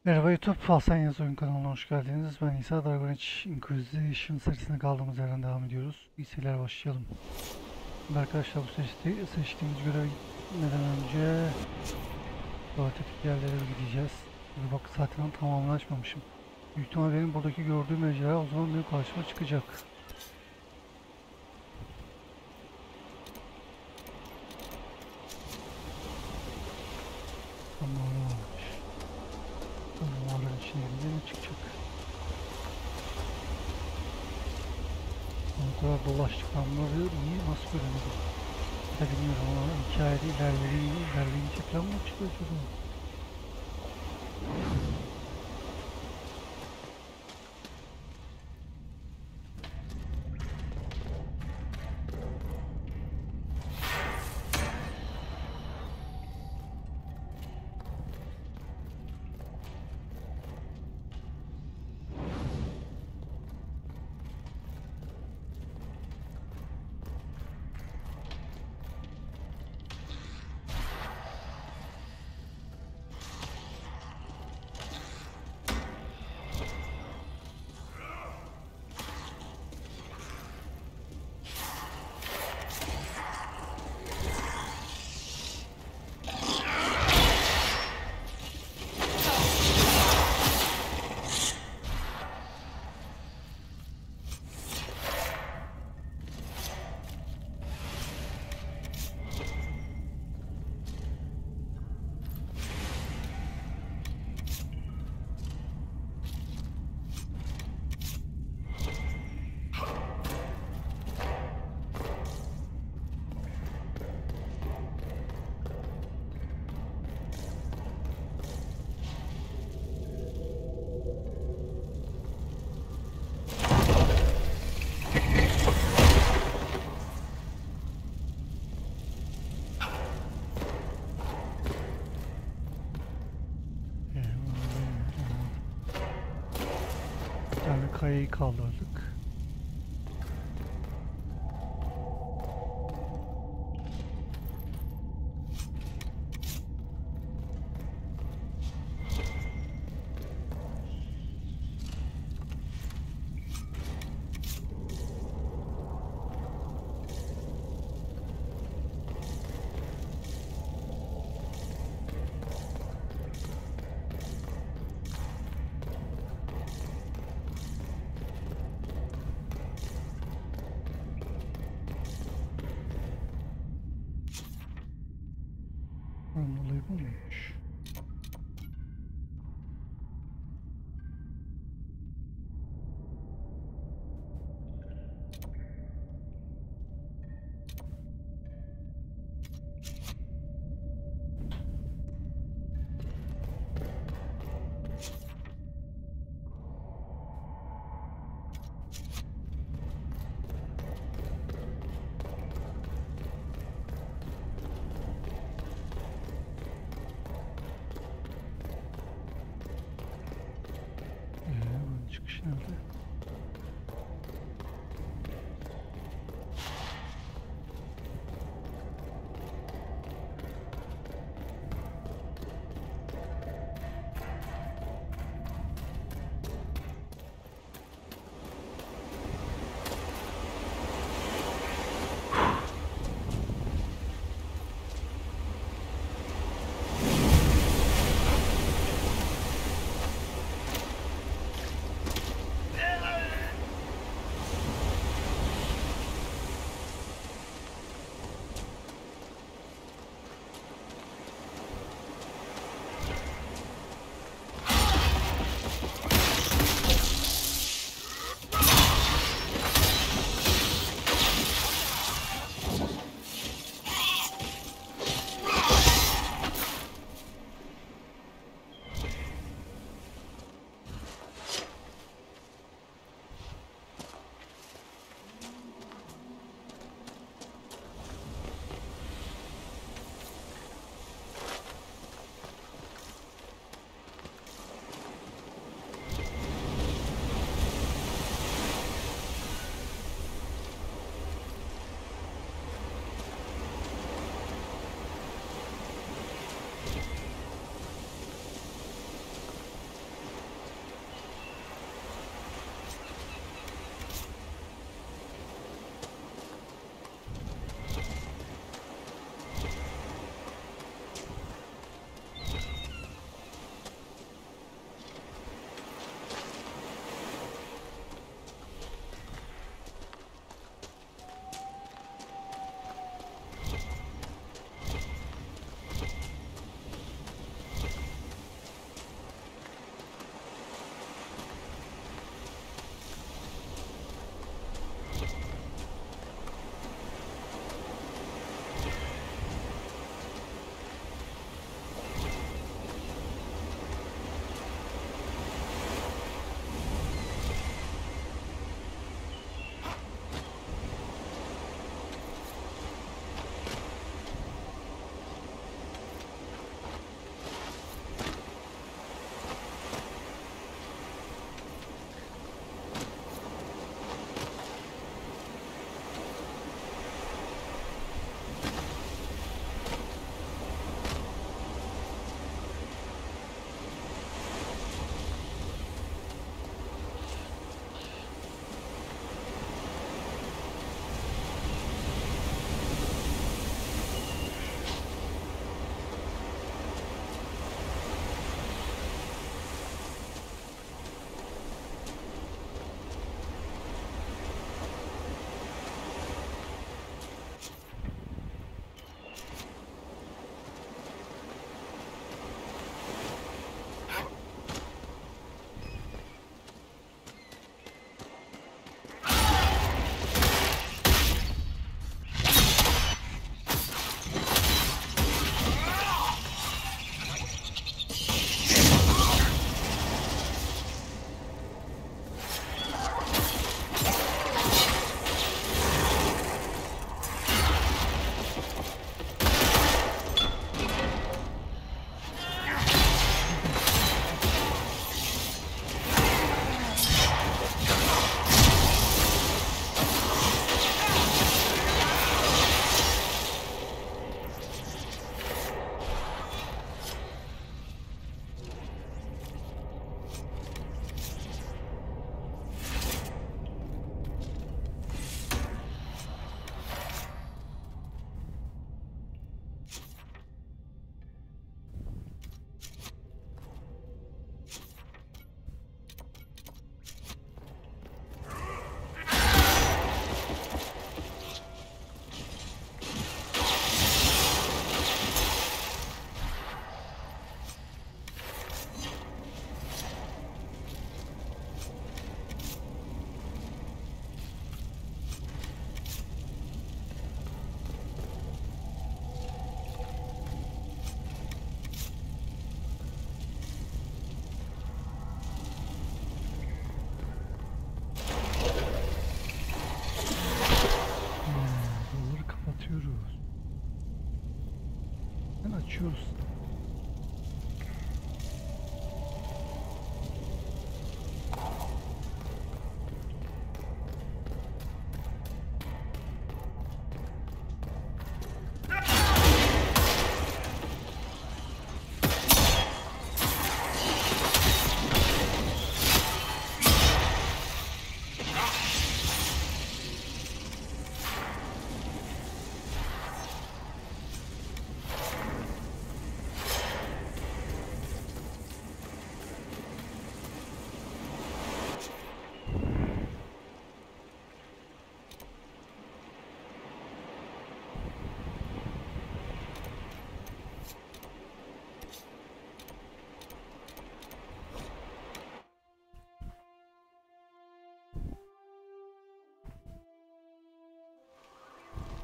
Merhaba YouTube, Falsen Yaz Oyun kanalına hoş geldiniz. Ben İsa, Dragon Age Inquisition serisine kaldığımız yerden devam ediyoruz. İyi seyirler, başlayalım. Şimdi arkadaşlar bu seçtiğimiz görev gitmeden önce tetik yerlere bir gideceğiz. Bir bak zaten tamamını açmamışım. Büyük ihtimal benim buradaki gördüğüm ejderha o zaman benim karşıma çıkacak. Tamam. Mağaranın içine girince ne çıkacak? O kadar dolaştık, ben bunları iyi nasıl göremedim? Ya bilmiyorum ama hikayede ilerleyince falan mı çıkıyor acaba? Yani kayayı kaldırdık. Buranın olayı bu muymuş? Buranın çıkışı nerede? başlıyoruz.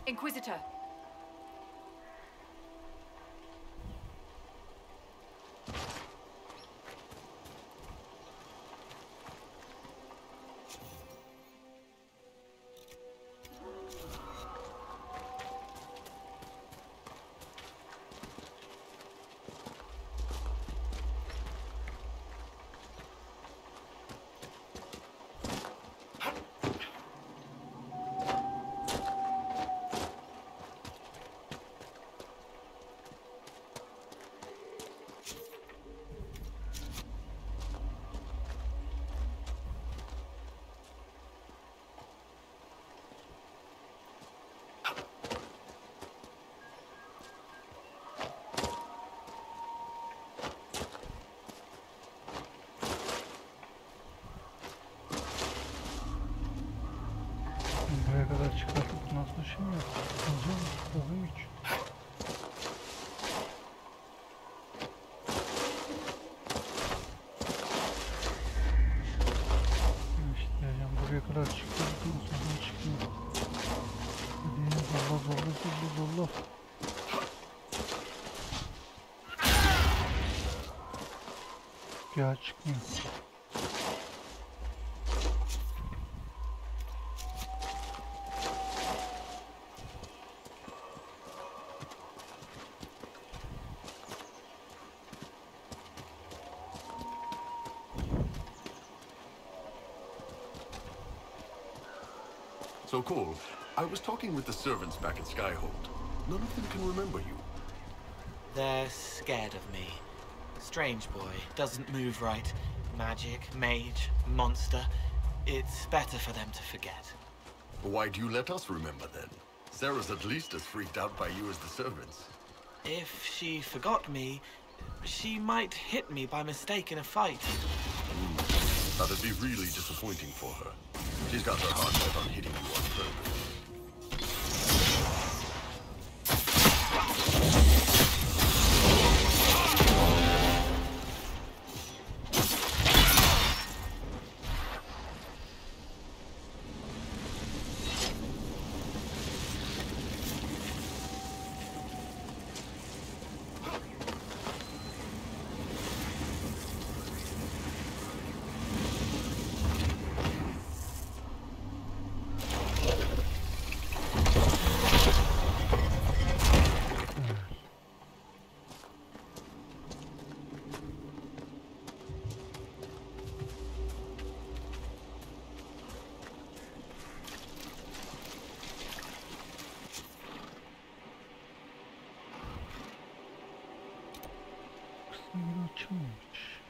Inquisitor. Buraya kadar çıkartıp nasıl şey mi yaptık? Alacağım mı? Bugün 3. İşte yani buraya kadar çıktı. Sonra çıkmıyor. Hadi zorla. Ya çıkmıyor. So, Cole, I was talking with the servants back at Skyhold. None of them can remember you. They're scared of me. Strange boy, doesn't move right. Magic, mage, monster. It's better for them to forget. Why do you let us remember then? Sarah's at least as freaked out by you as the servants. If she forgot me, she might hit me by mistake in a fight. That'd be really disappointing for her. She's got her heart set on hitting you on purpose. Açılmamış.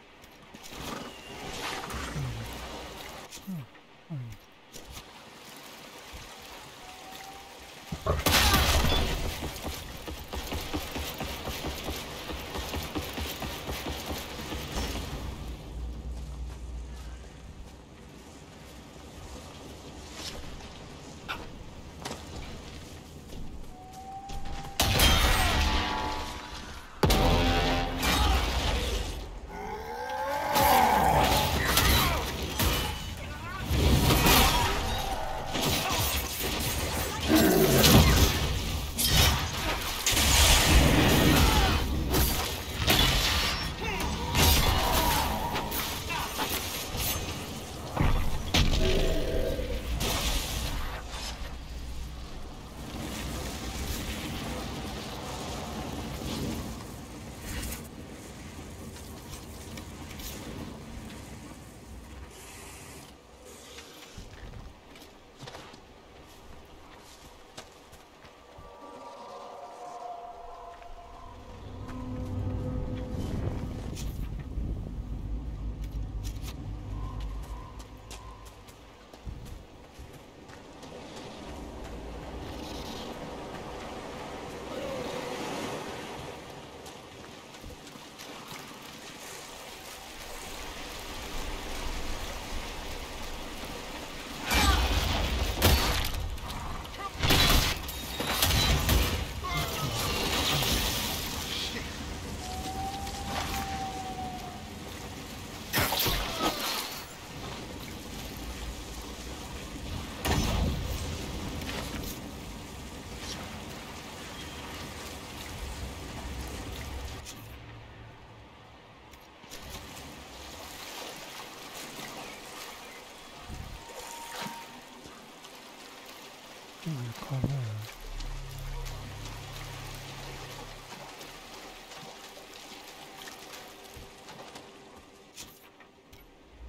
Yukarıda ya.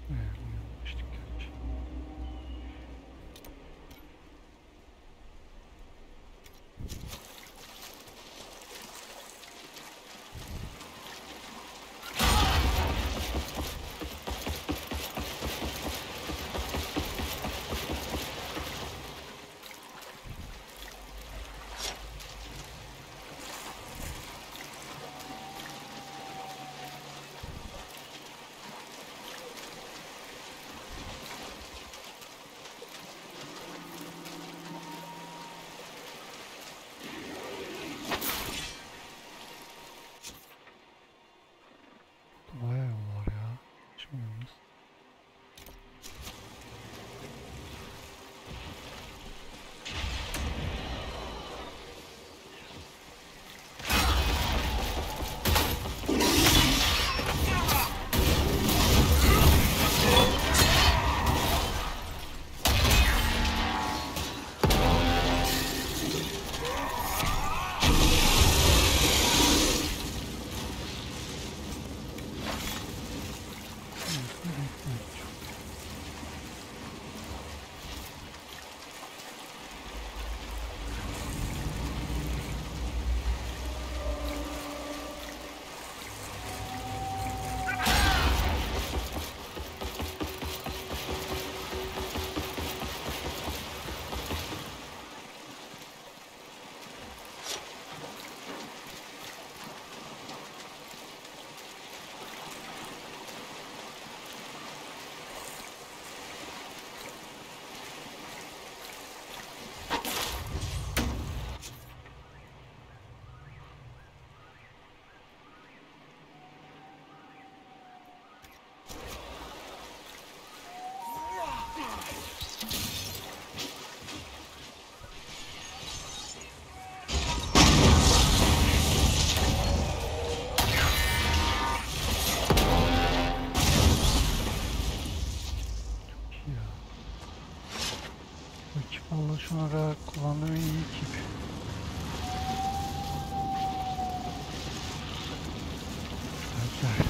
Yanlıştık gerçi. Bayağı yol var ya. Çıkmıyoruz. Ya. Bu ekip valla şu ana kadar kullandığım en iyi ekip. Güzel.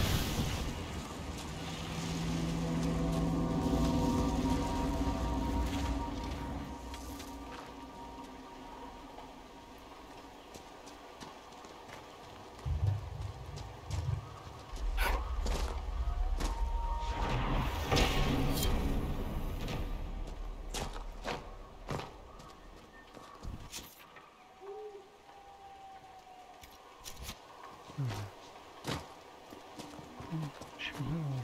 Şeyler var.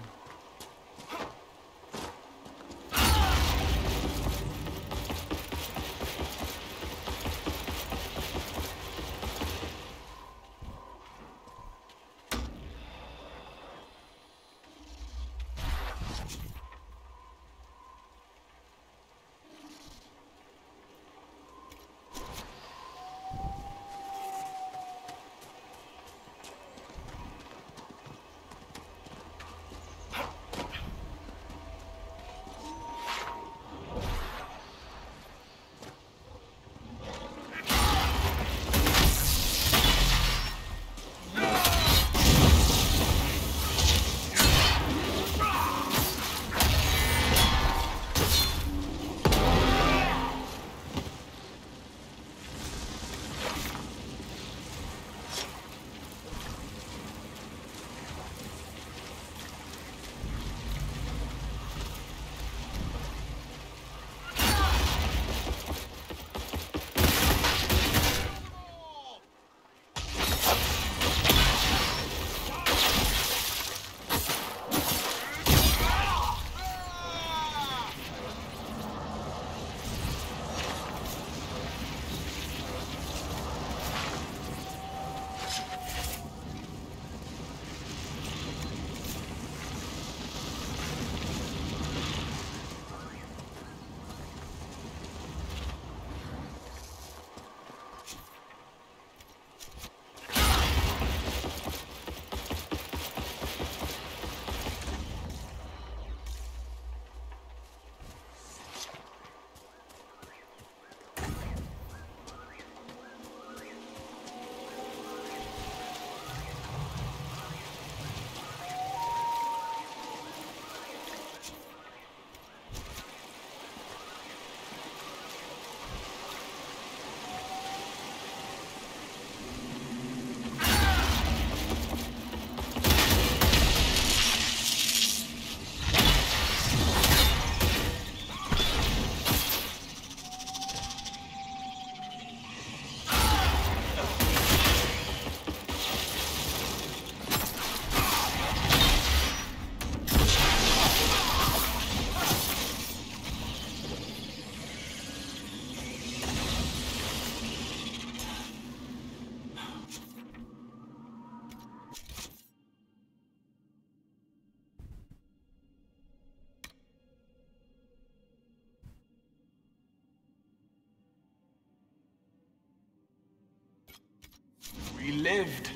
lived.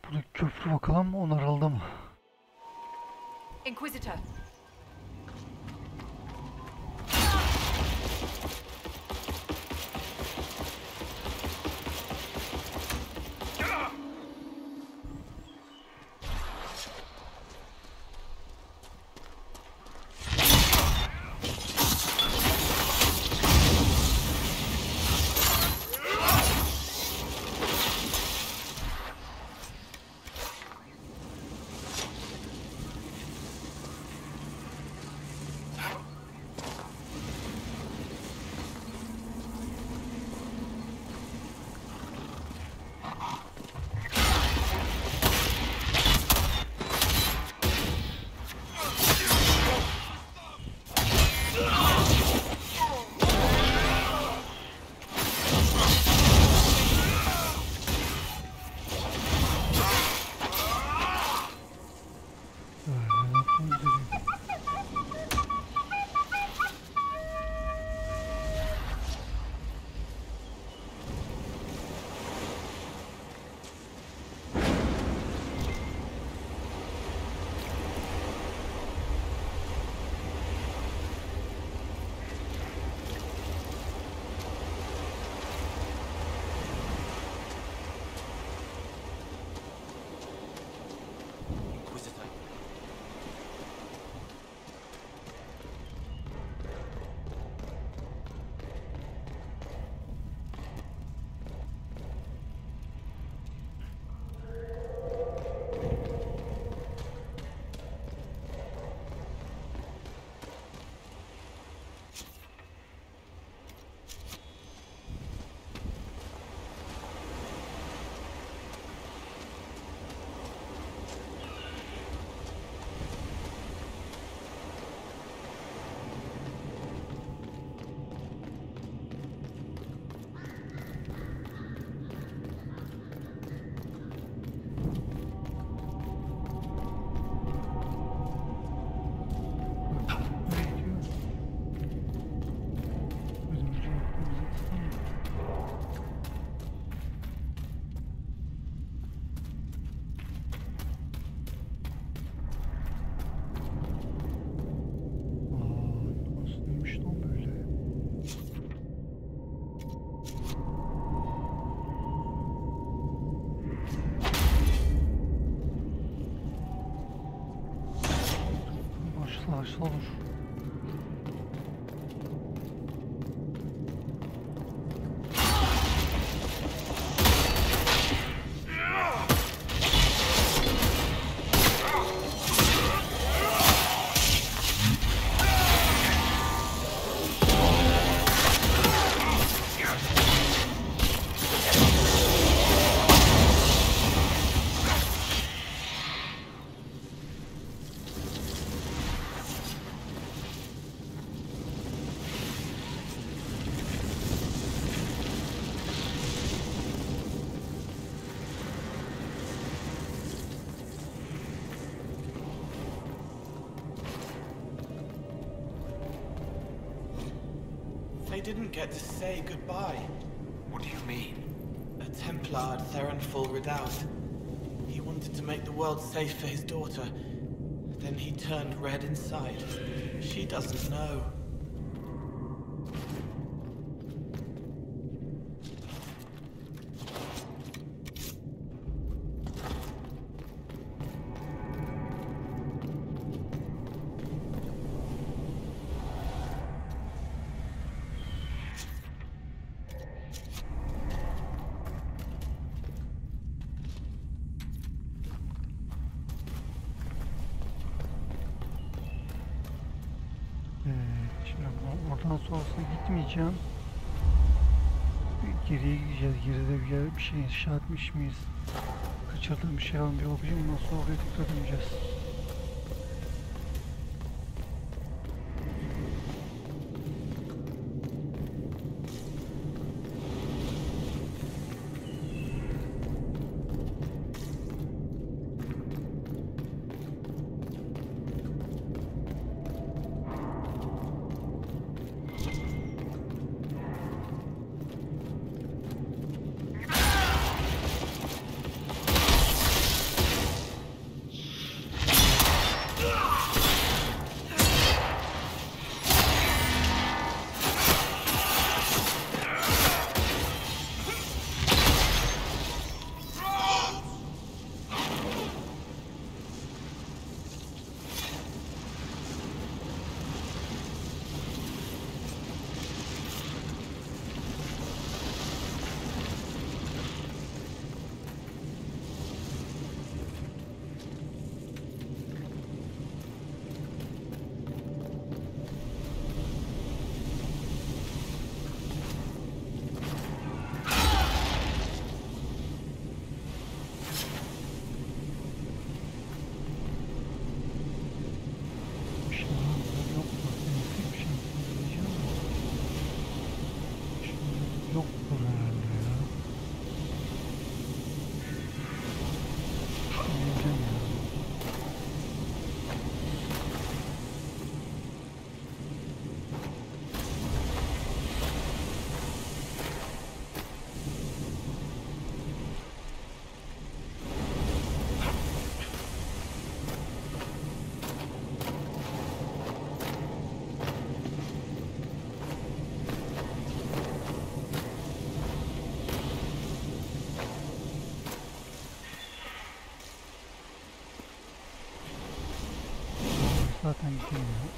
Buradaki köprü bakalım onarıldı mı? Inquisitor. Inquisitor. Nasıl neymiş lan böyle? Başla olur. They didn't get to say goodbye. What do you mean? A Templar at Therenfall Redoubt. He wanted to make the world safe for his daughter. Then he turned red inside. She doesn't know. Şimdi oradan sonrasına gitmeyeceğim. geriye gideceğiz. Geride bir şey inşa etmiş miyiz? Kaçırdığım bir şey var mı? Bir bakacağım. Nasıl oraya tekrar döneceğiz? Zaten gidemiyor.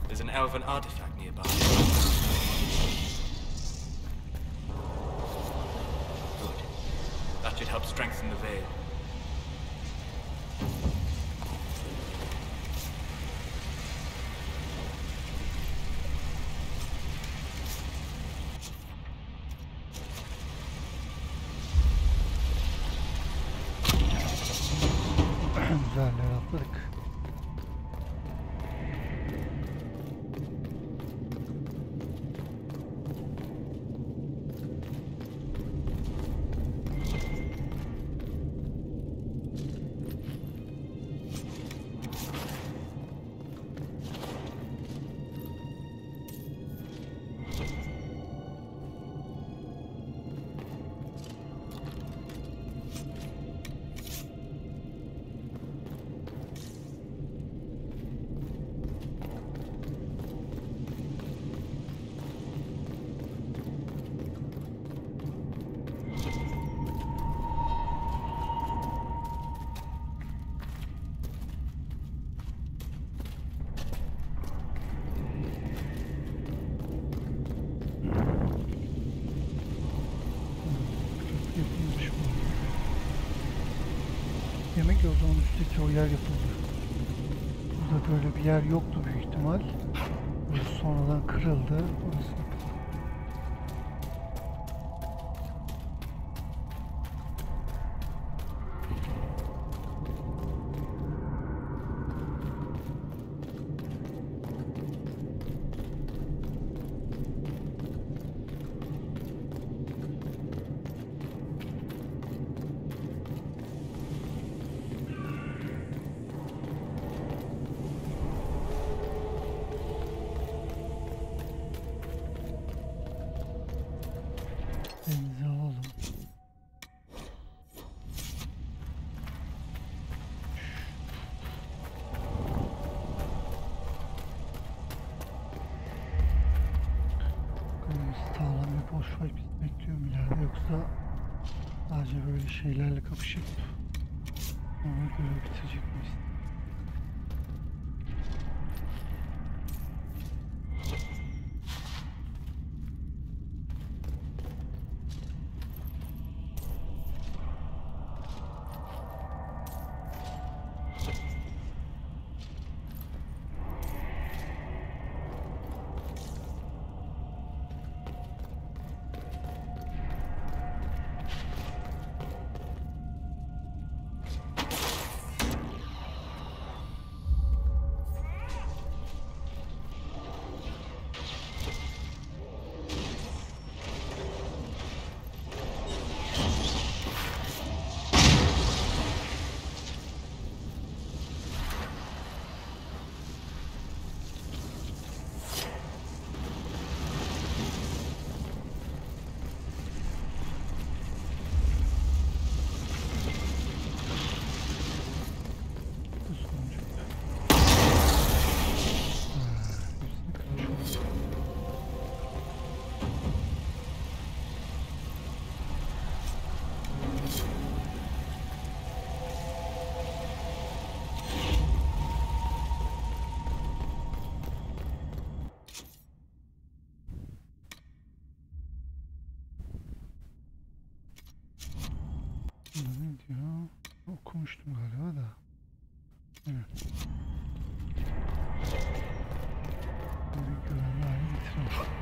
There's an elven artifact nearby. Good. That should help strengthen the veil. Güzel atladık. ki o zaman üstteki o yer yapıldı. Burada böyle bir yer yoktu büyük ihtimal. Burası sonradan kırıldı. Burası yapıldı. Elimizi alalım. Bakalım sağlam bir boş fight bizi bekliyor mu ileride, yoksa sadece böyle şeylerle kapışıp sonra görev bitirecek miyiz? Burada ne diyor? Okumuştum galiba da. Evet. Böyle güvenli hale getirelim.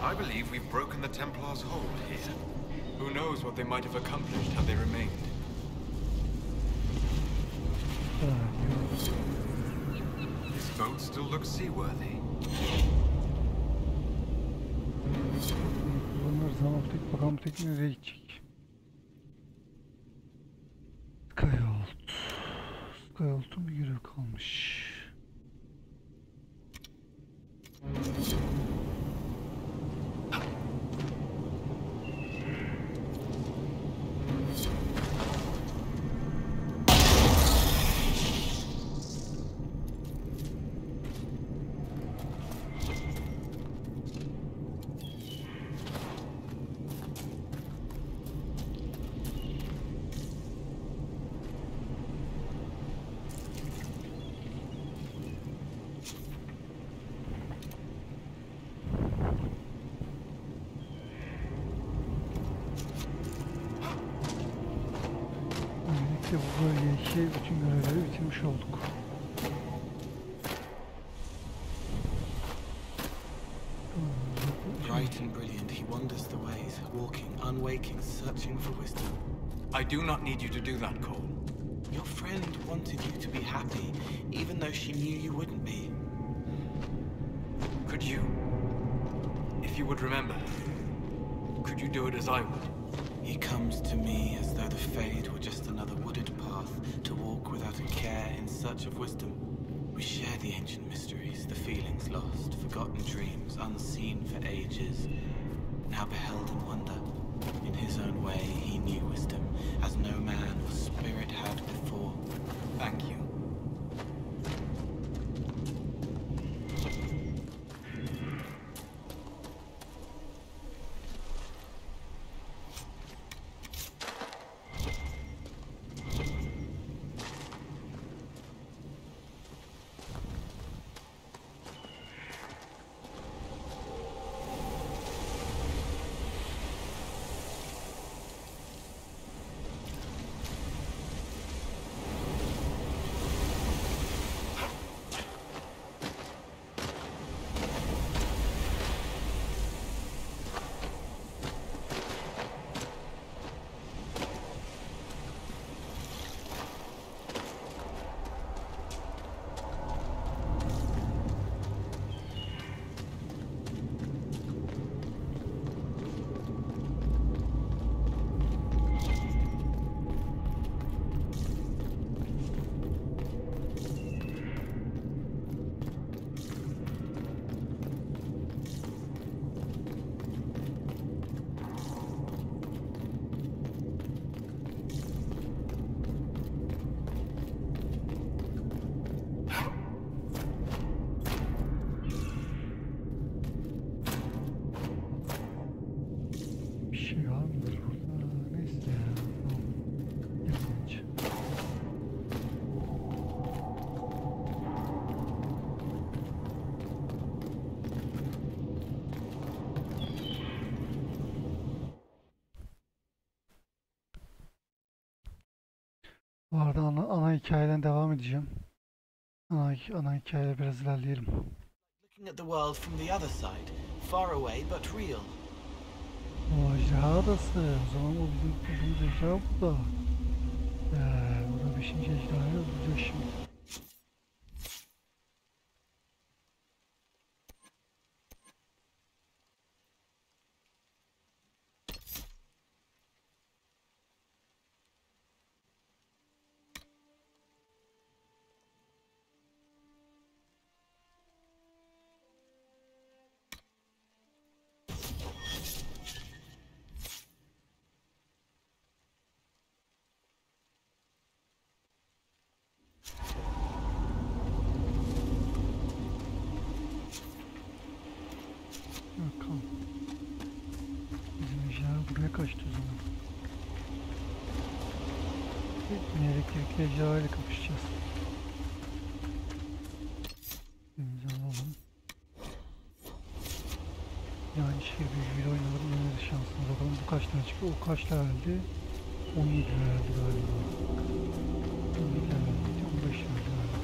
I believe we've broken the Templars' hold here. Who knows what they might have accomplished had they remained? This boat still looks seaworthy. Kullanırız ama bakalım tek nereye gidecek? Skyholt. Skyholt'un bir görev kalmış. bölgedeki bütün görevleri bitirmiş olduk. Bright and brilliant, he wanders the ways, walking, unwaking, searching for wisdom. I do not need you to do that, Cole. Your friend wanted you to be happy, even though she knew you wouldn't be. Could you, if you would remember, could you do it as I would? He comes to me as though the Fade were just another wooded path to walk without a care in search of wisdom. We share the ancient mysteries, the feelings lost, forgotten dreams, unseen for ages, now beheld in wonder. In his own way, he knew wisdom, as no man or spirit had before. Thank you. Bir şey var mıdır burada? Neyse ya. İlginç. Bu arada ana hikayeden devam edeceğim. Ana hikayede biraz ilerleyelim. Looking at the world from the other side, far away but real. O ejderha adası. O zaman o bizim bulduğumuz ejderha bu da. Burada 5. ejderhayı bulacağız şimdi. Bakalım. Bizim ejderha buraya kaçtı o zaman. Yine elektrikli ejderha ile kapışacağız. Elimizi alalım. Yani şehir büyücüyle oynayalım. Yine şansımız bakalım. Bu kaç tane çıktı? O kaç leveldi? 17 leveldi galiba. 17 leveldi. 15 leveldi galiba.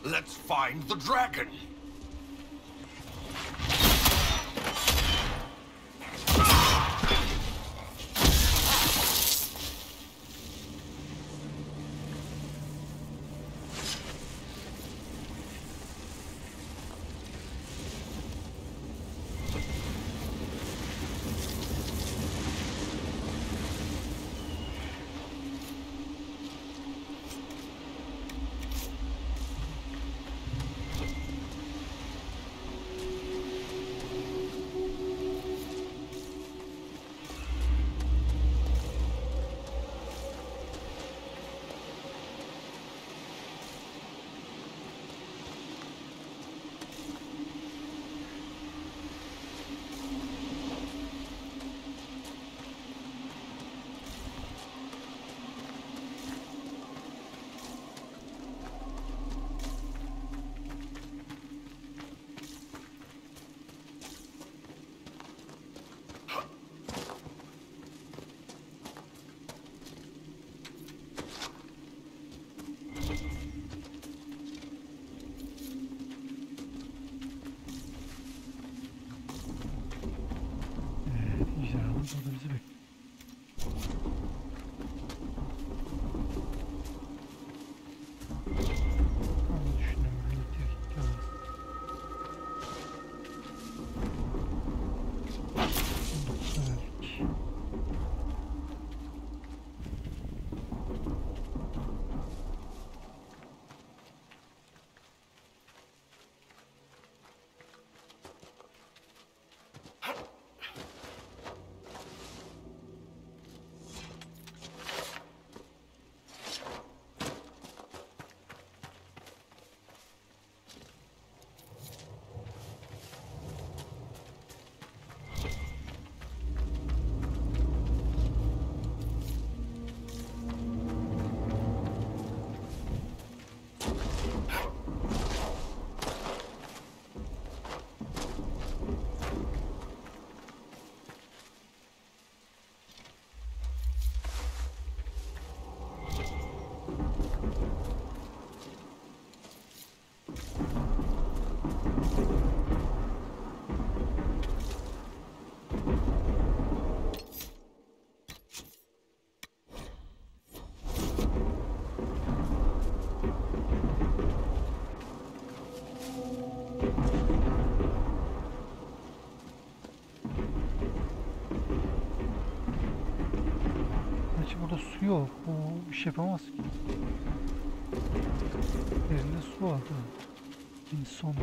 Let's find the dragon! Gerçi burada su yok. Bu bir şey yapamaz ki. Yerinde su vardı. İnsomer.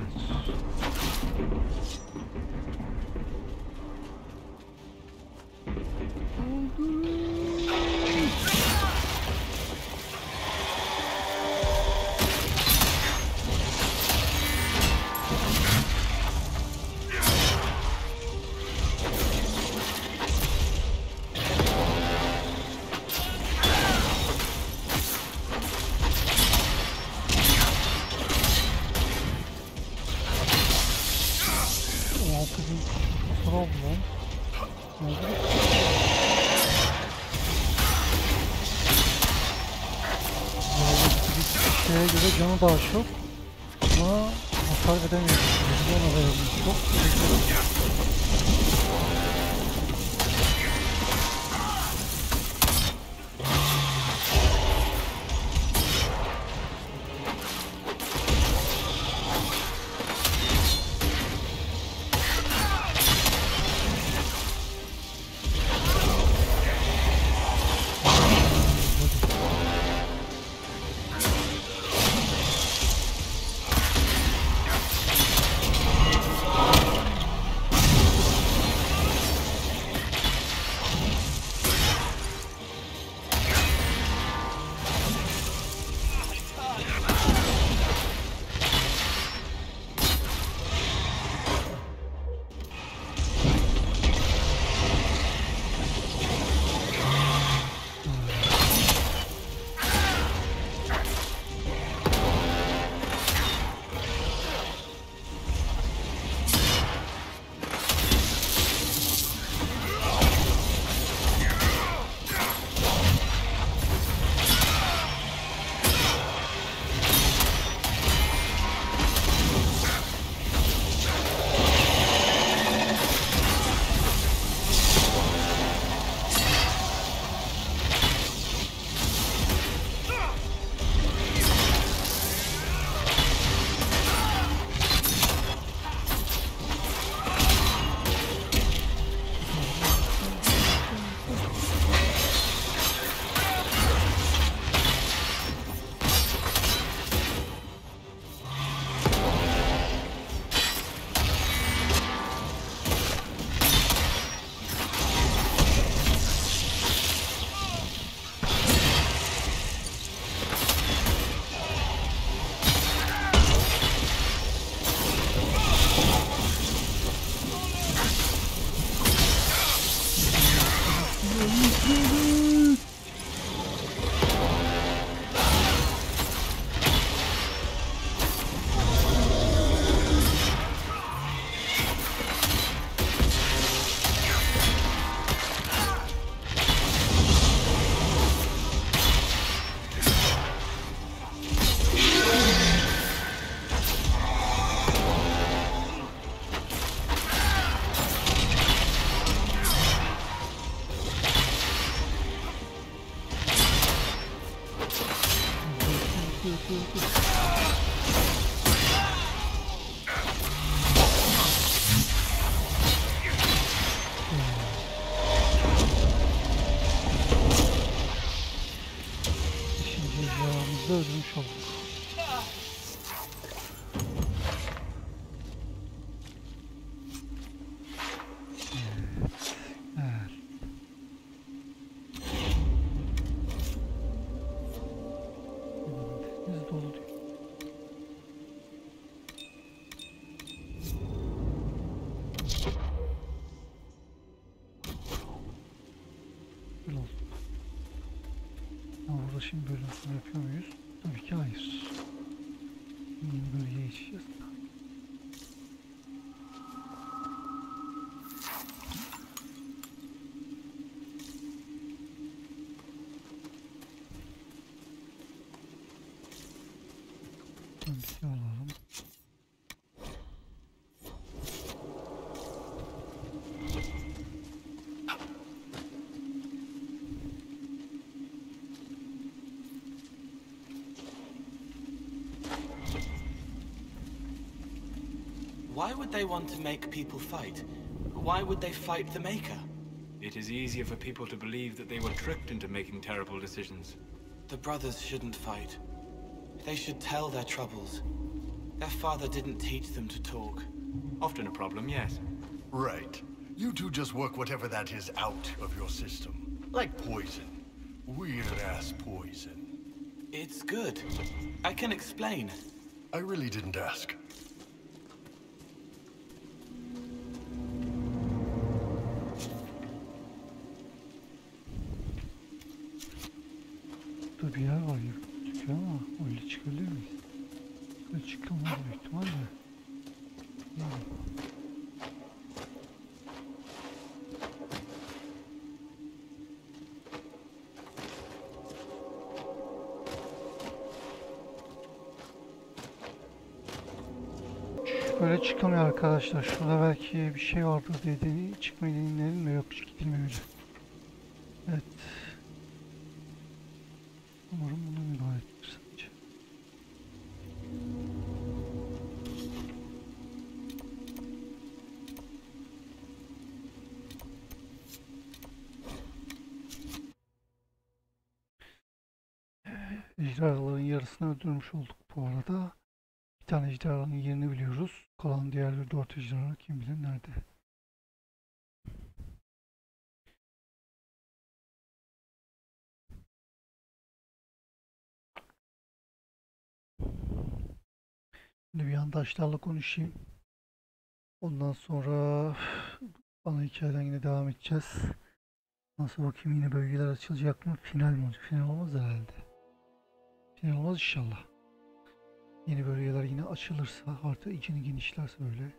O kızın kusura oldu lan. Ne oldu? Bir şeye göre canı daha çok ama hasar veremiyor. Ona verilmiş. Çok teşekkür. Öldürmüş olduk. Evet. Deniz dolu diyor. Böyle oldu. Ama burada şimdi bölümünü yapıyor muyuz? Tabii ki hayır. Yeni bölgeye geçeceğiz. Şuradan bir şey alalım. Why would they want to make people fight? Why would they fight the Maker? It is easier for people to believe that they were tricked into making terrible decisions. The brothers shouldn't fight. They should tell their troubles. Their father didn't teach them to talk. Often a problem, yes. Right. You two just work whatever that is out of your system. Like poison. Weird-ass poison. It's good. I can explain. I really didn't ask. Burada bir yer var ya. Çıkıyor ama öyle çıkabilir miyiz? Öyle çıkılmaz büyük ihtimalle. Yani. Böyle çıkamıyor arkadaşlar. Şurada belki bir şey vardır diye çıkmayı deneyelim de yok, gidilmiyor öyle. Evet. Umarım bunun ibarettir sadece. Ejderhaların yarısını öldürmüş olduk bu arada. Bir tane ejderhanın yerini biliyoruz. Kalan diğer 4 ejderha kim bilir nerede. Şimdi bir yandaşlarla konuşayım. Ondan sonra ana hikayeden yine devam edeceğiz. Nasıl bakayım, yine bölgeler açılacak mı? Final mi olacak? Final olmaz herhalde. Final olmaz inşallah. Yeni bölgeler yine açılırsa, harita içini genişlerse böyle.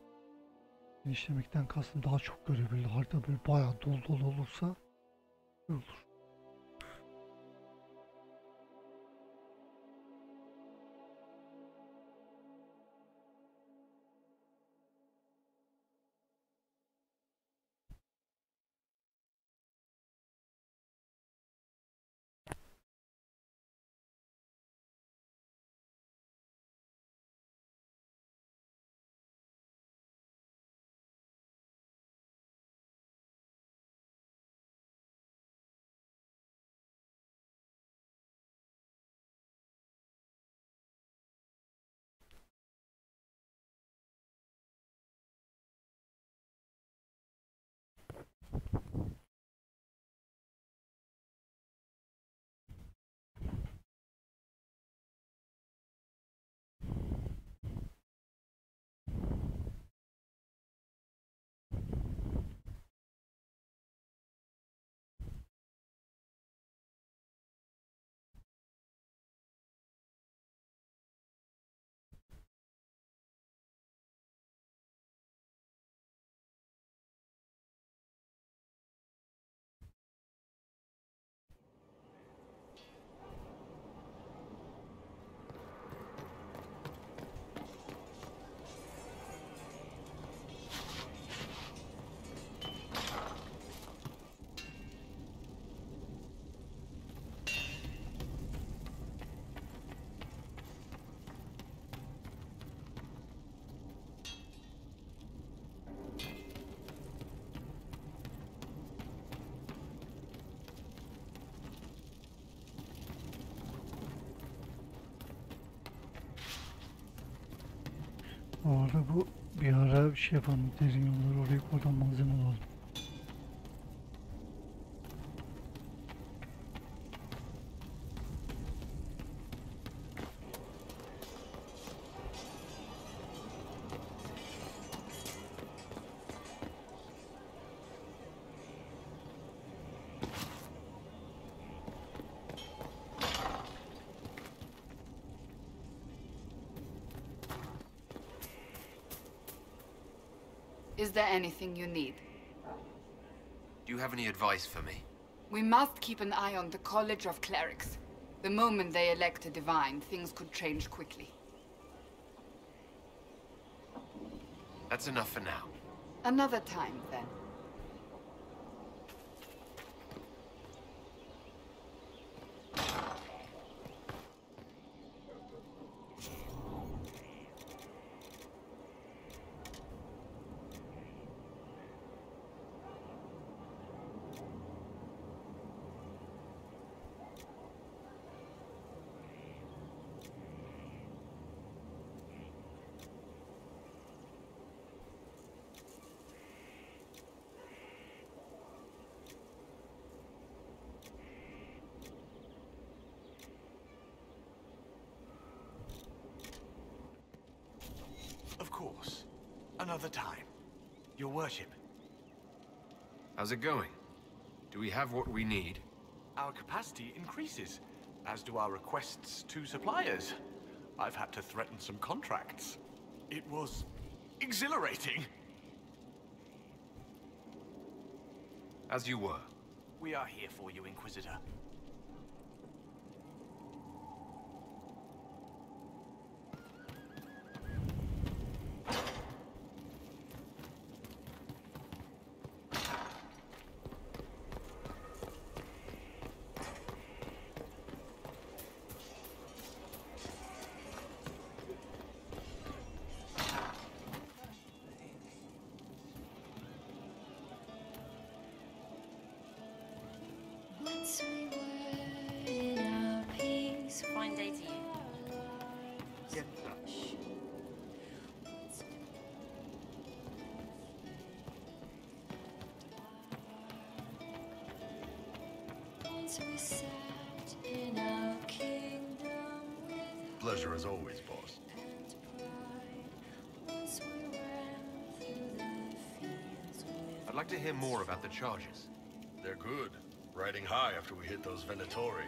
Genişlemekten kastım daha çok görebilir. Harita böyle bayağı dolu dolu olursa olur. Bu arada bu bir ara bir şey yapalım. Derin yolları oraya oradan malzeme alalım. Is there anything you need? Do you have any advice for me? We must keep an eye on the College of Clerics. The moment they elect a divine, things could change quickly. That's enough for now. Another time, then. Of course. Another time. Your worship. How's it going? Do we have what we need? Our capacity increases, as do our requests to suppliers. I've had to threaten some contracts. It was exhilarating. As you were. We are here for you, Inquisitor. Once we were in our peace. Fine day to you. Yeah. Once we sat in our kingdom with Pleasure as always, boss. and pride. Once we ran through the fields with I'd like to hear more about the charges. They're good. Riding high after we hit those Venatori.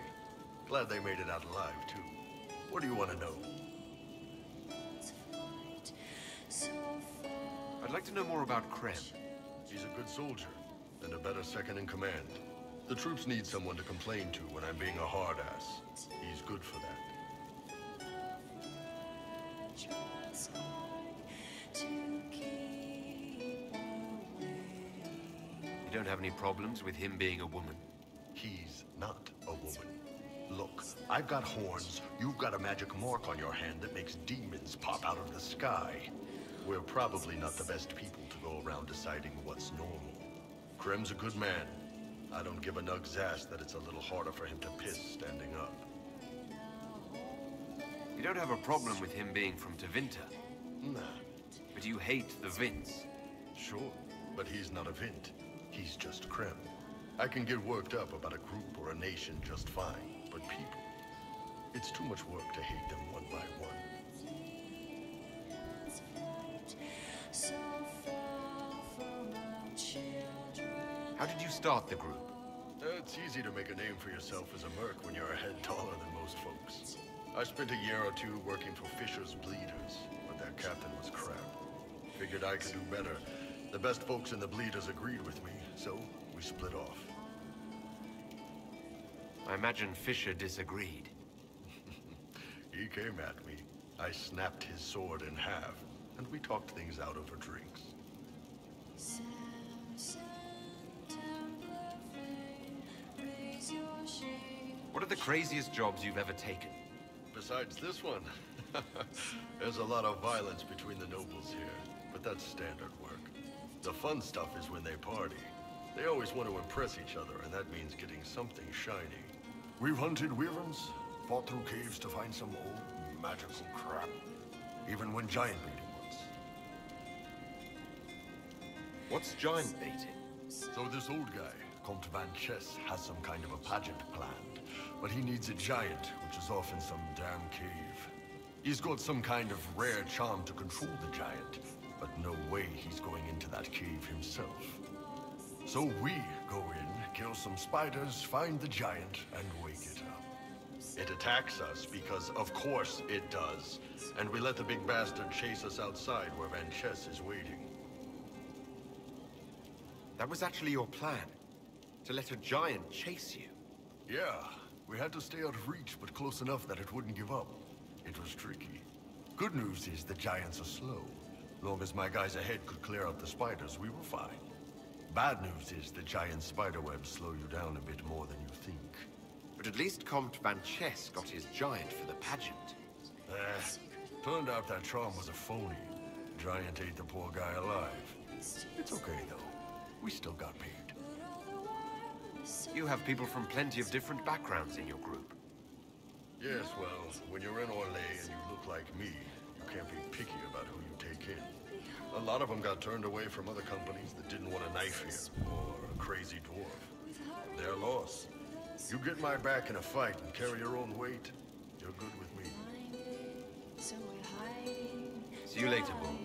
Glad they made it out alive, too. What do you want to know? flight so far. I'd like to know more about Krem. He's a good soldier, and a better second in command. The troops need someone to complain to when I'm being a hard ass. He's good for that. Just hard to keep away. You don't have any problems with him being a woman? He's not a woman. Look, I've got horns, you've got a magic mark on your hand that makes demons pop out of the sky. We're probably not the best people to go around deciding what's normal. Krem's a good man. I don't give a nug's ass that it's a little harder for him to piss standing up. You don't have a problem with him being from Tevinter, Nah, but you hate the Vince. sure, but he's not a Vint. He's just Krem. I can get worked up about a group or a nation just fine, but people, it's too much work to hate them one by one. So far from our children. How did you start the group? It's easy to make a name for yourself as a merc when you're a head taller than most folks. I spent a year or two working for Fisher's Bleeders, but their captain was crap. Figured I could do better. The best folks in the Bleeders agreed with me, so we split off. I imagine Fisher disagreed. He came at me. I snapped his sword in half, and we talked things out over drinks. What are the craziest jobs you've ever taken? Besides this one, there's a lot of violence between the nobles here, but that's standard work. The fun stuff is when they party. They always want to impress each other, and that means getting something shiny. We've hunted wyverns, fought through caves to find some old magical crap. Even when giant baiting once. What's giant baiting? So this old guy, Comte Van Chess, has some kind of a pageant planned, but he needs a giant, which is off in some damn cave. He's got some kind of rare charm to control the giant, but no way he's going into that cave himself. So we go in, kill some spiders, find the giant, and wake it up. It attacks us because, of course, it does. And we let the big bastard chase us outside where Van Chess is waiting. That was actually your plan? To let a giant chase you? Yeah, we had to stay out of reach, but close enough that it wouldn't give up. It was tricky. Good news is the giants are slow. Long as my guys ahead could clear out the spiders, we were fine. Bad news is the giant spiderwebs slow you down a bit more than you think. But at least Comte Van Chess got his giant for the pageant. Turned out that charm was a phony. Giant ate the poor guy alive. It's okay, though. We still got paid. You have people from plenty of different backgrounds in your group. Yes, well, when you're in Orlais and you look like me, you can't be picky about who you take in. A lot of them got turned away from other companies that didn't want a knife here, or a crazy dwarf. Their loss. You get my back in a fight and carry your own weight, you're good with me. So we're hiding. See you later, Bull.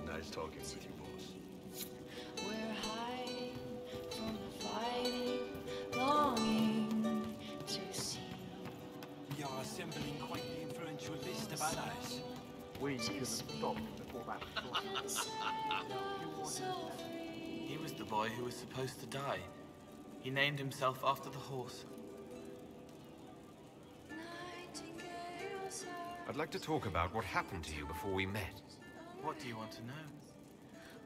Nice talking with you, boss. We're hiding from the fighting, longing to see. We are assembling quite the influential list of allies. We could have stopped before that. He was the boy who was supposed to die. He named himself after the horse. Nightingales are I'd like to talk about what happened to you before we met. What do you want to know?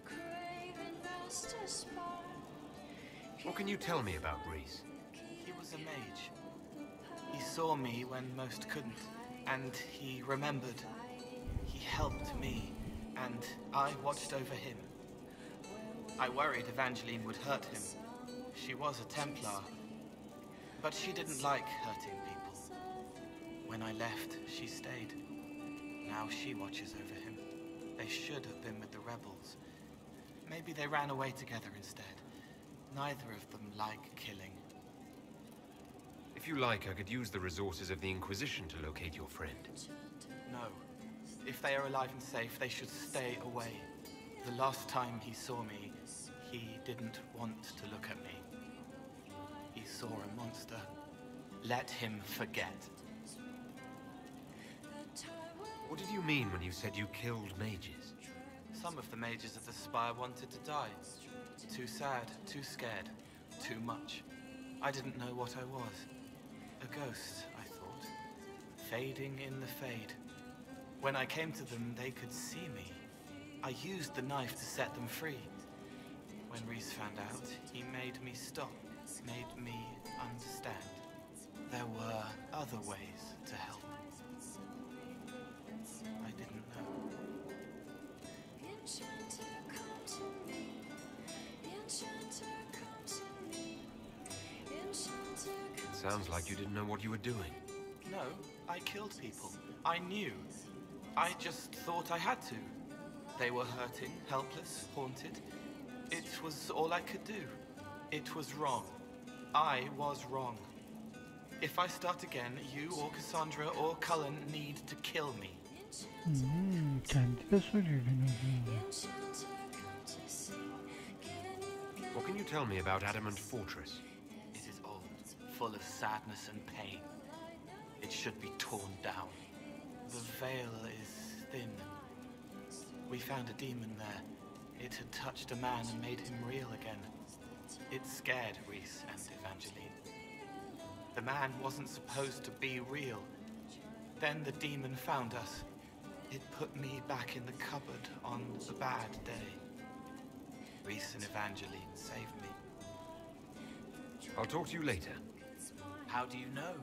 craving past a spot. What can you tell me about Reese? He was a mage. He saw me when most couldn't, and he remembered. He helped me, and I watched over him. I worried Evangeline would hurt him. She was a Templar, but she didn't like hurting people. When I left, she stayed. Now she watches over him. They should have been with the rebels. Maybe they ran away together instead. Neither of them like killing. If you like, I could use the resources of the Inquisition to locate your friend. No. If they are alive and safe, they should stay away. The last time he saw me, he didn't want to look at me. He saw a monster. Let him forget. What did you mean when you said you killed mages? Some of the mages of the Spire wanted to die. Too sad, too scared, too much. I didn't know what I was. A ghost, I thought. Fading in the fade. When I came to them, they could see me. I used the knife to set them free. When Reese found out, he made me stop, made me understand. There were other ways to help. I didn't know. Enchanter, come to me. Enchanter, come to me. Enchanter, come Sounds like you didn't know what you were doing. No, I killed people. I knew. I just thought I had to. They were hurting, helpless, haunted. It was all I could do. It was wrong. I was wrong. If I start again, you or Cassandra or Cullen need to kill me. Kendi de söylüyor beni öldüğünü. Enchanter, come to sing. Can you What can you tell me about Adamant Fortress? It is old, full of sadness and pain. It should be torn down. The veil is thin. We found a demon there. It had touched a man and made him real again. It scared Reese and Evangeline. The man wasn't supposed to be real. Then the demon found us. It put me back in the cupboard on the bad day. Reese and Evangeline saved me. I'll talk to you later. How do you know?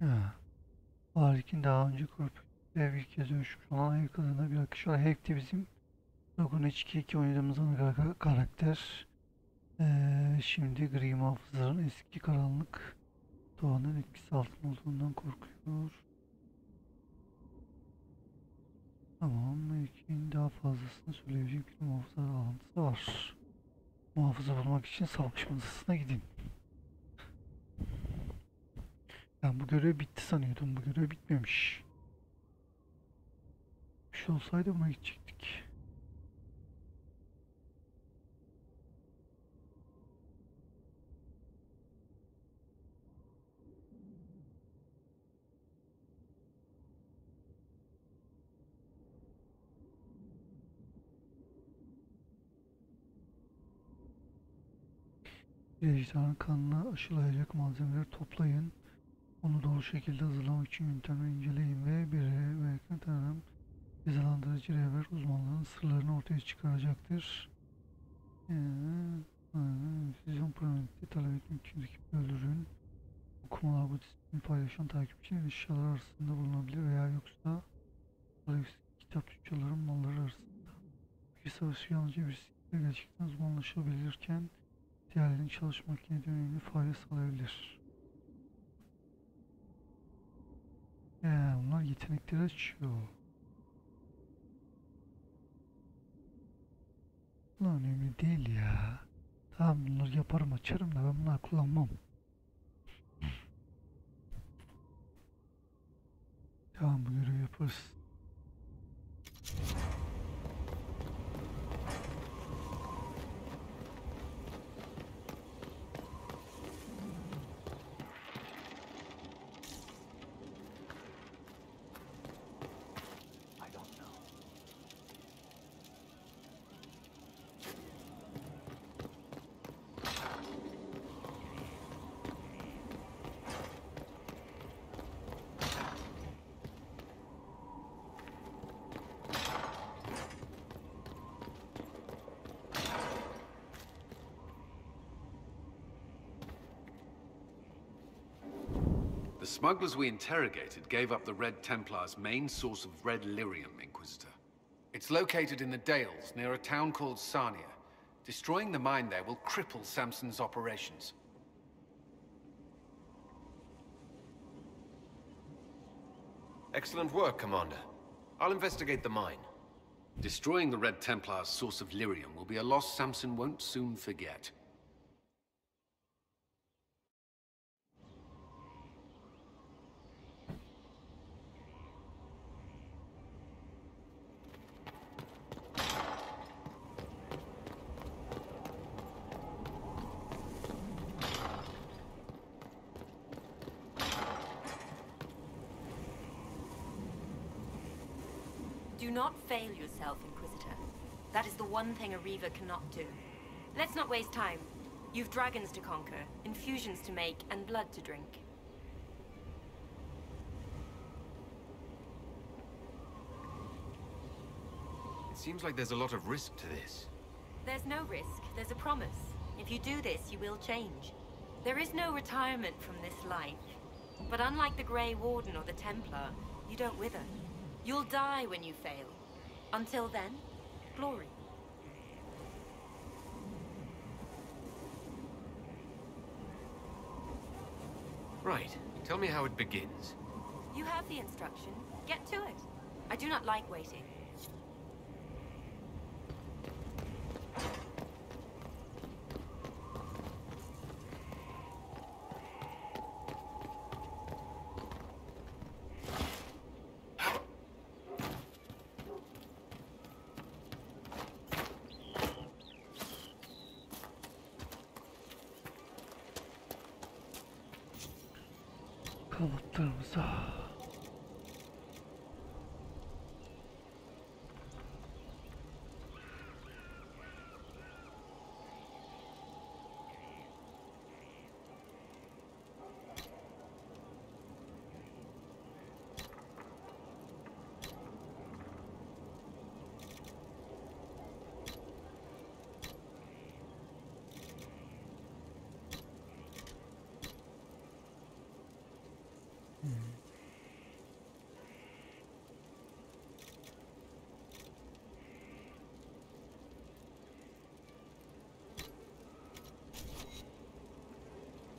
Ha. Harik'in daha önce kurup ve bir kez dönüşmüş olan ev kadına bir akış var. Hank de bizim Dragon Age 2 oynadığımız ana karakter. Şimdi Gri Muhafızların eski karanlık doğanın etkisi altında olduğundan korkuyor. Tamam, belki daha fazlasını söyleyebilecek bir muhafızlar bağlantısı var. Muhafızı bulmak için savaş masasına gidin. Ben bu görev bitti sanıyordum. Bu görev bitmemiş. Bir şey olsaydı buna gidecektik. Ejderhanın kanına aşılayacak malzemeleri toplayın. Onu doğru şekilde hazırlamak için yöntemleri inceleyin ve bir yakın tanım cezalandırıcı rehber uzmanlığının sırlarını ortaya çıkaracaktır. Füzyon programı talep etmek için rakibi öldürün. Okumalar bu disiplini paylaşan takipçinin eşyalar arasında bulunabilir veya yoksa kitap tüccarların malları arasında. Bir savaşı yalnızca birisiyle gerçekten uzmanlaşabilirken diğerlerinin çalışmak yine de önemli fayda sağlayabilir. Bunlar yetenekleri açıyor. Bunlar önemli değil ya. Tamam, bunları yaparım, açarım da ben bunları kullanmam. Tamam, bu görevi yaparız. The smugglers we interrogated gave up the Red Templars' main source of red lyrium, Inquisitor. It's located in the Dales, near a town called Sarnia. Destroying the mine there will cripple Samson's operations. Excellent work, Commander. I'll investigate the mine. Destroying the Red Templars' source of lyrium will be a loss Samson won't soon forget. Do not fail yourself, Inquisitor. That is the one thing a Reaver cannot do. Let's not waste time. You've dragons to conquer, infusions to make, and blood to drink. It seems like there's a lot of risk to this. There's no risk, there's a promise. If you do this, you will change. There is no retirement from this life. But unlike the Grey Warden or the Templar, you don't wither. You'll die when you fail. Until then, glory. Right. Tell me how it begins. You have the instruction. Get to it. I do not like waiting. Kanıtlarımıza.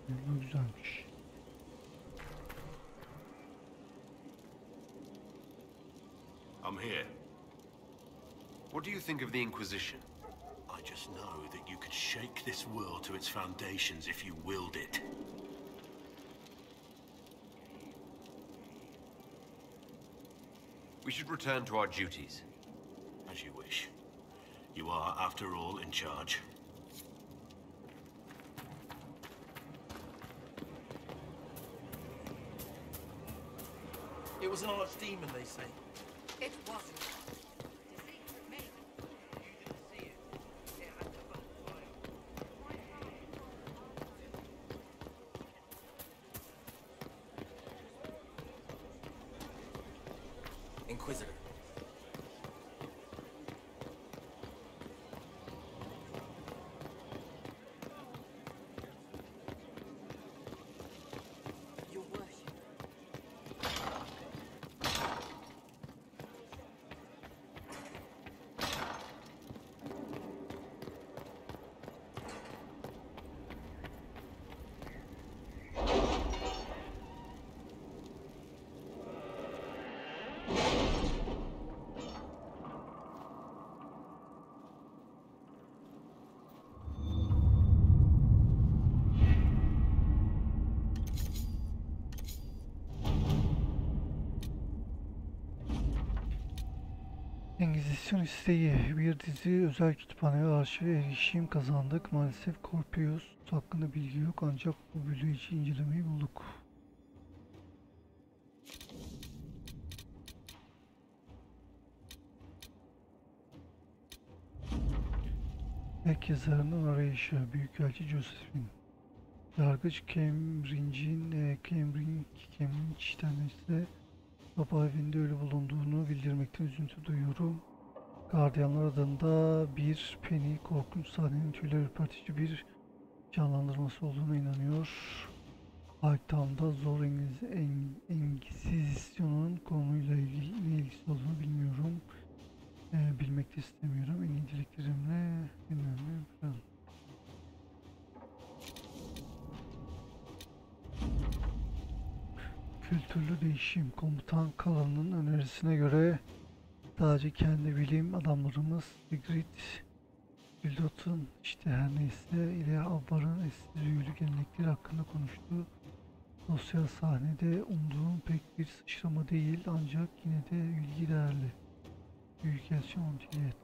Bu güzelmiş. I'm here. What do you think of the Inquisition? I just know that you could shake this world to its foundations if you willed it. We should return to our duties. As you wish. You are, after all, in charge. It was an archdemon, they say. It wasn't. Inquisitor. Your worship. Engizisyon isteği. Bir dizi özel kütüphaneye arşive erişim kazandık. Maalesef Corpius hakkında bilgi yok ancak bu büyüleyici incelemeyi bulduk. Ek yazarının arayışı. Büyükelçi Josephine. Yargıç Cambridge tanesi Papa evinde ölü bulunduğunu bildirmekten üzüntü duyuyorum. Gardiyanlar adında bir Penny korkunç sahnenin tüyler ürpertici bir canlandırması olduğuna inanıyor. Hightown'da zor Engizisyon'un konuyla ilgili ne ilgisi olduğunu bilmiyorum. Bilmek de istemiyorum. En iyi dileklerimle bilmem falan. Kültürlü değişim. Komutan Kalan'ın önerisine göre sadece kendi bilim adamlarımız Sigrid, Bildot'un işte her neyse ile Abbar'ın eski büyülü gelenekleri hakkında konuştu. Sosyal sahnede umduğum pek bir sıçrama değil ancak yine de bilgi değerli. Büyükelçi Montilet.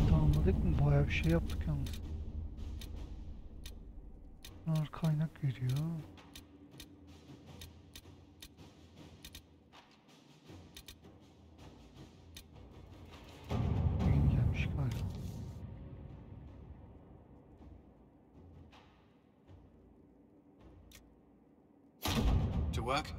Tamamladık mı? Bayağı bir şey yaptık yalnız. Bunlar kaynak veriyor. Yeni gelmiş galiba. To work?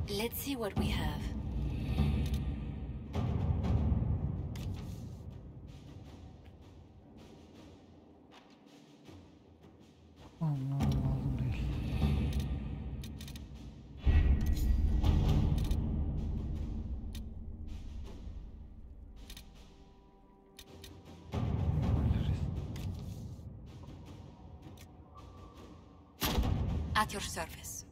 Let's see what we have. Allah lazım değil. At your service.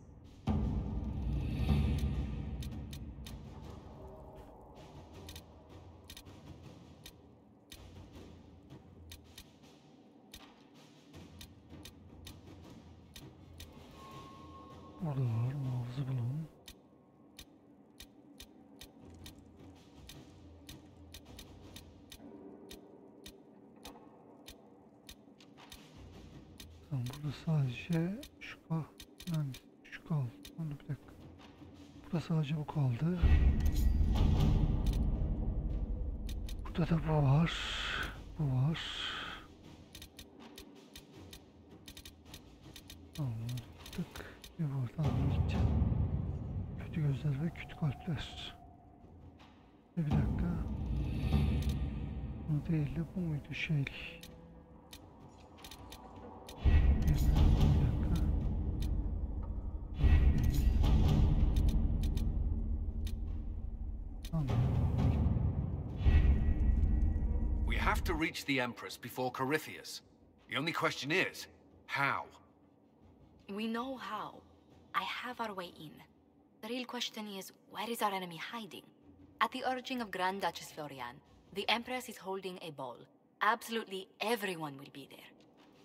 Orada var. Muhafızı bulalım. Tamam, burada sadece şu kal. Yani şu kaldı. Onu bir dakika. Burada sadece bu kaldı. Burada da bu var. Bu var. Tamam, tık. Bir buradan gideceğim. Kötü gözler ve kötü kalpler. Bir dakika. Bu değil de bu muydu şey? Bir dakika. Tamam. We have to reach the Empress before Corypheus. The only question is, how? We know how. I have our way in. The real question is, where is our enemy hiding? At the urging of Grand Duchess Florian, the Empress is holding a ball. Absolutely everyone will be there.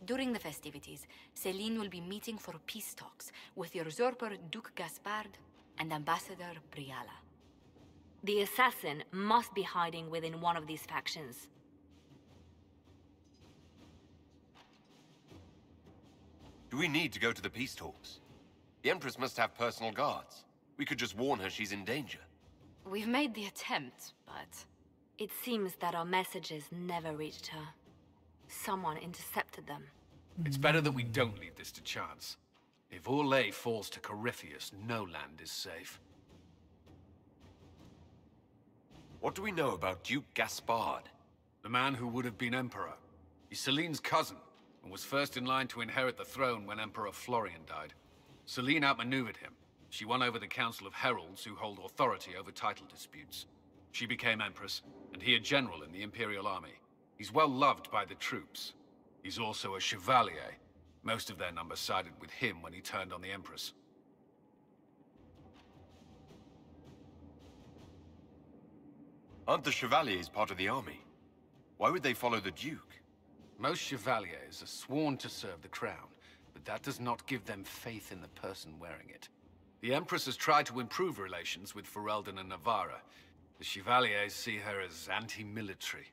During the festivities, Celine will be meeting for peace talks with the usurper Duke Gaspard and Ambassador Briala. The assassin must be hiding within one of these factions. Do we need to go to the peace talks? The Empress must have personal guards. We could just warn her she's in danger. We've made the attempt, but... It seems that our messages never reached her. Someone intercepted them. It's better that we don't leave this to chance. If Orlais falls to Corypheus, no land is safe. What do we know about Duke Gaspard? The man who would have been Emperor. He's Celine's cousin, and was first in line to inherit the throne when Emperor Florian died. Celine outmaneuvered him. She won over the Council of Heralds, who hold authority over title disputes. She became Empress, and he a general in the Imperial Army. He's well loved by the troops. He's also a Chevalier. Most of their number sided with him when he turned on the Empress. Aren't the Chevaliers part of the army? Why would they follow the Duke? Most Chevaliers are sworn to serve the crown, but that does not give them faith in the person wearing it. The Empress has tried to improve relations with Ferelden and Navarra. The Chevaliers see her as anti-military.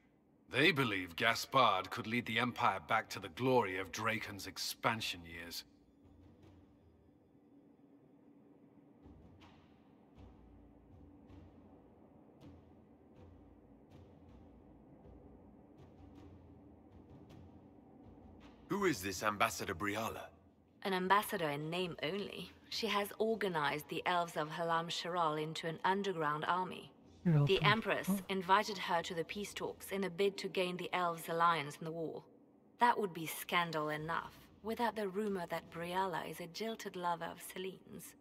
They believe Gaspard could lead the Empire back to the glory of Draken's expansion years. Who is this Ambassador Briala? An ambassador in name only. She has organized the elves of Halam Sharal into an underground army. The Empress invited her to the peace talks in a bid to gain the elves' alliance in the war. That would be scandal enough, without the rumor that Briala is a jilted lover of Celine's.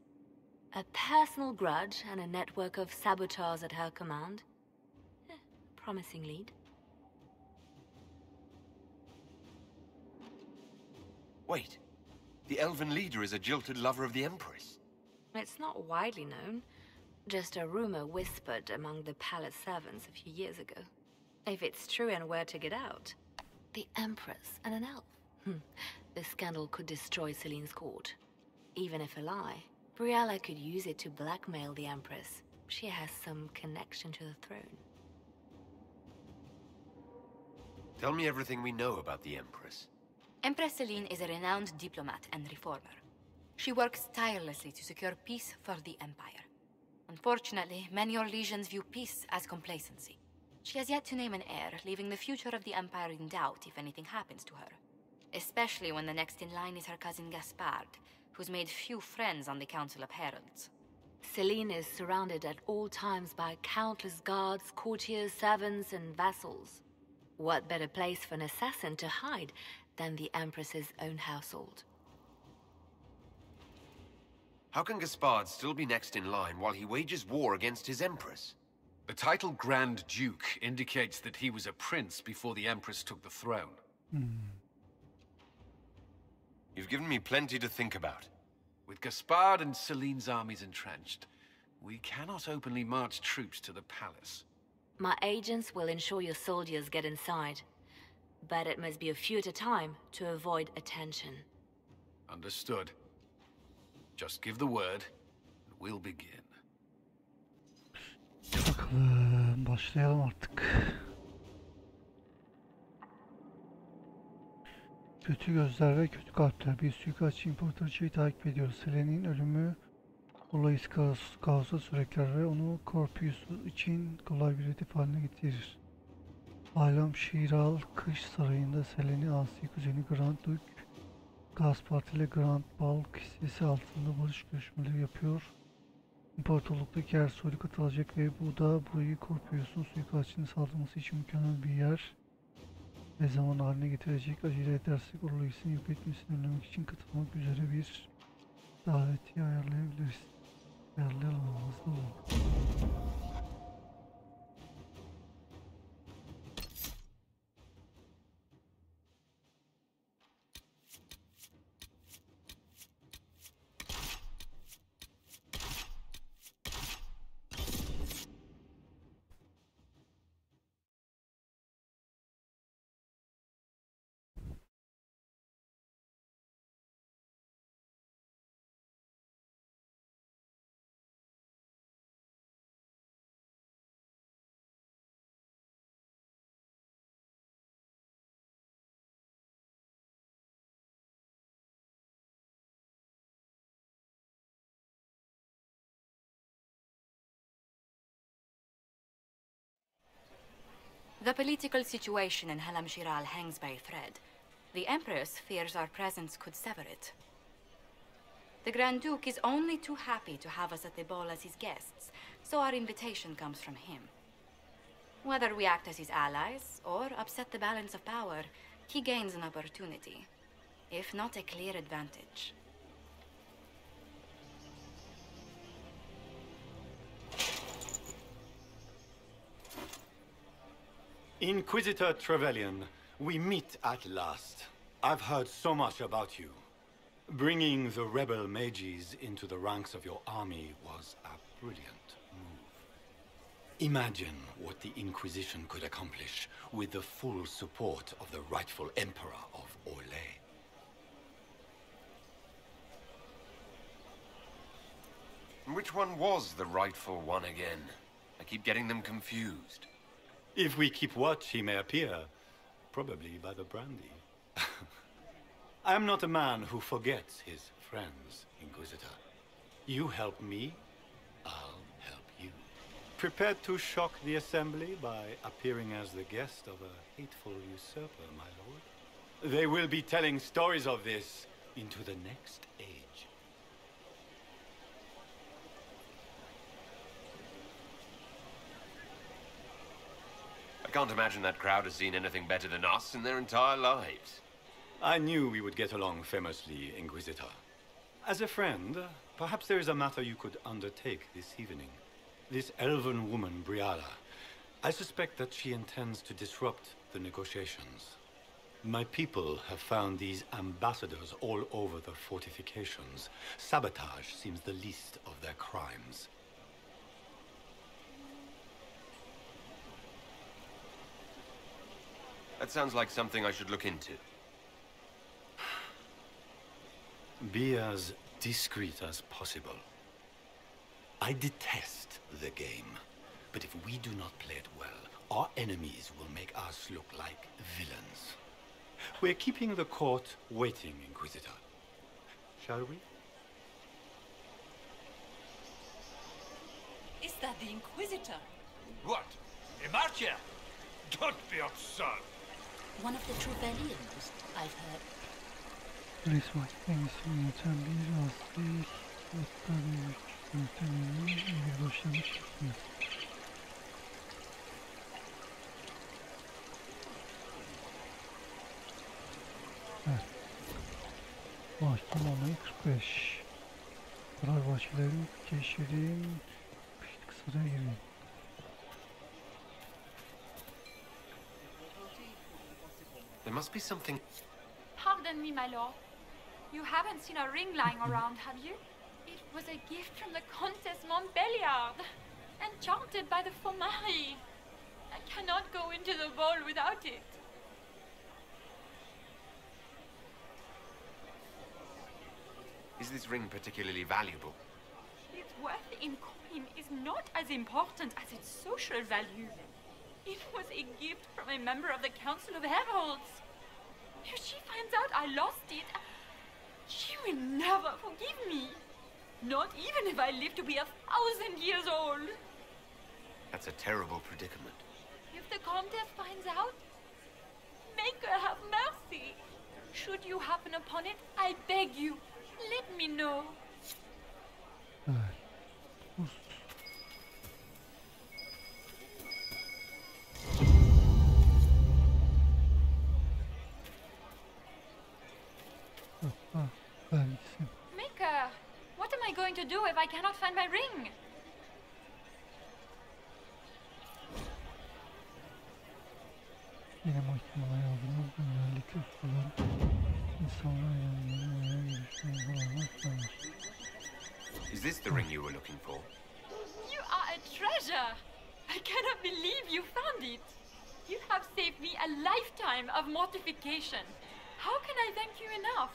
A personal grudge and a network of saboteurs at her command. Promising lead. Wait, the elven leader is a jilted lover of the Empress. It's not widely known. Just a rumor whispered among the palace servants a few years ago. If it's true and were to get out, the Empress and an elf. The scandal could destroy Celine's court. Even if a lie, Briala could use it to blackmail the Empress. She has some connection to the throne. Tell me everything we know about the Empress. Empress Celine is a renowned diplomat and reformer. She works tirelessly to secure peace for the Empire. Unfortunately, many Orlesians view peace as complacency. She has yet to name an heir, leaving the future of the Empire in doubt if anything happens to her. Especially when the next in line is her cousin Gaspard, who's made few friends on the Council of Heralds. Celine is surrounded at all times by countless guards, courtiers, servants, and vassals. What better place for an assassin to hide than the Empress's own household? How can Gaspard still be next in line while he wages war against his Empress? The title Grand Duke indicates that he was a prince before the Empress took the throne. You've given me plenty to think about. With Gaspard and Celine's armies entrenched, we cannot openly march troops to the palace. My agents will ensure your soldiers get inside. But it must be a few at a time to avoid attention. Understood. Just give the word, and we'll begin. Bakalım, başlayalım artık. Kötü gözler ve kötü kalpler. Bir suikastçı imparatoriçeyi takip ediyoruz. Selene'nin ölümü olayı kaosa sürekler ve onu Corpius için kolay bir hedef haline getirir. Alam Şiral Kış Sarayı'nda Selene asi kuzeni Grand Duke Gaz Parti ile Grand Balk hissesi altında barış görüşmeleri yapıyor. İmparatorluktaki her soylu katılacak ve bu da burayı Corpius'un suikastçının saldırması için mükemmel bir yer ve zaman haline getirecek. Acele edersek Orlois'in yok etmesini önlemek için katılmak üzere bir daveti ayarlayabiliriz. Ayarlayalım, hızlı olalım. The political situation in Halam Shiral hangs by a thread. The Empress fears our presence could sever it. The Grand Duke is only too happy to have us at the ball as his guests, so our invitation comes from him. Whether we act as his allies or upset the balance of power, he gains an opportunity, if not a clear advantage. Inquisitor Trevelyan, we meet at last. I've heard so much about you. Bringing the rebel mages into the ranks of your army was a brilliant move. Imagine what the Inquisition could accomplish with the full support of the rightful Emperor of Orlais. Which one was the rightful one again? I keep getting them confused. If we keep watch, he may appear. Probably by the brandy. I am not a man who forgets his friends, Inquisitor. You help me, I'll help you. Prepared to shock the Assembly by appearing as the guest of a hateful usurper, my lord? They will be telling stories of this into the next age. I can't imagine that crowd has seen anything better than us in their entire lives. I knew we would get along famously, Inquisitor. As a friend, perhaps there is a matter you could undertake this evening. This elven woman, Briala, I suspect that she intends to disrupt the negotiations. My people have found these ambassadors all over the fortifications. Sabotage seems the least of their crimes. That sounds like something I should look into. Be as discreet as possible. I detest the game, but if we do not play it well, our enemies will make us look like villains. We're keeping the court waiting, Inquisitor. Shall we? Is that the Inquisitor? What? Emartia? Don't be absurd. One of the Trevelyan's, I've heard. Resmen kendisini yöneten bir asli hatta bir yönteminin bir başlamış yapıyor. Evet. Baştan olayı 45. Karar bahçelerini keşfedin. Kısada girin. There must be something... Pardon me, my lord. You haven't seen a ring lying around, have you? It was a gift from the Countess Montbelliard, enchanted by the Fomari. I cannot go into the ball without it. Is this ring particularly valuable? Its worth in coin is not as important as its social value. It was a gift from a member of the Council of Heralds. If she finds out I lost it, she will never forgive me. Not even if I live to be 1,000 years old. That's a terrible predicament. If the Countess finds out, make her have mercy. Should you happen upon it, I beg you, let me know. Maker, what am I going to do if I cannot find my ring? Yine mahkemeye aldığımız özellikle kullanan insanlar yanlarına görüşmeyi falan. Is this the ring you were looking for? You are a treasure! I cannot believe you found it! You have saved me a lifetime of mortification. How can I thank you enough?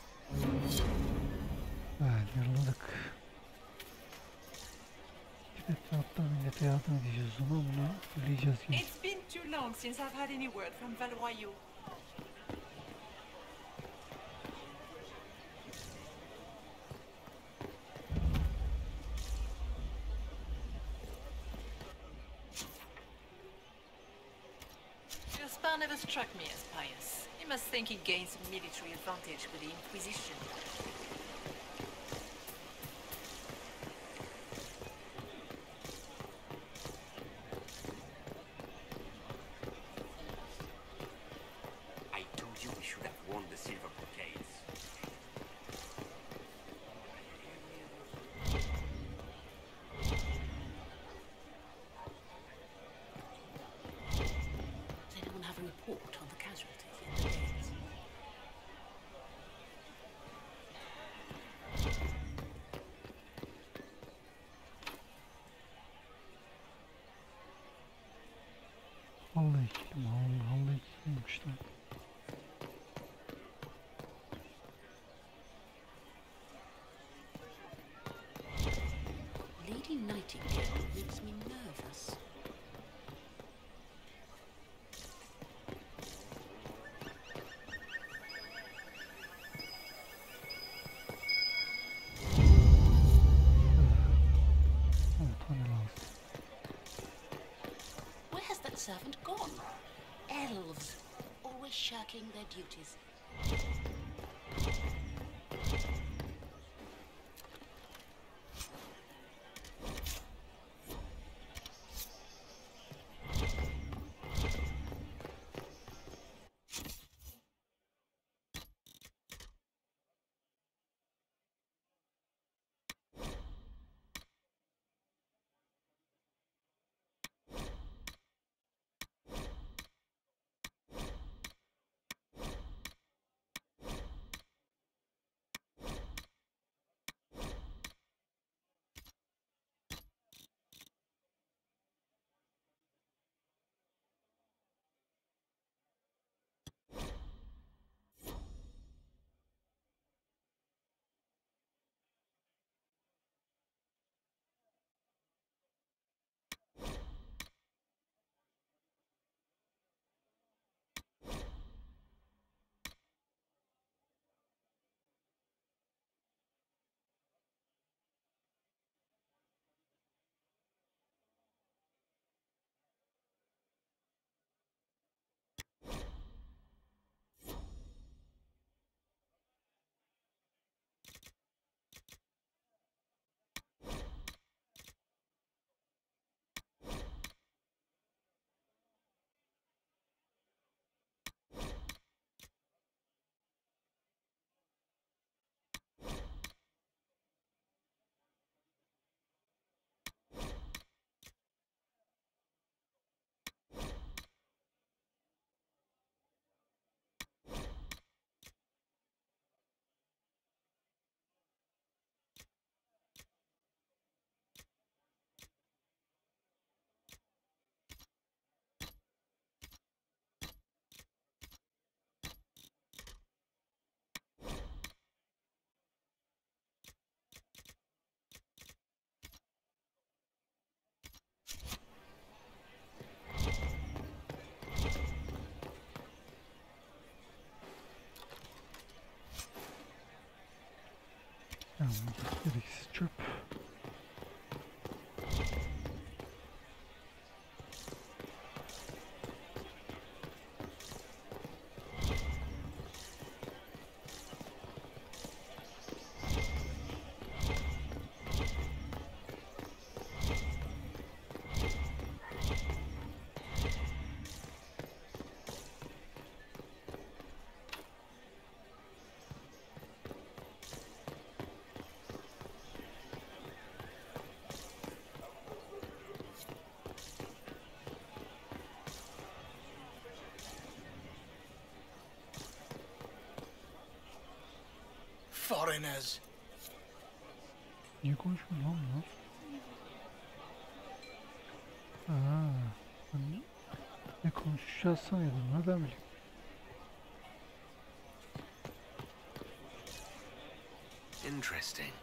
Evet, yaraladık. Etrafta millete yardım edeceğiz ama bunu fullleyeceğiz gibi. It's been too long since I've had any word from Valroyou. Gaspar never struck me as pious. He must think he gains some military advantage with the Inquisition. I told you we should have worn the silver brocades. Does anyone have a report on the casualties in the days? Halı ekelim, halı ekilmişler. Lady Nightingale makes me nervous. Where has that servant gone? Elves, always shirking their duties. Yalnız gereksiz çöp. Foreigners. Niye konuşmuyor lan bunlar? Ben ne konuşacağız sanıyordum, nereden bileyim? Interesting.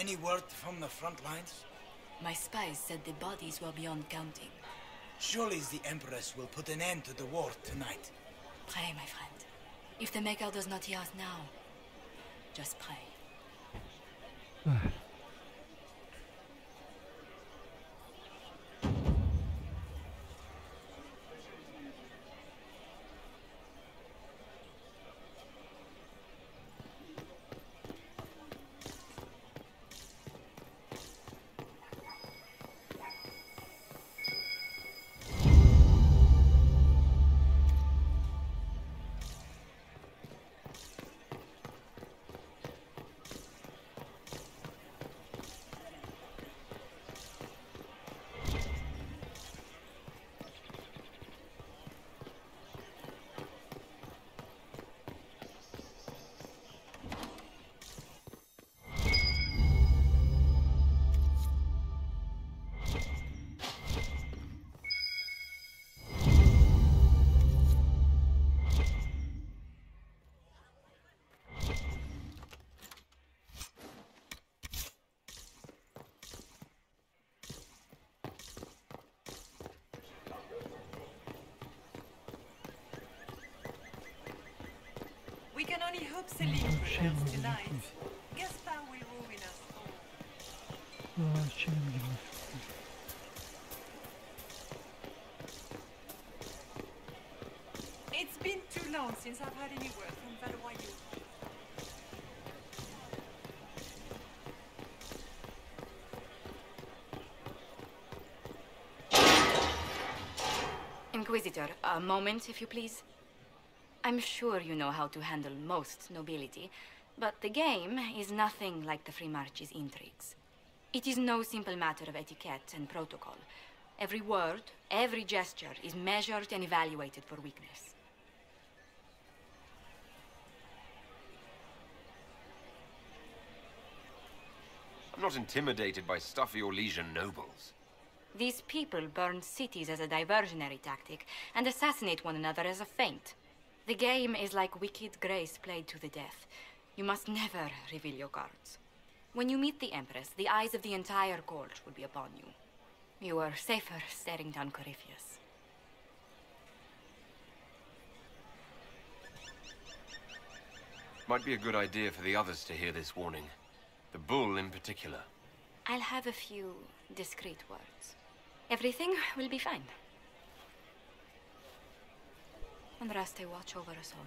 Any word from the front lines? My spies said the bodies were beyond counting. Surely the Empress will put an end to the war tonight. Pray, my friend. If the Maker does not hear us now, just pray. We can only hope Celine prevails tonight. Gaspar will ruin us all. İçeri mi girmek? It's been too long since I've had any word from Valois. Inquisitor, a moment, if you please. I'm sure you know how to handle most nobility, but the game is nothing like the Free March's intrigues. It is no simple matter of etiquette and protocol. Every word, every gesture is measured and evaluated for weakness. I'm not intimidated by stuffy Orlesian nobles. These people burn cities as a diversionary tactic and assassinate one another as a feint. The game is like Wicked Grace played to the death. You must never reveal your cards. When you meet the Empress, the eyes of the entire court will be upon you. You are safer staring down Corypheus. Might be a good idea for the others to hear this warning. The bull in particular. I'll have a few discreet words. Everything will be fine. Andraste, watch over us all.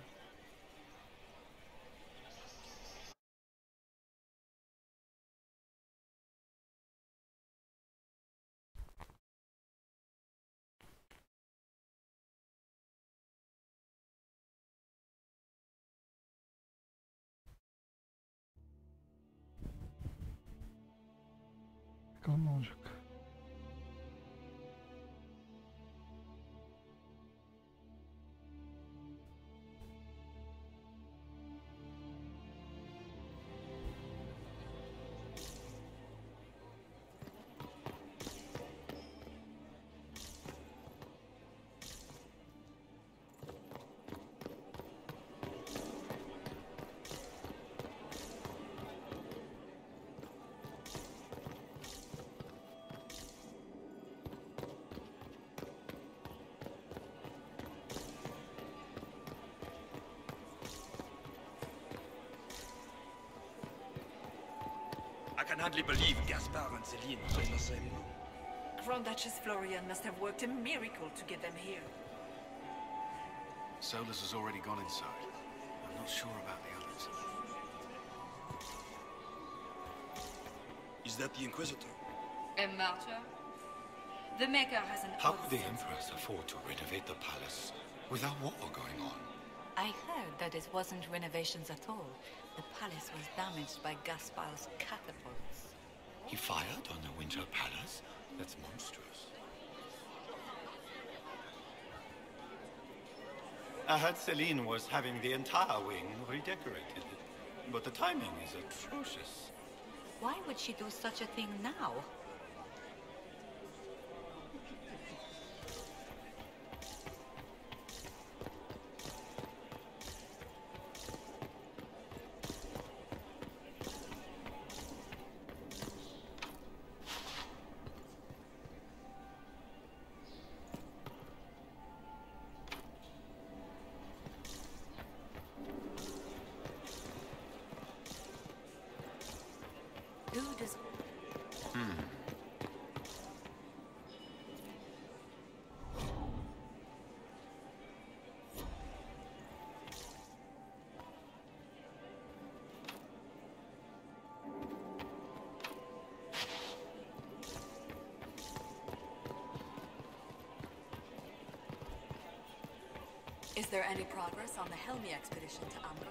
Bakalım ne olacak. can hardly believe Gaspard and Celine are in the same room. Grand Duchess Florian must have worked a miracle to get them here. Solus has already gone inside. I'm not sure about the others. Is that the Inquisitor? A martyr? The Maker has an How odd could the sense. Empress afford to renovate the palace without war going on? I heard that it wasn't renovations at all. The palace was damaged by Gaspard's catapults. He fired on the Winter Palace? That's monstrous. I heard Celine was having the entire wing redecorated, but the timing is atrocious. Why would she do such a thing now? Who does... Is there any progress on the Helmi expedition to Amber?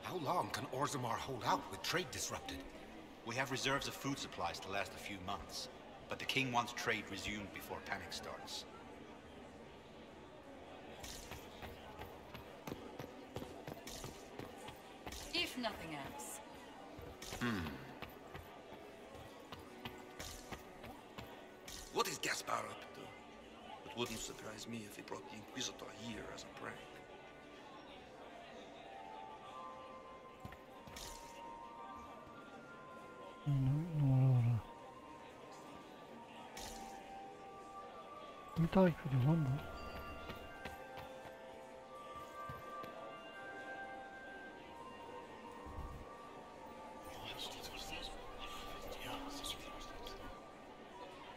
How long can Orzammar hold out with trade disrupted? We have reserves of food supplies to last a few months, but the king wants trade resumed before panic starts. If nothing else. What is Gaspard up to? It wouldn't surprise me if he brought the Inquisitor here as a prank. Numara var ha. Kimi takip ediyor lan bu?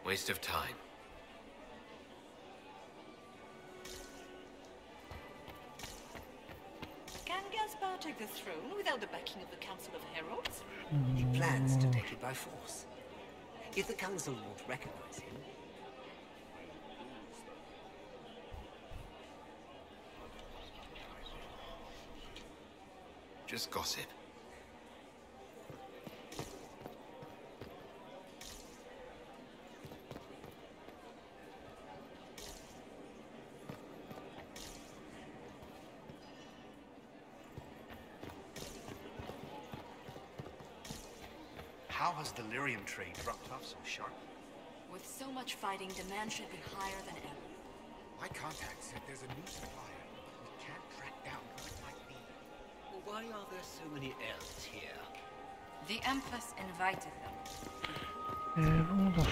Waste of time. Can Gaspard take the throne without the backing of the Council of Heralds? He plans to take it by force. If the Council won't recognize him, Just gossip. How has the lyrium trade dropped off so sharply? With so much fighting, demand should be higher than ever. My contact said there's a new supplier, but we can't track down who it might be. why are there so many elves here? The Empress invited them. Bunu da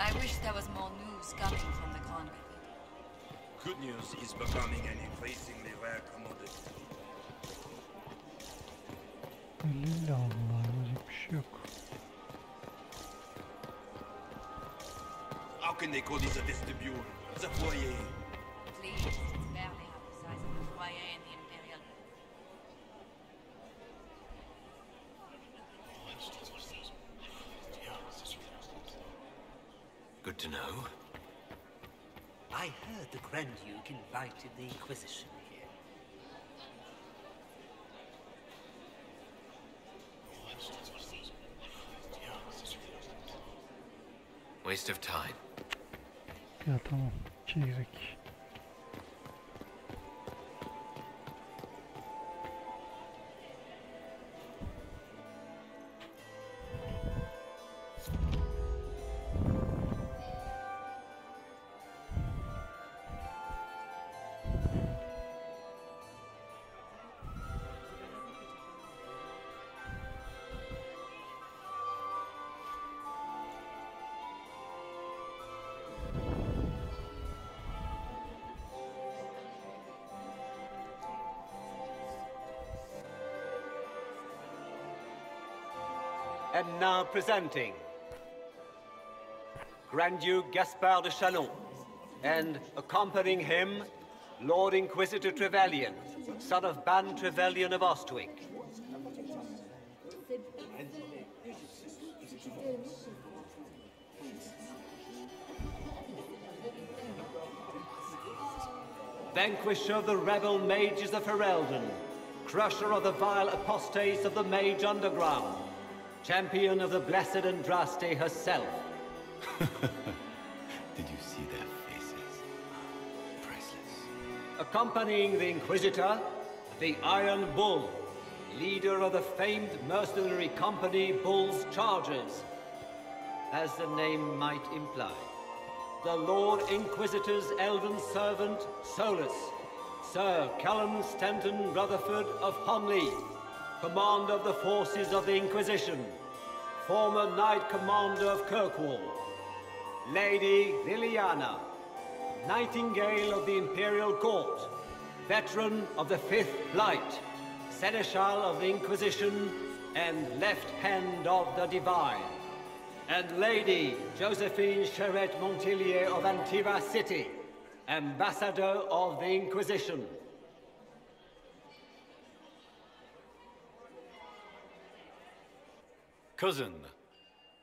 I wish there was more news coming from the convent. Good news is becoming an increasingly rare commodity. eliyle aldılar. Olacak bir şey yok. How can they call this a vestibule? The foyer. Please, it's barely half the size of the foyer in the Imperial. Good to know. I heard the Grand Duke invited the Inquisition here. Waste of time. Ya tamam. Çeyrek. And now presenting Grand Duke Gaspard de Chalon, and accompanying him, Lord Inquisitor Trevelyan, son of Ban Trevelyan of Ostwick. Vanquisher of the rebel mages of Ferelden, crusher of the vile apostates of the Mage Underground, champion of the blessed Andraste herself. Did you see their faces? Priceless. Accompanying the Inquisitor, the Iron Bull, leader of the famed mercenary company Bull's Chargers. As the name might imply, the Lord Inquisitor's elven servant, Solus, Sir Callum Stanton Rutherford of Honley, commander of the forces of the Inquisition, former Knight Commander of Kirkwall, Lady Liliana, Nightingale of the Imperial Court, veteran of the Fifth Light, Seneschal of the Inquisition, and Left Hand of the Divine, and Lady Josephine Charette Montilier of Antiva City, Ambassador of the Inquisition. Cousin,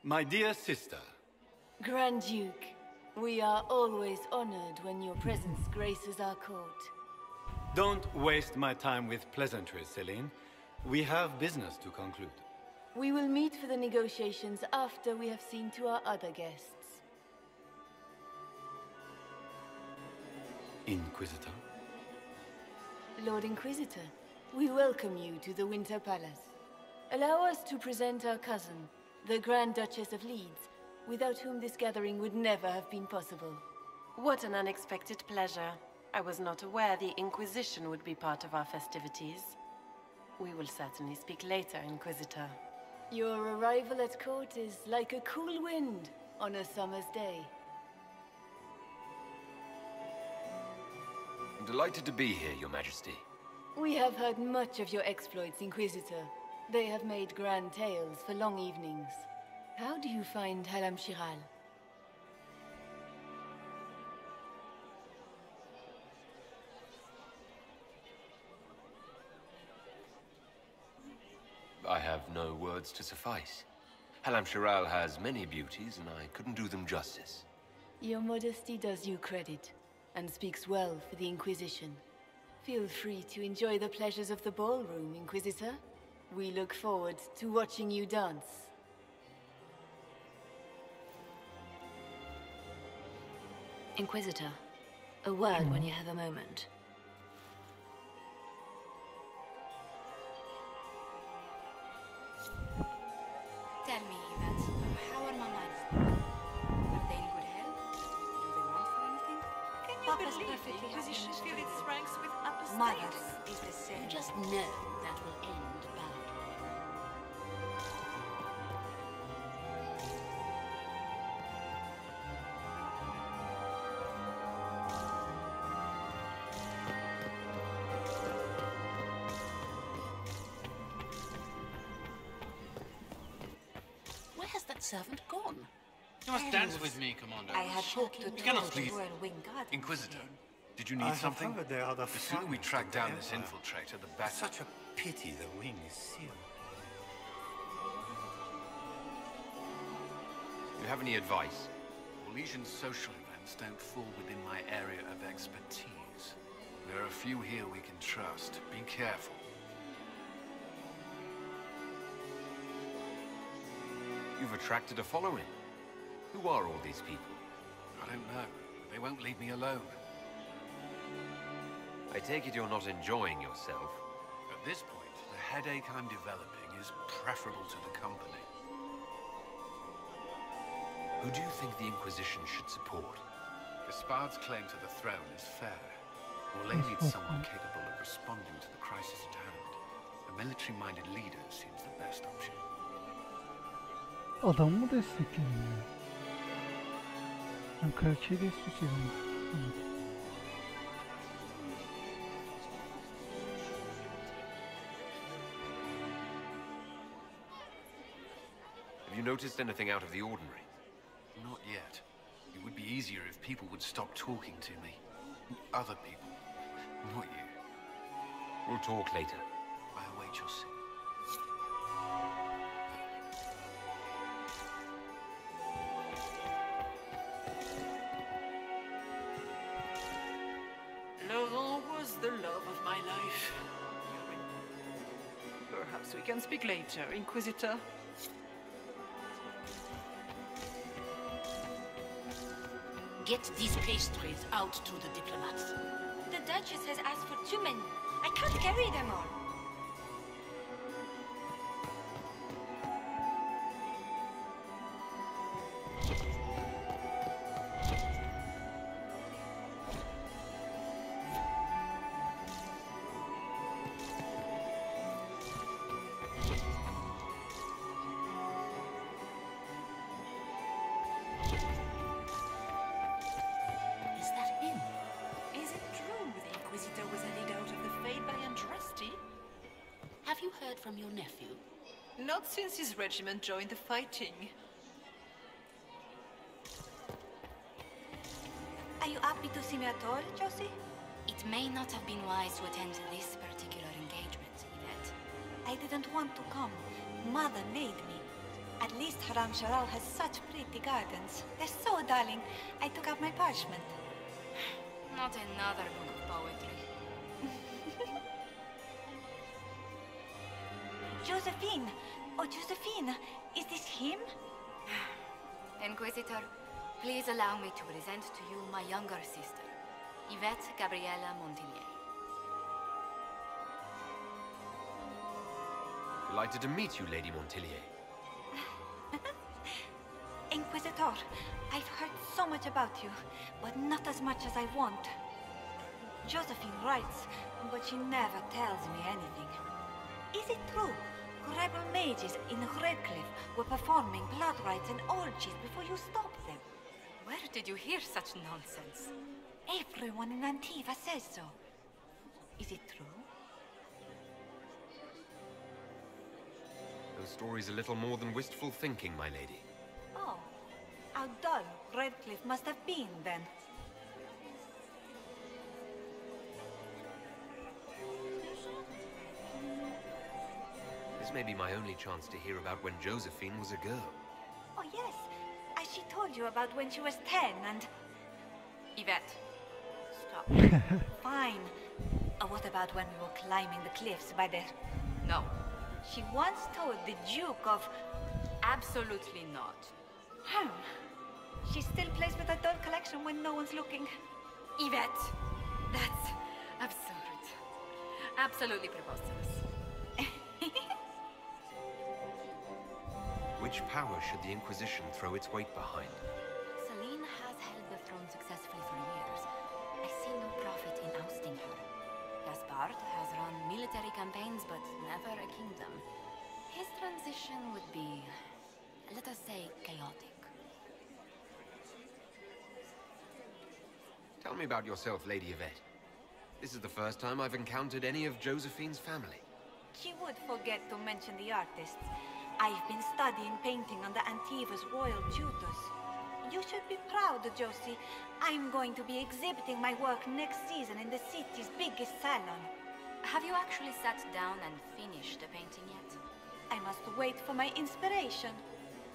my dear sister. Grand Duke, we are always honored when your presence graces our court. Don't waste my time with pleasantries, Celine. We have business to conclude. We will meet for the negotiations after we have seen to our other guests. Inquisitor? Lord Inquisitor, we welcome you to the Winter Palace. Allow us to present our cousin, the Grand Duchess of Leeds, without whom this gathering would never have been possible. What an unexpected pleasure. I was not aware the Inquisition would be part of our festivities. We will certainly speak later, Inquisitor. Your arrival at court is like a cool wind on a summer's day. I'm delighted to be here, Your Majesty. We have heard much of your exploits, Inquisitor. They have made grand tales for long evenings. How do you find Halam Shiral? I have no words to suffice. Halam Shiral has many beauties, and I couldn't do them justice. Your modesty does you credit, and speaks well for the Inquisition. Feel free to enjoy the pleasures of the ballroom, Inquisitor. We look forward to watching you dance. Inquisitor, a word when you have a moment. Tell me that. How are my mines? Are they in good health? Do they want for anything? Can you believe the Inquisition fill its ranks with apostates? Mothers is the same. You just know that will end badly. Where has that servant gone? You must dance with me, Commander. I had hoped to You cannot leave. Royal Wing Guard. Inquisitor, did you I need have something? heard they are the The sooner we finest track of down the this Empire. infiltrator, the better. Such a pity the wing is sealed. Do you have any advice? Well, Legion's social events don't fall within my area of expertise. There are a few here we can trust. Be careful. You've attracted a following. Who are all these people? I don't know. They won't leave me alone. I take it you're not enjoying yourself. At this point, the headache I'm developing is preferable to the company. Who do you think the Inquisition should support? Gaspard's claim to the throne is fair. Orlais needs someone capable of responding to the crisis at hand. A military-minded leader seems the best option. Adam mı destekliyor? Ben kraliçeyi destekliyorum. Anladım. you noticed anything out of the ordinary? Not yet. It would be easier if people would stop talking to me. Other people. Not you. We'll talk later. I await your sin. Laurent was the love of my life. Perhaps we can speak later, Inquisitor. Get these pastries out to the diplomats. The Duchess has asked for too many. I can't carry them all. Is that him? Is it true the Inquisitor was lead out of the Fade by Andraste? Have you heard from your nephew? Not since his regiment joined the fighting. Are you happy to see me at all, Josie? It may not have been wise to attend this particular engagement, Yvette. I didn't want to come. Mother made me. At least Haram Sharal has such pretty gardens. They're so darling. I took out my parchment. Not another book of poetry. Josephine! Oh, Josephine! Is this him? Inquisitor, please allow me to present to you my younger sister, Yvette Gabriella Montilyet. Delighted to meet you, Lady Montilyet. Inquisitor, I've heard so much about you, but not as much as I want. Josephine writes, but she never tells me anything. Is it true? Rebel mages in Redcliffe were performing blood rites and orgies before you stopped them. Where did you hear such nonsense? Everyone in Antiva says so. Is it true? Those stories a little more than wistful thinking, my lady. Oh, how dull Redcliffe must have been then. This may be my only chance to hear about when Josephine was a girl. Oh yes, as she told you about when she was 10 and... Yvette, stop. Fine. What about when we were climbing the cliffs by the... No. She once told the Duke of... Absolutely not. She still plays with her doll collection when no one's looking. Yvette, that's absurd. Absolutely preposterous. Which power should the Inquisition throw its weight behind? Celine has held the throne successfully for years. I see no profit in ousting her. Gaspard has run military campaigns, but never a kingdom. His transition would be, let us say, chaotic. Tell me about yourself, Lady Yvette. This is the first time I've encountered any of Josephine's family. She would forget to mention the artists. I've been studying painting under Antiva's royal tutors. You should be proud, Josie. I'm going to be exhibiting my work next season in the city's biggest salon. Have you actually sat down and finished the painting yet? I must wait for my inspiration.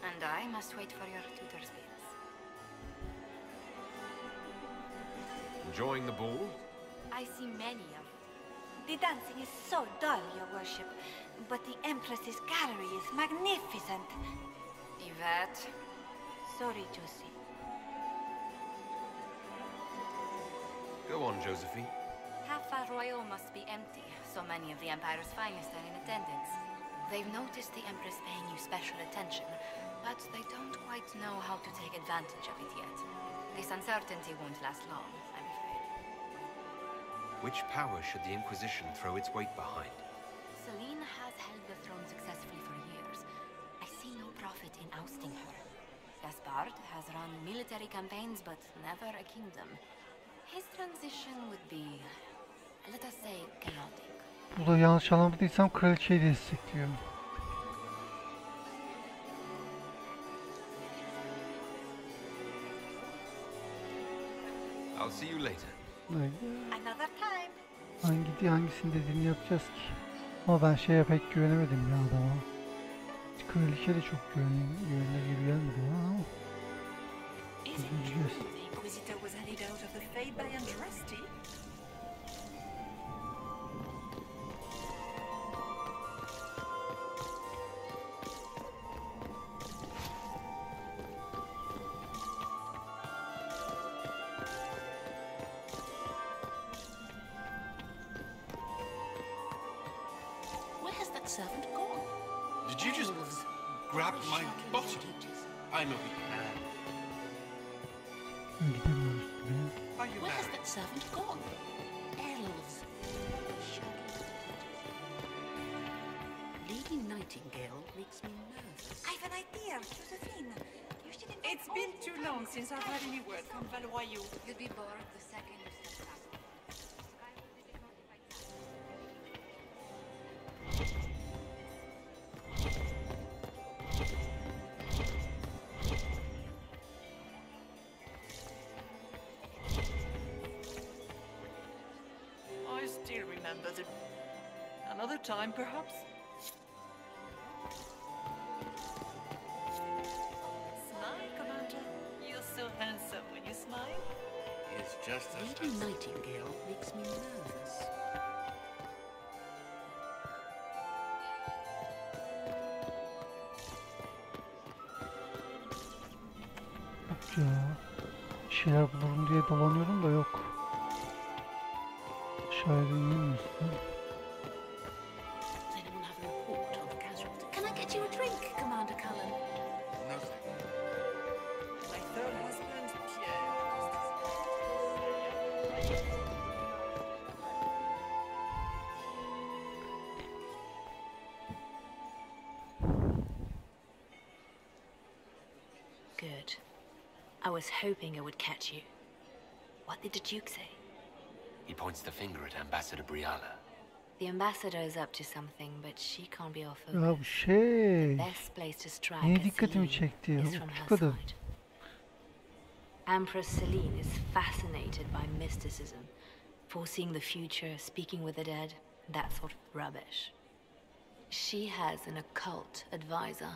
And I must wait for your tutor's bills. Enjoying the ball? I see many of them. The dancing is so dull, your worship. But the Empress's gallery is magnificent. Yvette. Sorry, Josie. Go on, Josephine. Half Royal must be empty. So many of the Empire's finest are in attendance. They've noticed the Empress paying you special attention, but they don't quite know how to take advantage of it yet. This uncertainty won't last long, I'm afraid. Which power should the Inquisition throw its weight behind? Celine has held the throne successfully for years. I see no profit in ousting her. Gaspard has run military campaigns, but never a kingdom. His transition would be, let us say, chaotic. Burada yanlış anlamadıysam kraliçeyi destekliyor. I'll see you later. Another time. Hangisini dediğini yapacağız ki. Ama ben şeye pek güvenemedim ya adama. Kraliçe de çok güvenilir gibi gelmedi bana ama. Is it true the Inquisitor was handed out of the Fade by Andraste? Where has that servant gone? Did you just grab my bottom? I know we can. Gidemiyoruz bile. Are you Where has married? that servant gone? Elves. Lady Nightingale makes me nervous. I've an idea, Josephine. You should invite It's been too long since I've had any word from Valoyou. You'll be bored the second you step out. I still remember the... Another time, perhaps? Smile, Commander. You're so handsome when you smile. It's just as Lady Nightingale makes me nervous. Yok ya. Bir şeyler bulurum diye dolanıyorum da yok. Aşağıya inemiyorsun. Does anyone have a report on the casualty? Can I get you a drink, Commander Cullen? nothing. My third husband, Pierre. Good. I was hoping I would catch you. What did the Duke say? He points the finger at Ambassador Briala. The ambassador is up to something, but she can't be our Ya focus. bu şey. The best place to strike Neye at dikkatimi Celine çekti ya? is from Bu her kadar. side. Empress Celine is fascinated by mysticism, foreseeing the future, speaking with the dead, that sort of rubbish. She has an occult advisor,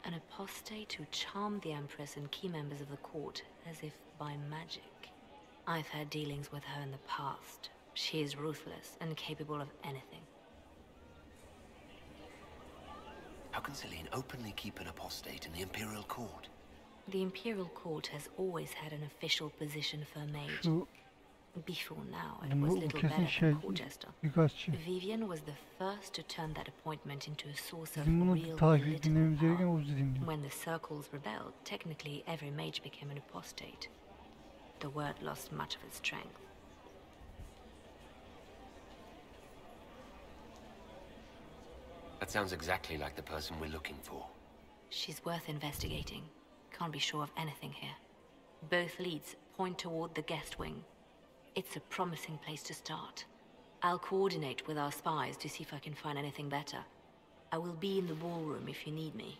an apostate who charmed the Empress and key members of the court as if by magic. I've had dealings with her in the past. She is ruthless and capable of anything. How can Celine openly keep an apostate in the Imperial Court? The Imperial Court has always had an official position for a mage. Şu Before now, it bu was little kesin better şey than court jester. birkaççı. Vivian was the first to turn that appointment into a source of Bizim bunu real takip political etmemiz gereken power. o dinliyor. When the circles rebelled, technically every mage became an apostate. The word lost much of its strength. That sounds exactly like the person we're looking for. She's worth investigating. Can't be sure of anything here. Both leads point toward the guest wing. It's a promising place to start. I'll coordinate with our spies to see if I can find anything better. I will be in the ballroom if you need me.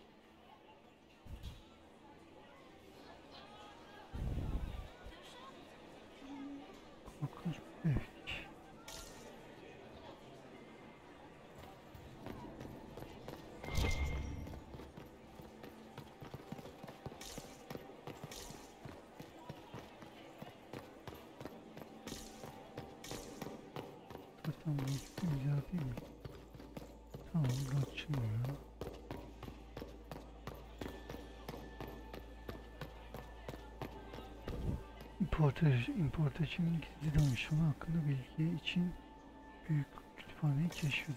Korkunç bir bebek. Zaten bu güzel değil mi? Tamam, bu açılmıyor. İmparatorluğun gizli danışmanı hakkında bilgi için büyük kütüphaneyi keşfedin.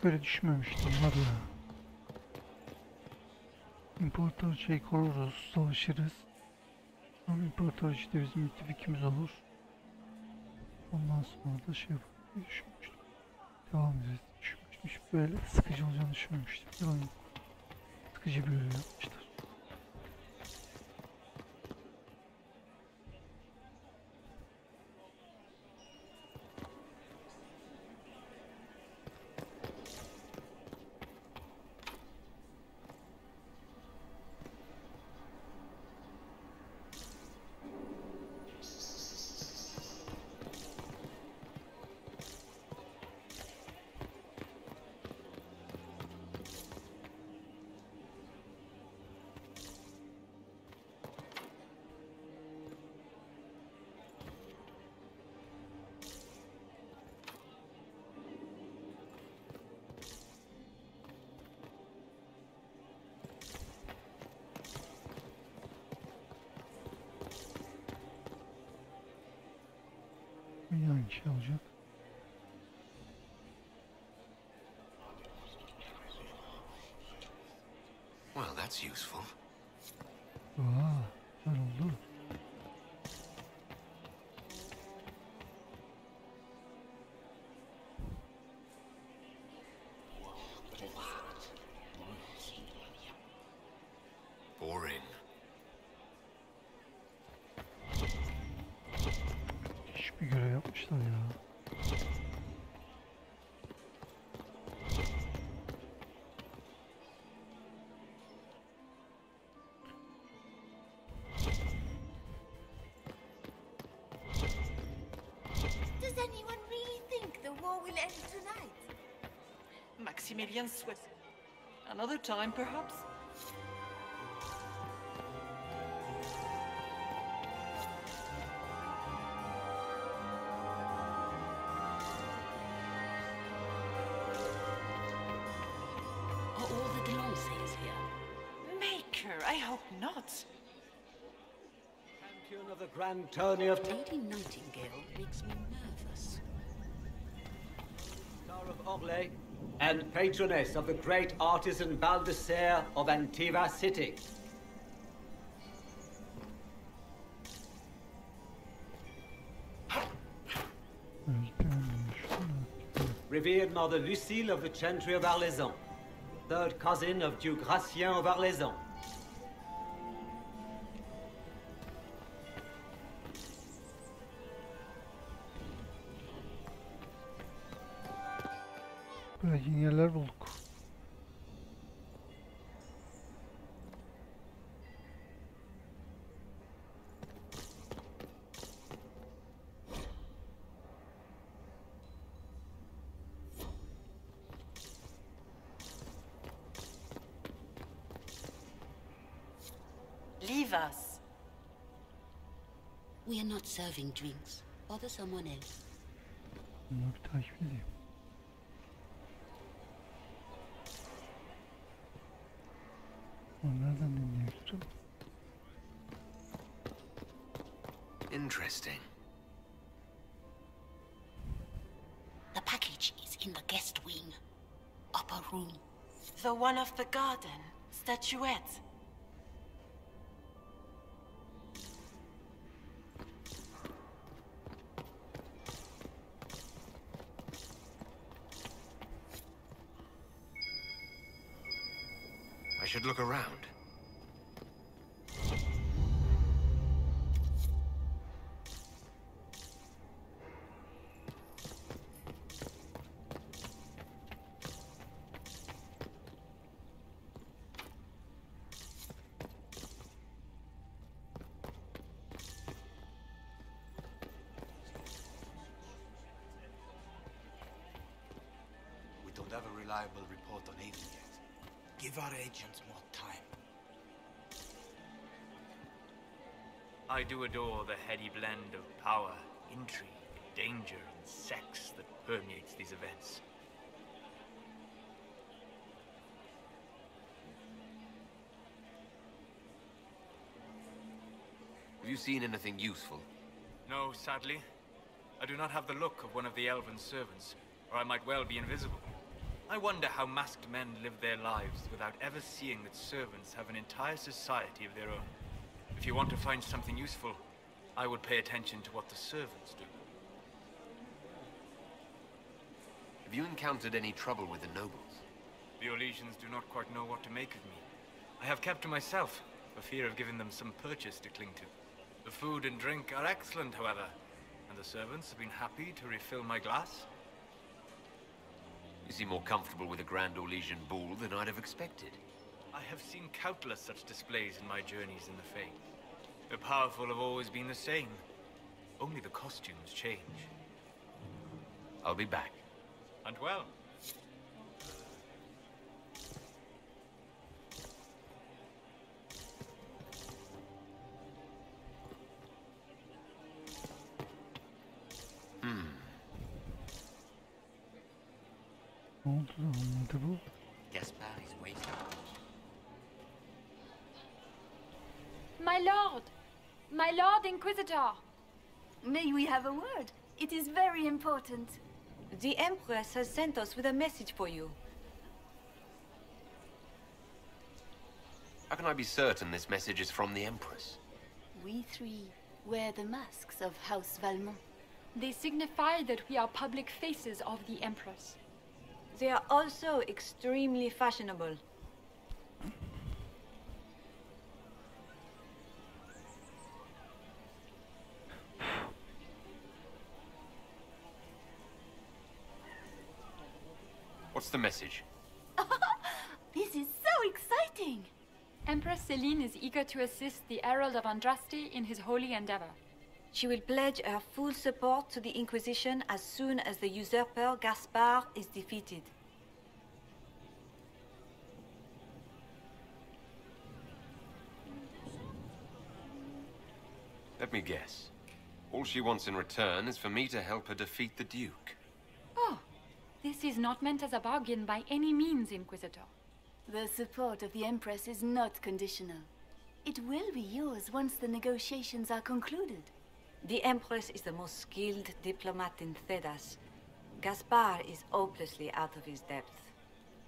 Böyle düşünmemiştim var ya. İmparatorluğu koruruz, savaşırız. Ama İmparatorluğu işte bizim müttefikimiz olur. Ondan sonra da şey yapmayı düşünmüştüm. Devam edeceğiz düşünmüştüm. Hiç böyle sıkıcı olacağını düşünmemiştim. Yalan yok. Sıkıcı bir öyle yapmışlar. Yine aynı şey olacak. Well, that's useful. Aa, güzel oldu. Boring. Hiçbir görev yapmışlar ya. Does anyone really think the war will end tonight? Maximilian Swiss. Another time, perhaps? Are all the Delancers here? Maker, I hope not. Champion of the Grand Tourney of... Lady Nightingale makes me nervous. Star of Orlais, and patroness of the great artisan Baldassare of Antiva City. Revered Mother Lucille of the Chantry of Arlezan, third cousin of Duke Gratien of Arlezan. Böyle yeni yerler bulduk. Leave us. We are not serving drinks. Bother someone else. Bunları bir takip edeyim. Nereden dinleyebilirim? Interesting. The package is in the guest wing. Upper room. The one of the garden. Statuette. I should look around. We don't have a reliable report on Aiden yet. Give our agents more time. I do adore the heady blend of power, intrigue, danger, and sex that permeates these events. Have you seen anything useful? No, sadly. I do not have the look of one of the elven servants, or I might well be invisible. I wonder how masked men live their lives without ever seeing that servants have an entire society of their own. If you want to find something useful, I would pay attention to what the servants do. Have you encountered any trouble with the nobles? The Orlesians do not quite know what to make of me. I have kept to myself, for fear of giving them some purchase to cling to. The food and drink are excellent, however, and the servants have been happy to refill my glass. You seem more comfortable with a Grand Orlesian bull than I'd have expected. I have seen countless such displays in my journeys in the Fae. The powerful have always been the same. Only the costumes change. I'll be back. And well. Ne oldu da olmadı bu? Gaspard is waiting. My lord! My lord Inquisitor! May we have a word? It is very important. The Empress has sent us with a message for you. How can I be certain this message is from the Empress? We three wear the masks of House Valmont. They signify that we are public faces of the Empress. They are also extremely fashionable. What's the message? This is so exciting! Empress Celine is eager to assist the Herald of Andraste in his holy endeavor. She will pledge her full support to the Inquisition as soon as the usurper Gaspard is defeated. Let me guess. All she wants in return is for me to help her defeat the Duke. Oh, this is not meant as a bargain by any means, Inquisitor. The support of the Empress is not conditional. It will be yours once the negotiations are concluded. The Empress is the most skilled diplomat in Thedas. Gaspard is hopelessly out of his depth.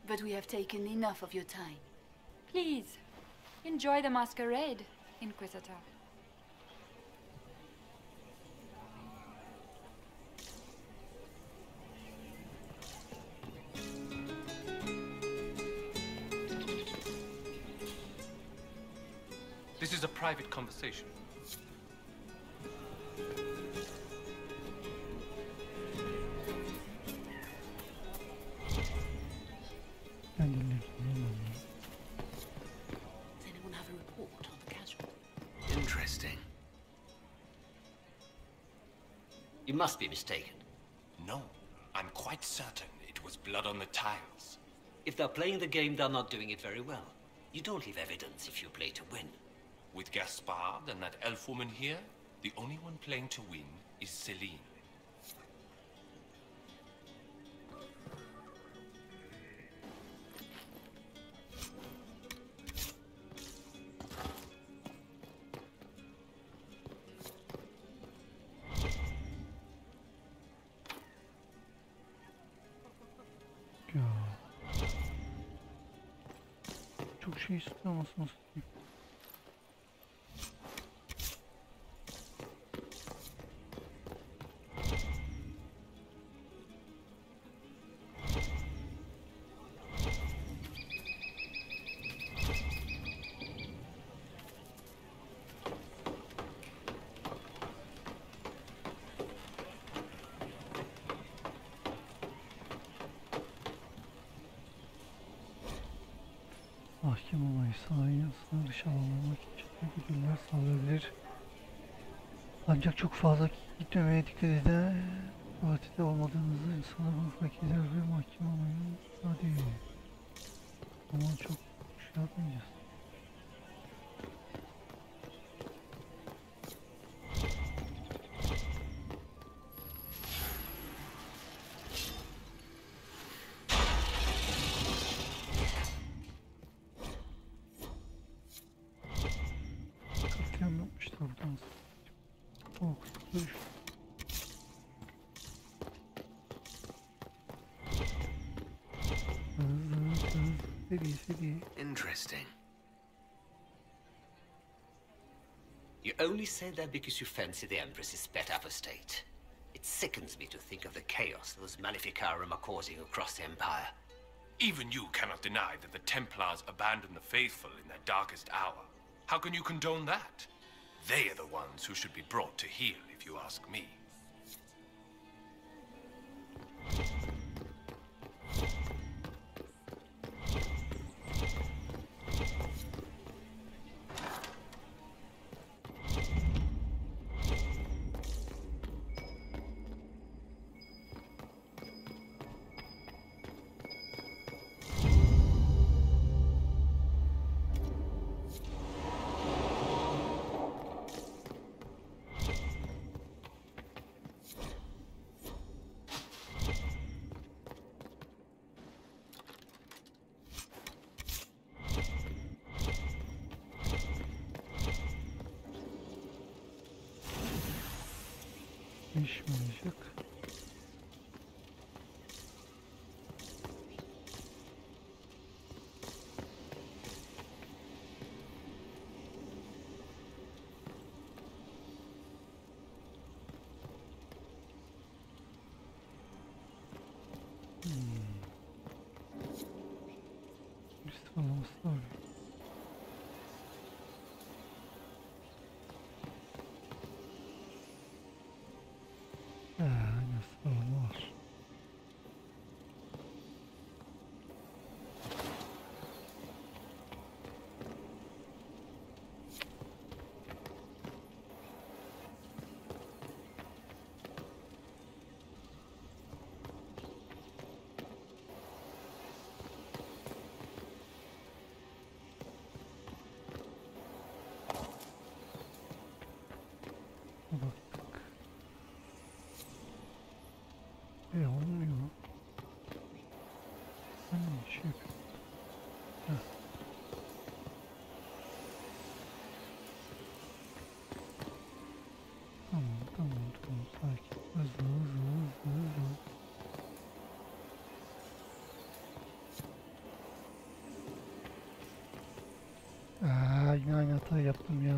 But we have taken enough of your time. Please, enjoy the masquerade, Inquisitor. This is a private conversation. Does anyone have a report on the casualty? Interesting. You must be mistaken. No, I'm quite certain it was blood on the tiles. If they're playing the game, they're not doing it very well. You don't leave evidence if you play to win. With Gaspard and that elf woman here, the only one playing to win is Celine. Çok şey istiyor musunuz? Mahkeme olayı sınır dışı alanlarına çeşitli güdüller sağlayabilir. Ancak çok fazla gitmemeye dikkat eden partide olmadığınızı insana fark eder ve mahkeme olayının hadi. Ama çok şey yapmayacağız. Katliam yapmışlar buradan. Oh, dur. Interesting. You only say that because you fancy the Empress's pet apostate. It sickens me to think of the chaos those Maleficarum are causing across the Empire. Even you cannot deny that the Templars abandoned the faithful in their darkest hour. How can you condone that? They are the ones who should be brought to heel, if you ask me. İş mi olacak? İstifalamız da var. Nasıl var? Baktık. Olmuyor. Ben ne şey yapayım? Heh. Tamam, sakin. Hızlı. Yine aynı hatayı yaptım ya.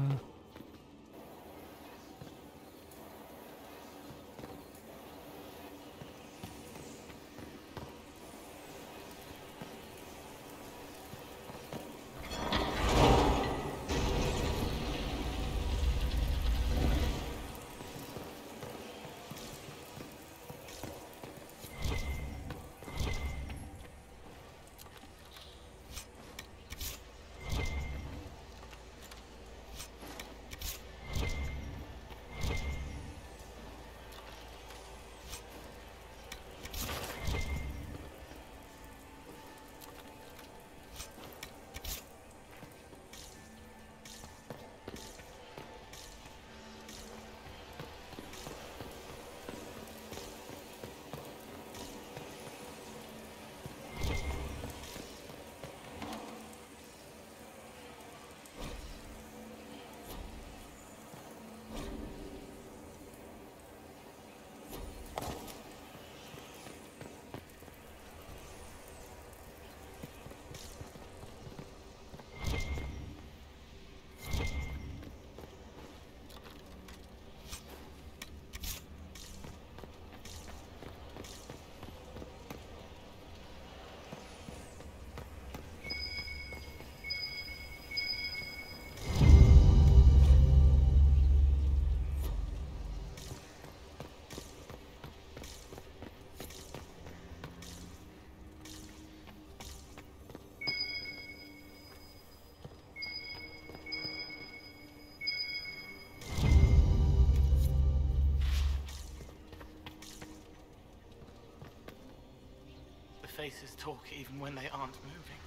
Faces talk even when they aren't moving.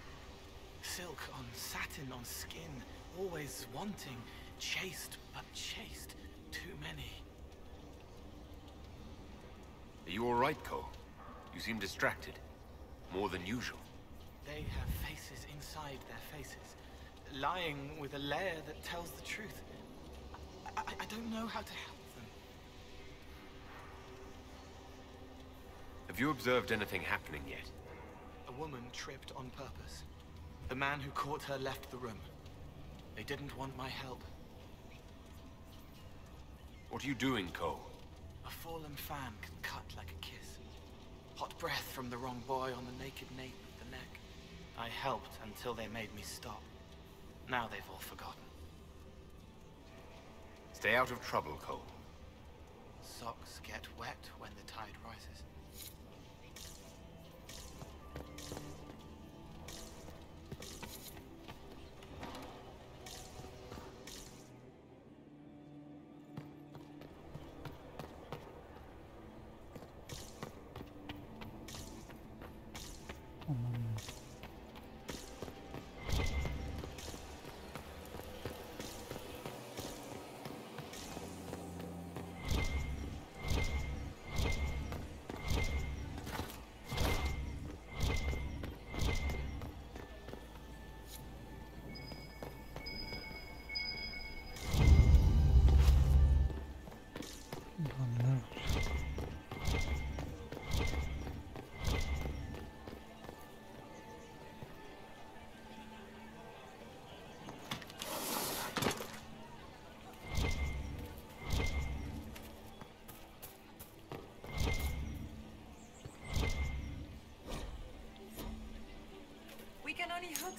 Silk on satin on skin, always wanting, chaste but chaste, too many. Are you all right, Cole? You seem distracted. More than usual. They have faces inside their faces, lying with a layer that tells the truth. I don't know how to help them. Have you observed anything happening yet? A woman tripped on purpose. The man who caught her left the room. They didn't want my help. What are you doing, Cole? A fallen fan can cut like a kiss. Hot breath from the wrong boy on the naked nape of the neck. I helped until they made me stop. Now they've all forgotten. Stay out of trouble, Cole. Socks get wet when the tide rises.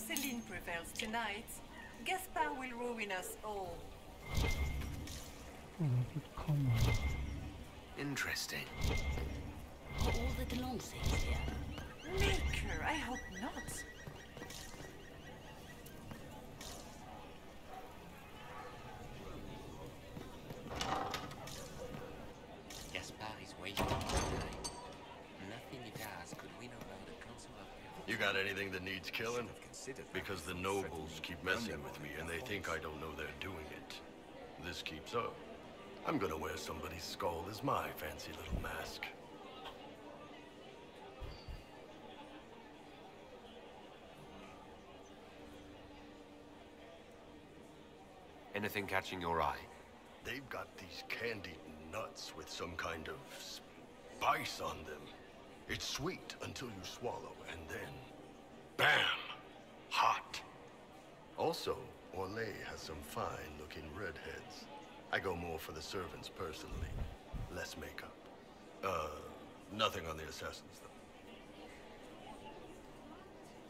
Celine prevails tonight, Gaspard will ruin us all. Come on. Interesting. Are all the Delancey's here? Maker, I hope not. Gaspard is waiting tonight. Nothing he does could win over the Council of... You got anything that needs killing? Because the nobles keep messing with me and they think I don't know they're doing it. This keeps up. I'm gonna wear somebody's skull as my fancy little mask. Anything catching your eye? They've got these candied nuts with some kind of spice on them. It's sweet until you swallow, and then... BAM! Hot! Also, Orlais has some fine-looking redheads. I go more for the servants personally. Less makeup. Nothing on the assassins, though.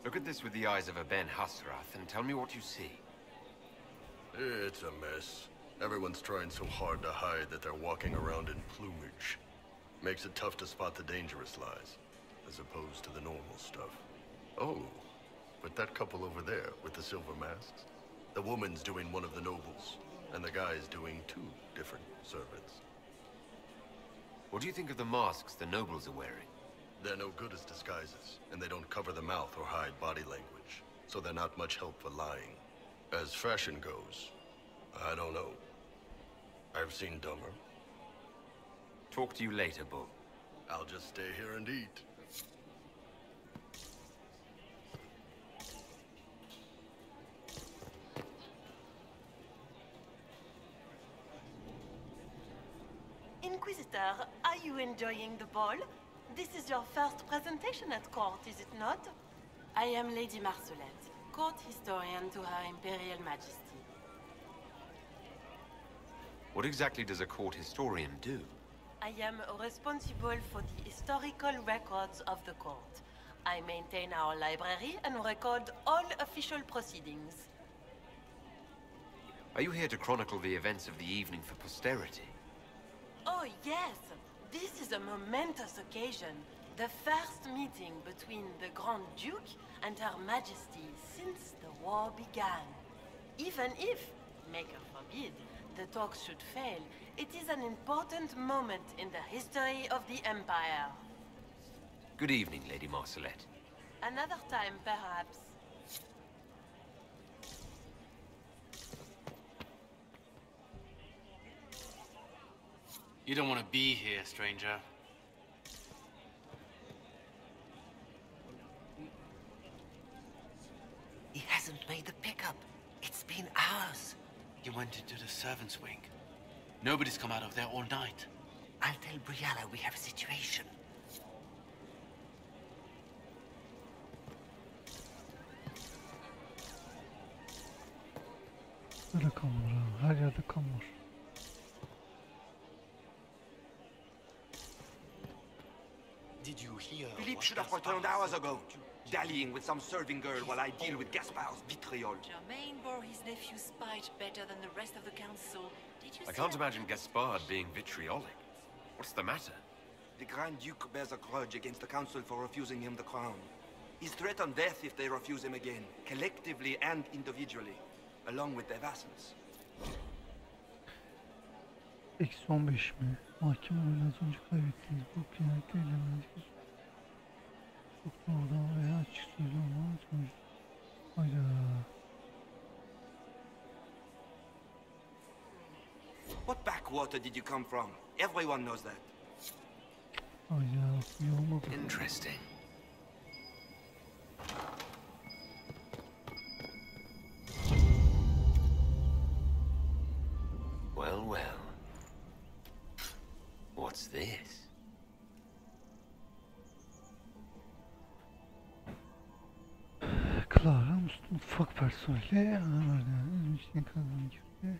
Look at this with the eyes of a Ben Hassrath and tell me what you see. It's a mess. Everyone's trying so hard to hide that they're walking around in plumage. Makes it tough to spot the dangerous lies, as opposed to the normal stuff. Oh, but that couple over there with the silver masks? The woman's doing one of the nobles, and the guy's doing 2 different servants. What do you think of the masks the nobles are wearing? They're no good as disguises, and they don't cover the mouth or hide body language, so they're not much help for lying. As fashion goes, I don't know. I've seen dumber. Talk to you later, Bull. I'll just stay here and eat. Inquisitor, are you enjoying the ball? This is your first presentation at court, is it not? I am Lady Marcelette, court historian to Her Imperial Majesty. What exactly does a court historian do? I am responsible for the historical records of the court. I maintain our library and record all official proceedings. Are you here to chronicle the events of the evening for posterity? Oh, yes. This is a momentous occasion. The first meeting between the Grand Duke and Her Majesty since the war began. Even if, Maker forbid, the talks should fail, it is an important moment in the history of the Empire. Good evening, Lady Marcelette. Another time, perhaps. You don't want to be here, stranger. He hasn't made the pickup. It's been hours. You went into the servants' wing. Nobody's come out of there all night. I'll tell Briala we have a situation. Böyle kan var ha. Her yerde kan var. Did you hear? Philippe should have returned hours ago, dallying with some serving girl while I deal with Gaspard's vitriol. Germain bore his nephew's spite better than the rest of the council. Did you I can't imagine Gaspard being vitriolic. What's the matter? The Grand Duke bears a grudge against the council for refusing him the crown. He's threatened death if they refuse him again, collectively and individually, along with their vassals. Eksi 15 mi? Mahkeme oyunu az önce kaybettiğiniz bu genellikle eylemeniz çok doğrudan veya açık sözlü olmanız sonucu. Hayda. What backwater did you come from? Everyone knows that. Hayda. İyi olmadı. Interesting. Well, well. What's this? Clara, mutfak personeli, öğrendiğiniz için kadın gibi.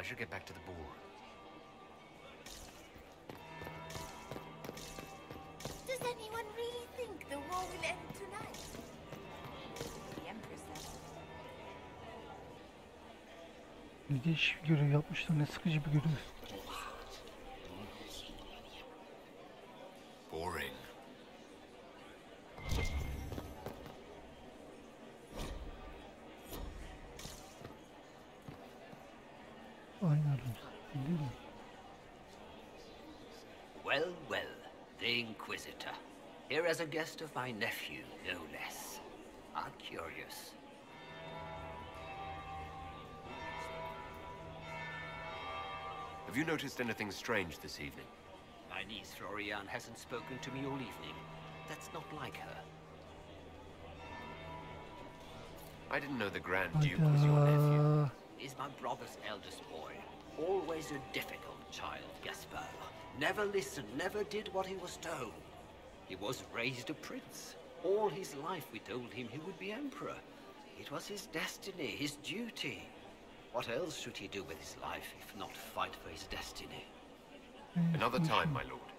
should get back to the ballroom. Does anyone really think the war will end tonight? The Empress says. Ne değişik bir görev yapmışlar, ne sıkıcı bir görev. Boring. Aynen değil mi? Well, well, the Inquisitor. Here as a guest of my nephew, no less. How curious. Have you noticed anything strange this evening? My niece Florian hasn't spoken to me all evening. That's not like her. I didn't know the Grand Duke was your nephew. He's my brother's eldest boy. Always a difficult child, Gaspar. Never listened, never did what he was told. He was raised a prince. All his life we told him he would be emperor. It was his destiny, his duty. What else should he do with his life if not fight for his destiny? Another time, my lord.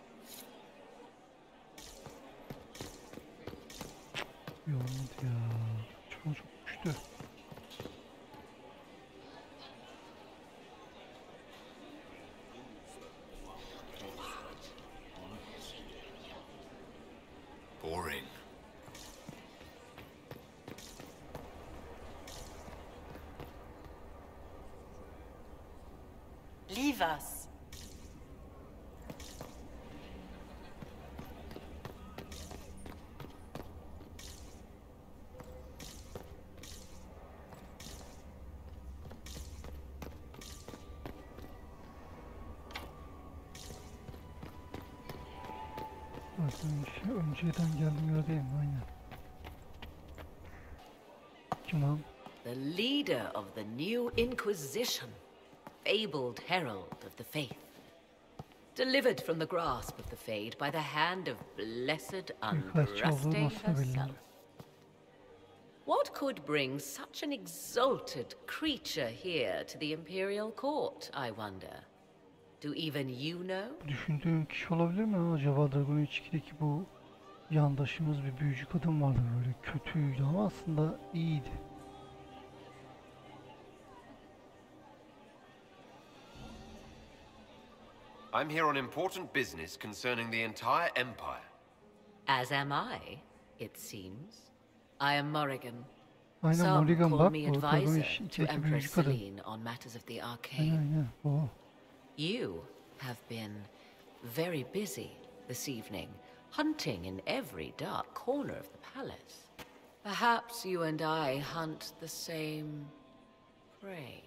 Yoruldu ya. Çocuk düştü. Boring. Leave us. Önceden geldim yerdeyim, aynen. Kim lan? The leader of the new Inquisition, fabled herald of the faith. Delivered from the grasp of the Fade by the hand of blessed Andraste herself. What could bring such an exalted creature here to the Imperial Court, I wonder? Do even you know? Düşündüğüm kişi olabilir mi acaba? Dragon Age 2'deki bu yandaşımız bir büyücü kadın vardı, böyle kötüydü ama aslında iyiydi. I'm here on important business concerning the entire Empire. As am I, it seems. I am Morrigan. Aynen, Some Morrigan call bak, me o Dragon advisor Age to 2'deki Empress büyücü kadın. Celine on matters of the arcane. Aynen, o. You have been very busy this evening, hunting in every dark corner of the palace. Perhaps you and I hunt the same prey.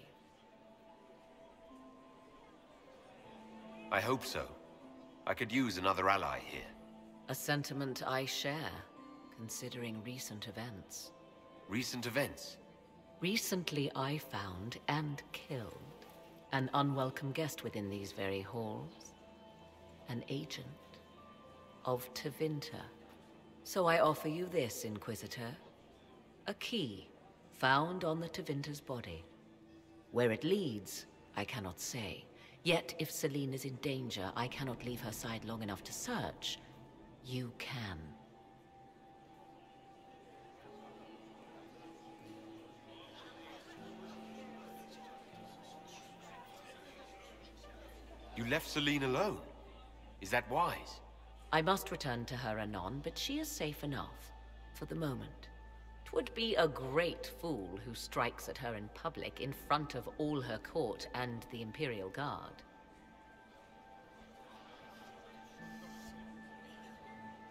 I hope so. I could use another ally here. A sentiment I share, considering recent events. Recent events? Recently I found and killed an unwelcome guest within these very halls. An agent of Tevinter. So I offer you this, Inquisitor. A key found on the Tevinter's body. Where it leads, I cannot say. Yet if Celine is in danger, I cannot leave her side long enough to search. You can. You left Celine alone? Is that wise? I must return to her anon, but she is safe enough. For the moment. 'Twould be a great fool who strikes at her in public in front of all her court and the Imperial Guard.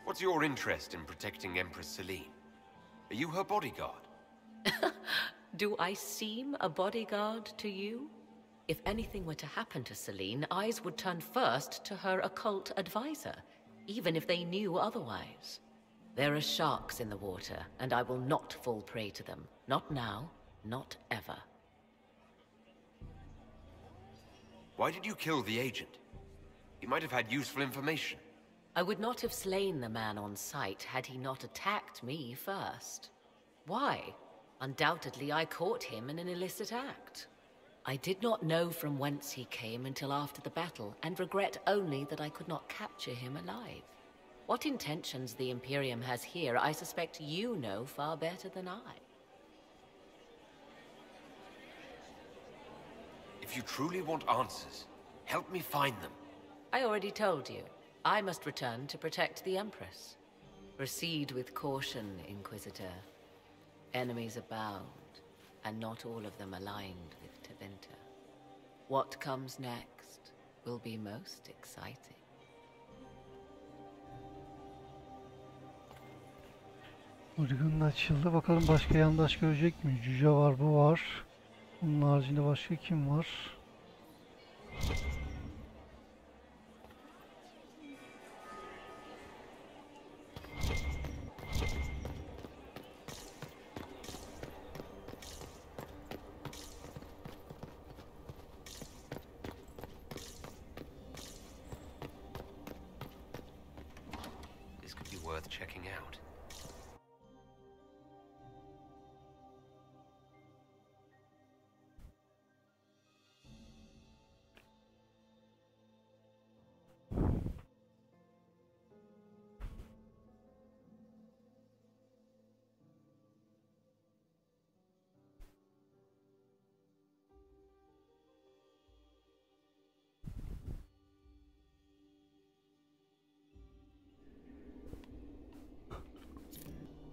What's your interest in protecting Empress Celine? Are you her bodyguard? Do I seem a bodyguard to you? If anything were to happen to Celine, eyes would turn first to her occult advisor, even if they knew otherwise. There are sharks in the water, and I will not fall prey to them. Not now, not ever. Why did you kill the agent? He might have had useful information. I would not have slain the man on sight had he not attacked me first. Why? Undoubtedly I caught him in an illicit act. I did not know from whence he came until after the battle, and regret only that I could not capture him alive. What intentions the Imperium has here, I suspect you know far better than I. If you truly want answers, help me find them. I already told you. I must return to protect the Empress. Proceed with caution, Inquisitor. Enemies abound, and not all of them aligned with Tevinter. What comes next will be most exciting. Origon'un açıldı. Bakalım başka yandaş görecek mi? Cüce var, bu var. Bunun haricinde başka kim var? This could be worth checking out.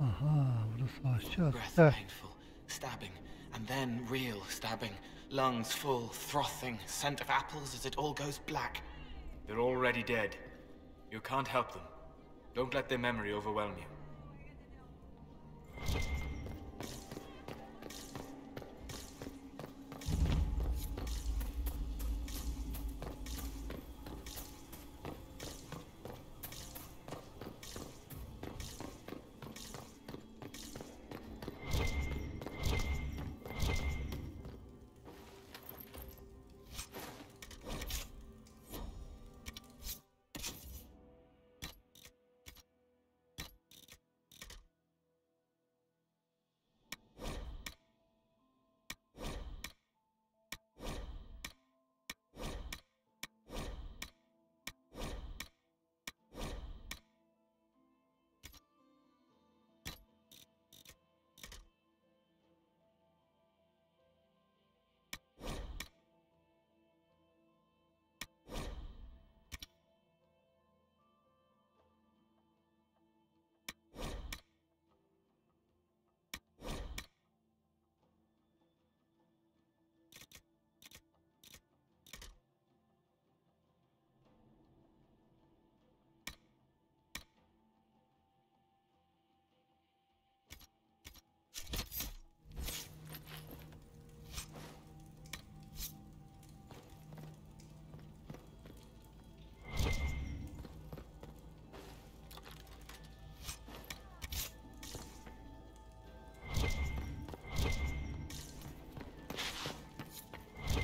Aha, burası başlayacağız. Breath painful, stabbing, and then real stabbing. Lungs full, frothing, scent of apples as it all goes black. They're already dead. You can't help them. Don't let their memory overwhelm you.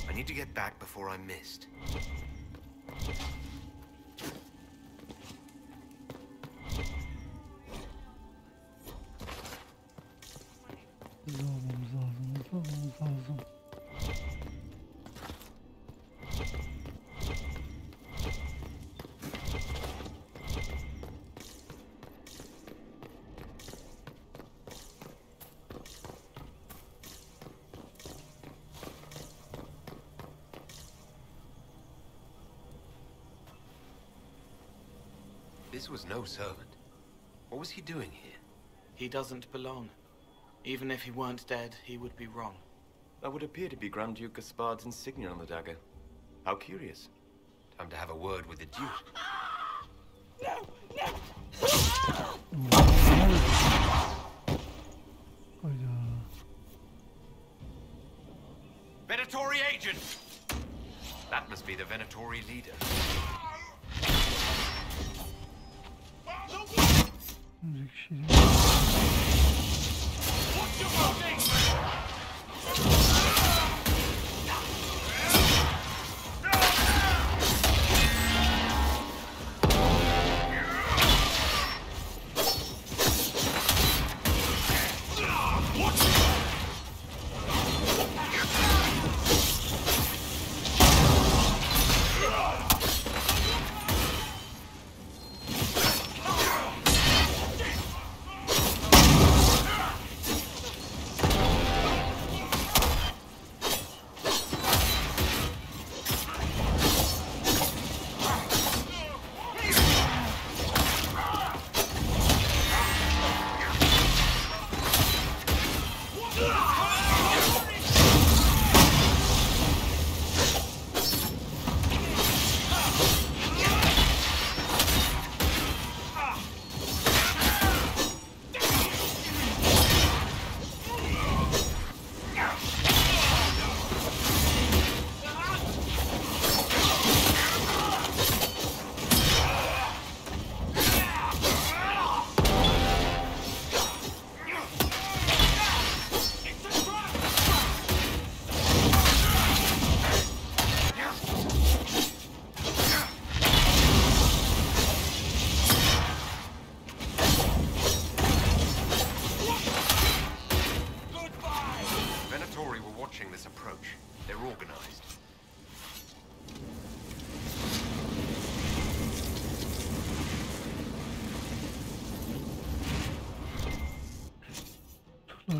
I need to get back before I'm missed. Hızlı olmamız lazım, hızlı olmamız lazım. This was no servant. What was he doing here? He doesn't belong. Even if he weren't dead, he would be wrong. That would appear to be Grand Duke Gaspard's insignia on the dagger. How curious. Time to have a word with the Duke. Venatori agent! That must be the Venatori leader.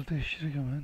Kılık değiştirdik hemen.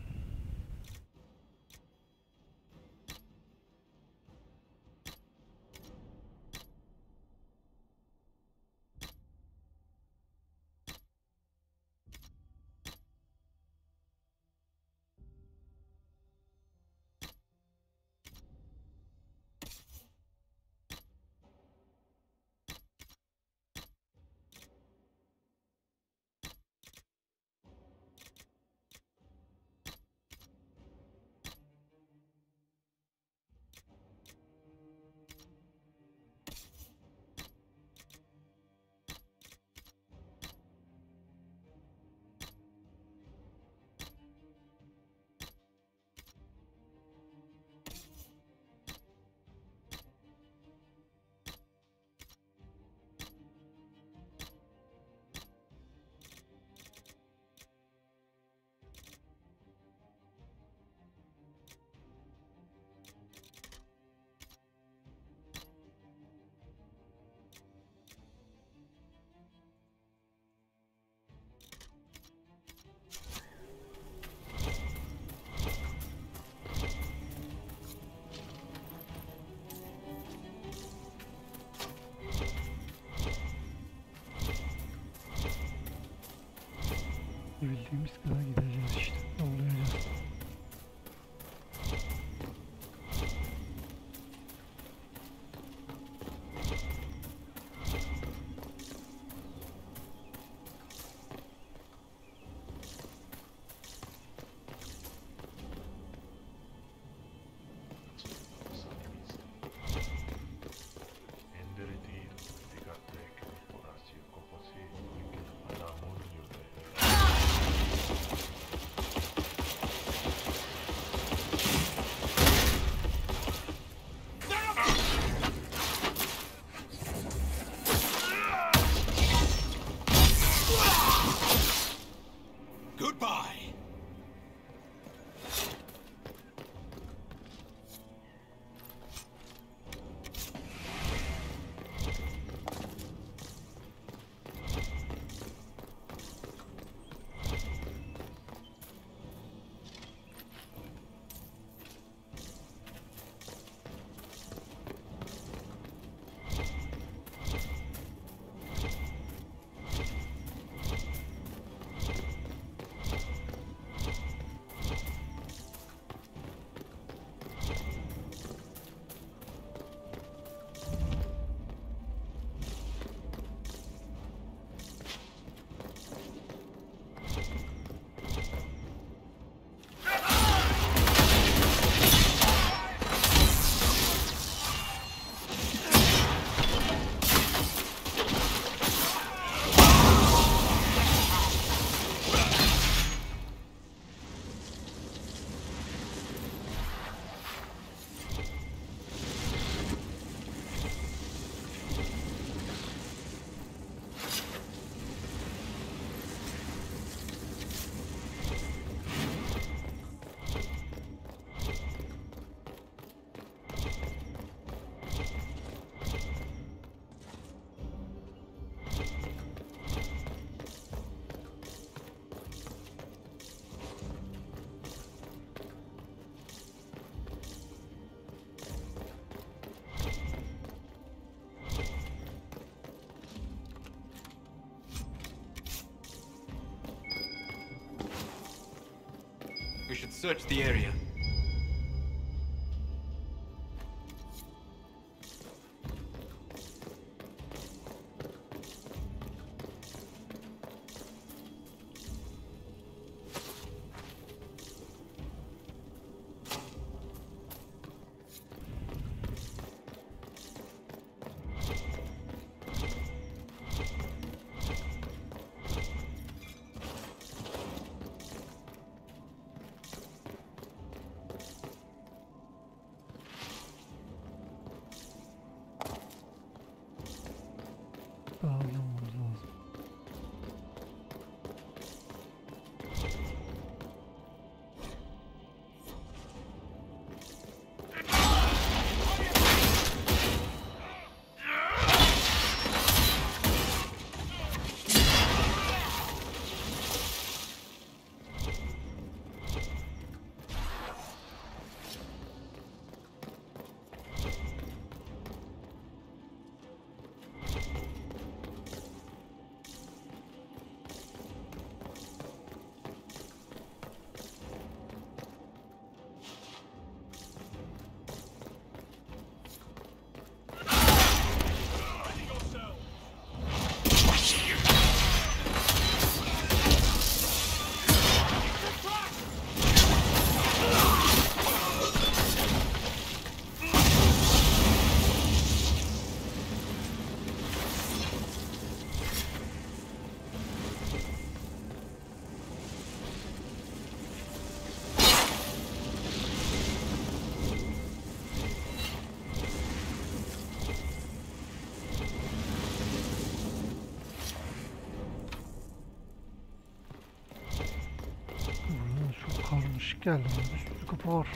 Bildiğimiz kadar gideceğiz işte. Yollayacağız. We should search the area. Geldim. Bir sürü kapı var.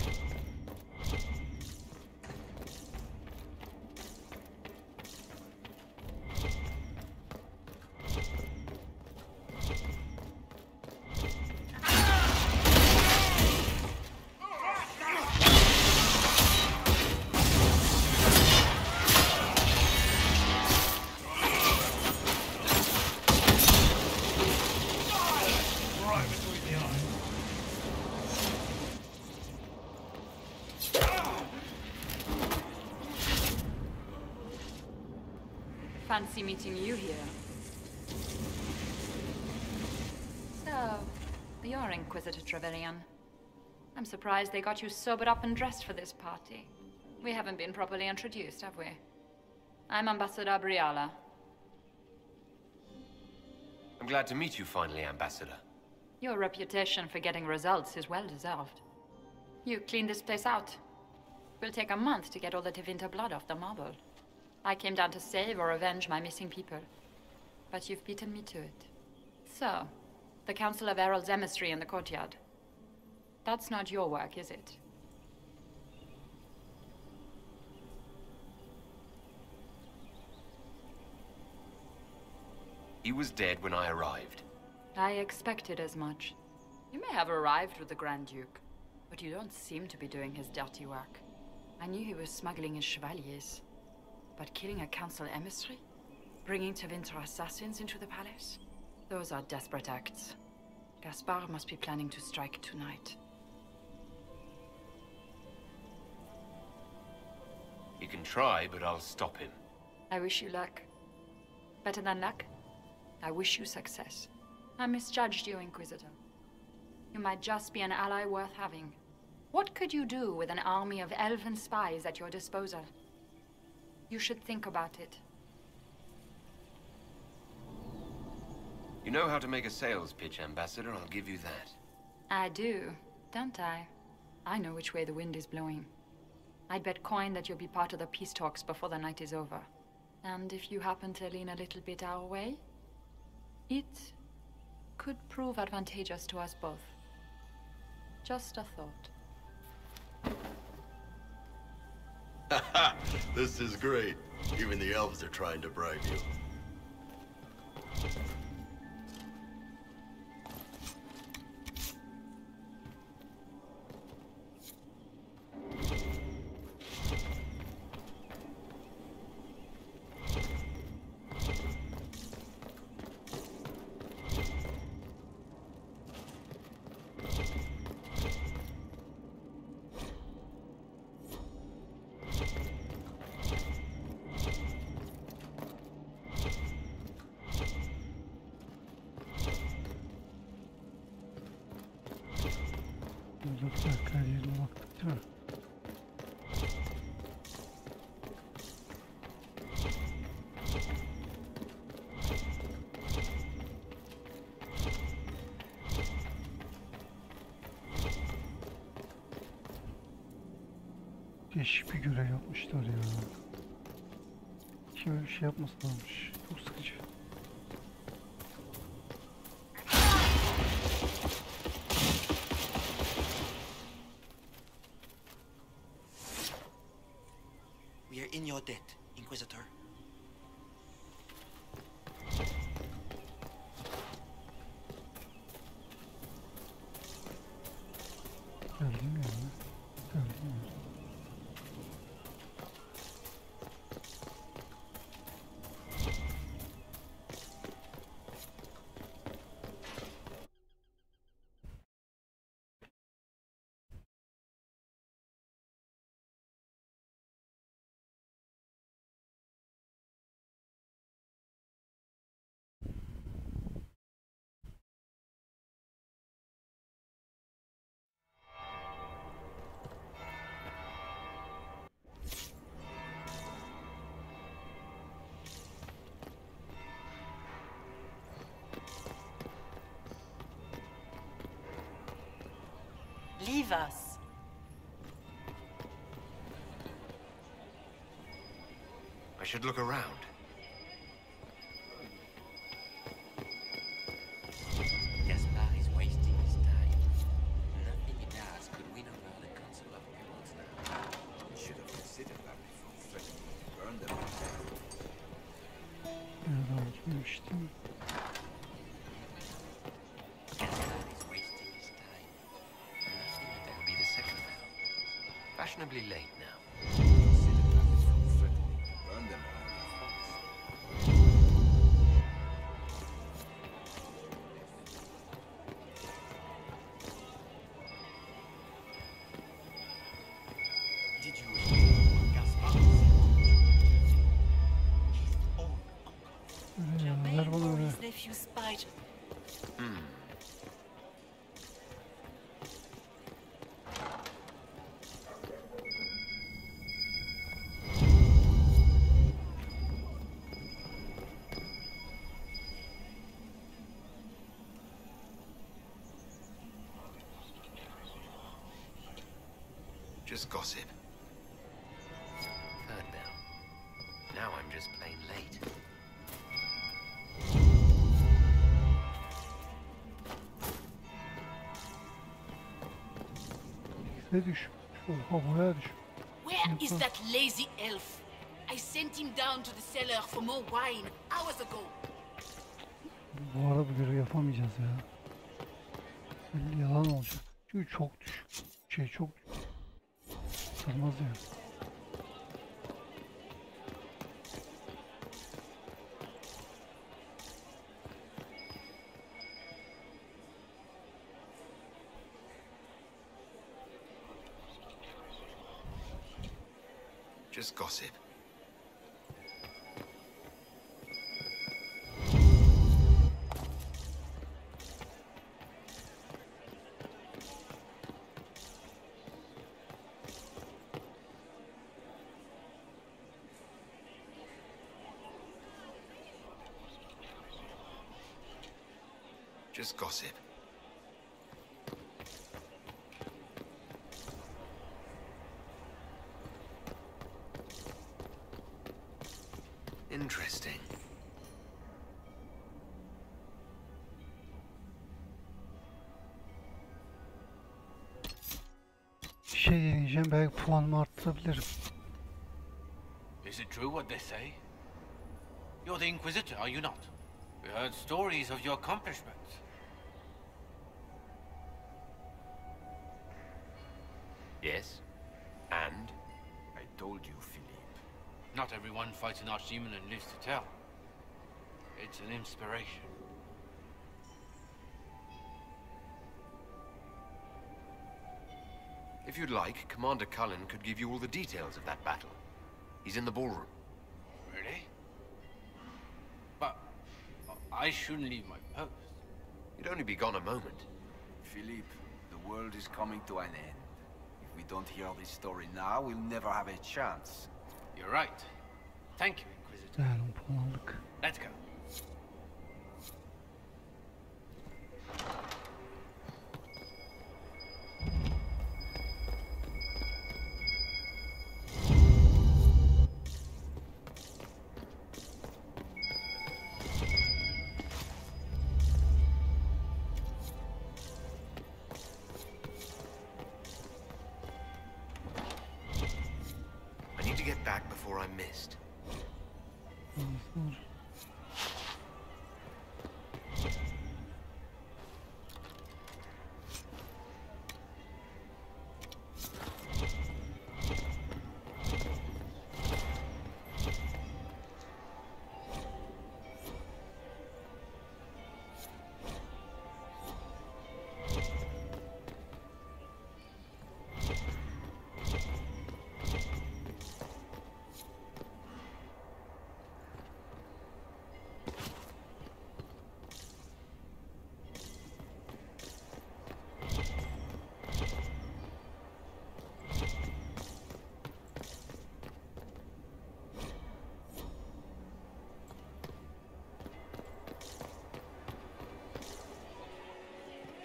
Fancy meeting you here. So, you're Inquisitor Trevelyan. I'm surprised they got you sobered up and dressed for this party. We haven't been properly introduced, have we? I'm Ambassador Briala. I'm glad to meet you finally, Ambassador. Your reputation for getting results is well deserved. You cleaned this place out. Will take a month to get all the Tevinter blood off the marble. I came down to save or avenge my missing people. But you've beaten me to it. So, the Council of Herald's emissary in the courtyard. That's not your work, is it? He was dead when I arrived. I expected as much. You may have arrived with the Grand Duke, but you don't seem to be doing his dirty work. I knew he was smuggling his chevaliers. But killing a council emissary? Bringing Tevinter assassins into the palace? Those are desperate acts. Gaspard must be planning to strike tonight. He can try, but I'll stop him. I wish you luck. Better than luck? I wish you success. I misjudged you, Inquisitor. You might just be an ally worth having. What could you do with an army of elven spies at your disposal? You should think about it. You know how to make a sales pitch, Ambassador, I'll give you that. I do, don't I? I know which way the wind is blowing. I'd bet coin that you'll be part of the peace talks before the night is over. And if you happen to lean a little bit our way, it could prove advantageous to us both. Just a thought. This is great. Even the elves are trying to bribe you. Değişik bir görev yapmışlar ya. Şöyle bir şey yapmasınlarmış. Çok sıkıcı. We are in your debt, Inquisitor. Geldim ya. Geldim ya. Leave us. I should look around. Gaspard is wasting his time. Nothing he does Demiştim. Fashionably late now. Burn them all. Did you hear Gaspar? Ver bana öyle. His nephew spied. Just gossip. Heard now. Now I'm just plain late. Ne düş? Havaya düş. Where is that lazy elf? I sent him down to the cellar for more wine hours ago. Bu arada bu görevi yapamayacağız ya. Belli yalan olacak. Çünkü çok düşük. Çok sarmaz yani. Just gossip. Just gossip. Interesting. Şey deneyeceğim, belki puanımı arttırabilirim. Is it true what they say? You're the Inquisitor, are you not? We heard stories of your accomplishments. Yes. And? I told you, Philippe. Not everyone fights an archdemon and lives to tell. It's an inspiration. If you'd like, Commander Cullen could give you all the details of that battle. He's in the ballroom. Really? But I shouldn't leave my post. You'd only be gone a moment. Philippe, the world is coming to an end. If we don't hear this story now, we'll never have a chance. You're right. Thank you, Inquisitor. Yani 10 puan aldık. Let's go. I need to get back before I'm missed.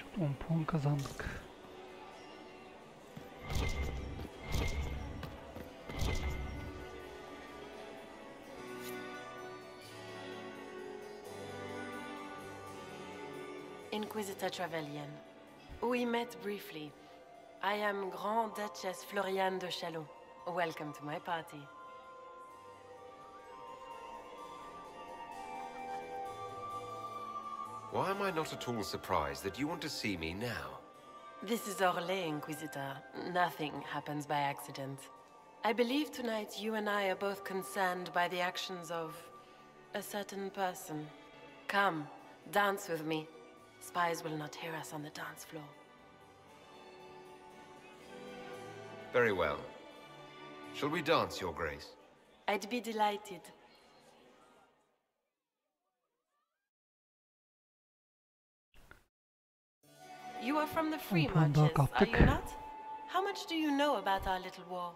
Çok 10 puan kazandık. Inquisitor Trevelyan. We met briefly. I am Grand Duchess Floriane de Chalon. Welcome to my party. Why am I not at all surprised that you want to see me now? This is Orlais, Inquisitor. Nothing happens by accident. I believe tonight you and I are both concerned by the actions of a certain person. Come, dance with me. Spies will not hear us on the dance floor. Very well. Shall we dance, Your Grace? I'd be delighted. You are from the Free Marches, are you not? How much do you know about our little war?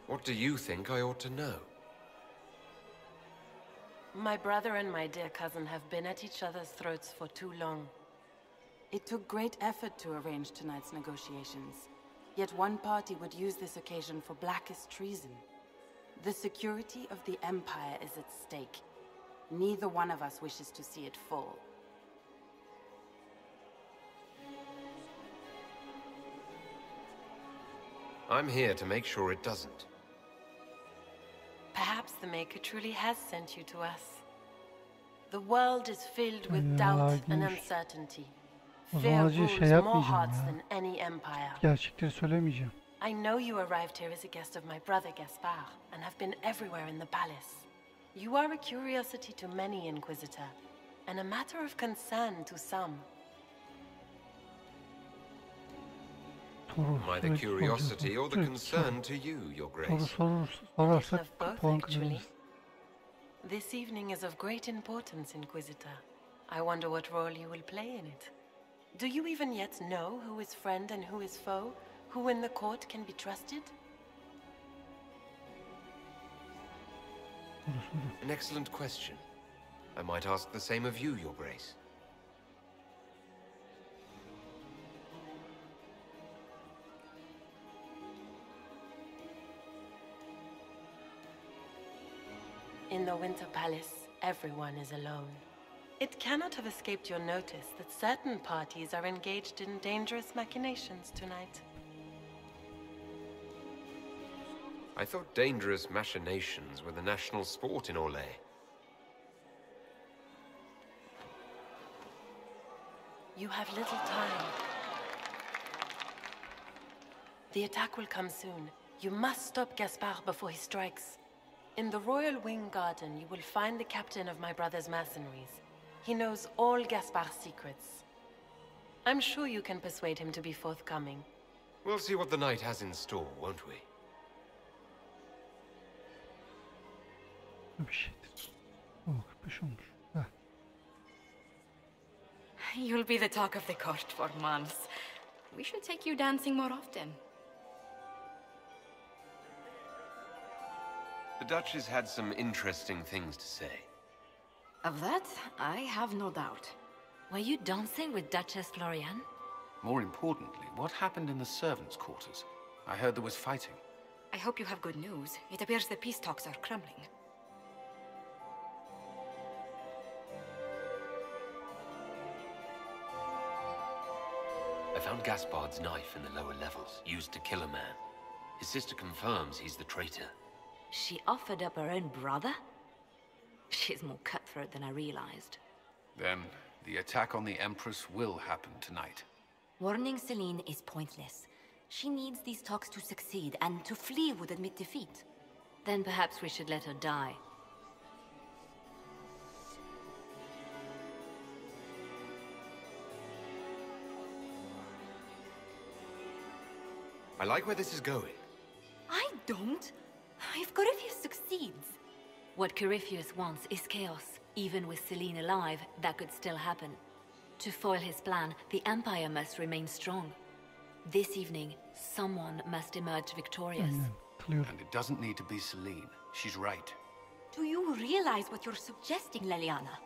What do you think I ought to know? My brother and my dear cousin have been at each other's throats for too long. It took great effort to arrange tonight's negotiations. Yet one party would use this occasion for blackest treason. The security of the Empire is at stake. Neither one of us wishes to see it fall. I'm here to make sure it doesn't. Perhaps the Maker truly has sent you to us. The world is filled with doubt and uncertainty. Fear rules more hearts than any empire. Gerçekleri söylemeyeceğim. I know you arrived here as a guest of my brother Gaspard, and have been everywhere in the palace. You are a curiosity to many, Inquisitor, and a matter of concern to some. Either curiosity or the concern to you, Your Grace. Sorarsak Both, puan actually. kırarız. This evening is of great importance, Inquisitor. I wonder what role you will play in it. Do you even yet know who is friend and who is foe? Who in the court can be trusted? An excellent question. I might ask the same of you, Your Grace. In the Winter Palace, everyone is alone. It cannot have escaped your notice that certain parties are engaged in dangerous machinations tonight. I thought dangerous machinations were the national sport in Orlais. You have little time. The attack will come soon. You must stop Gaspard before he strikes. In the Royal Wing Garden, you will find the captain of my brother's mercenaries. He knows all Gaspard's secrets. I'm sure you can persuade him to be forthcoming. We'll see what the night has in store, won't we? Bir şeydir. Oh, 45 olmuş. Heh. You'll be the talk of the court for months. We should take you dancing more often. The Duchess had some interesting things to say. Of that, I have no doubt. Were you dancing with Duchess Florian? More importantly, what happened in the servants' quarters? I heard there was fighting. I hope you have good news. It appears the peace talks are crumbling. I found Gaspard's knife in the lower levels, used to kill a man. His sister confirms he's the traitor. She offered up her own brother? She's more cutthroat than I realized. Then, the attack on the Empress will happen tonight. Warning Celine is pointless. She needs these talks to succeed, and to flee would admit defeat. Then perhaps we should let her die. I like where this is going. I don't. If Corypheus succeeds. What Corypheus wants is chaos. Even with Celine alive, that could still happen. To foil his plan, the Empire must remain strong. This evening, someone must emerge victorious. And it doesn't need to be Celine. She's right. Do you realize what you're suggesting, Leliana?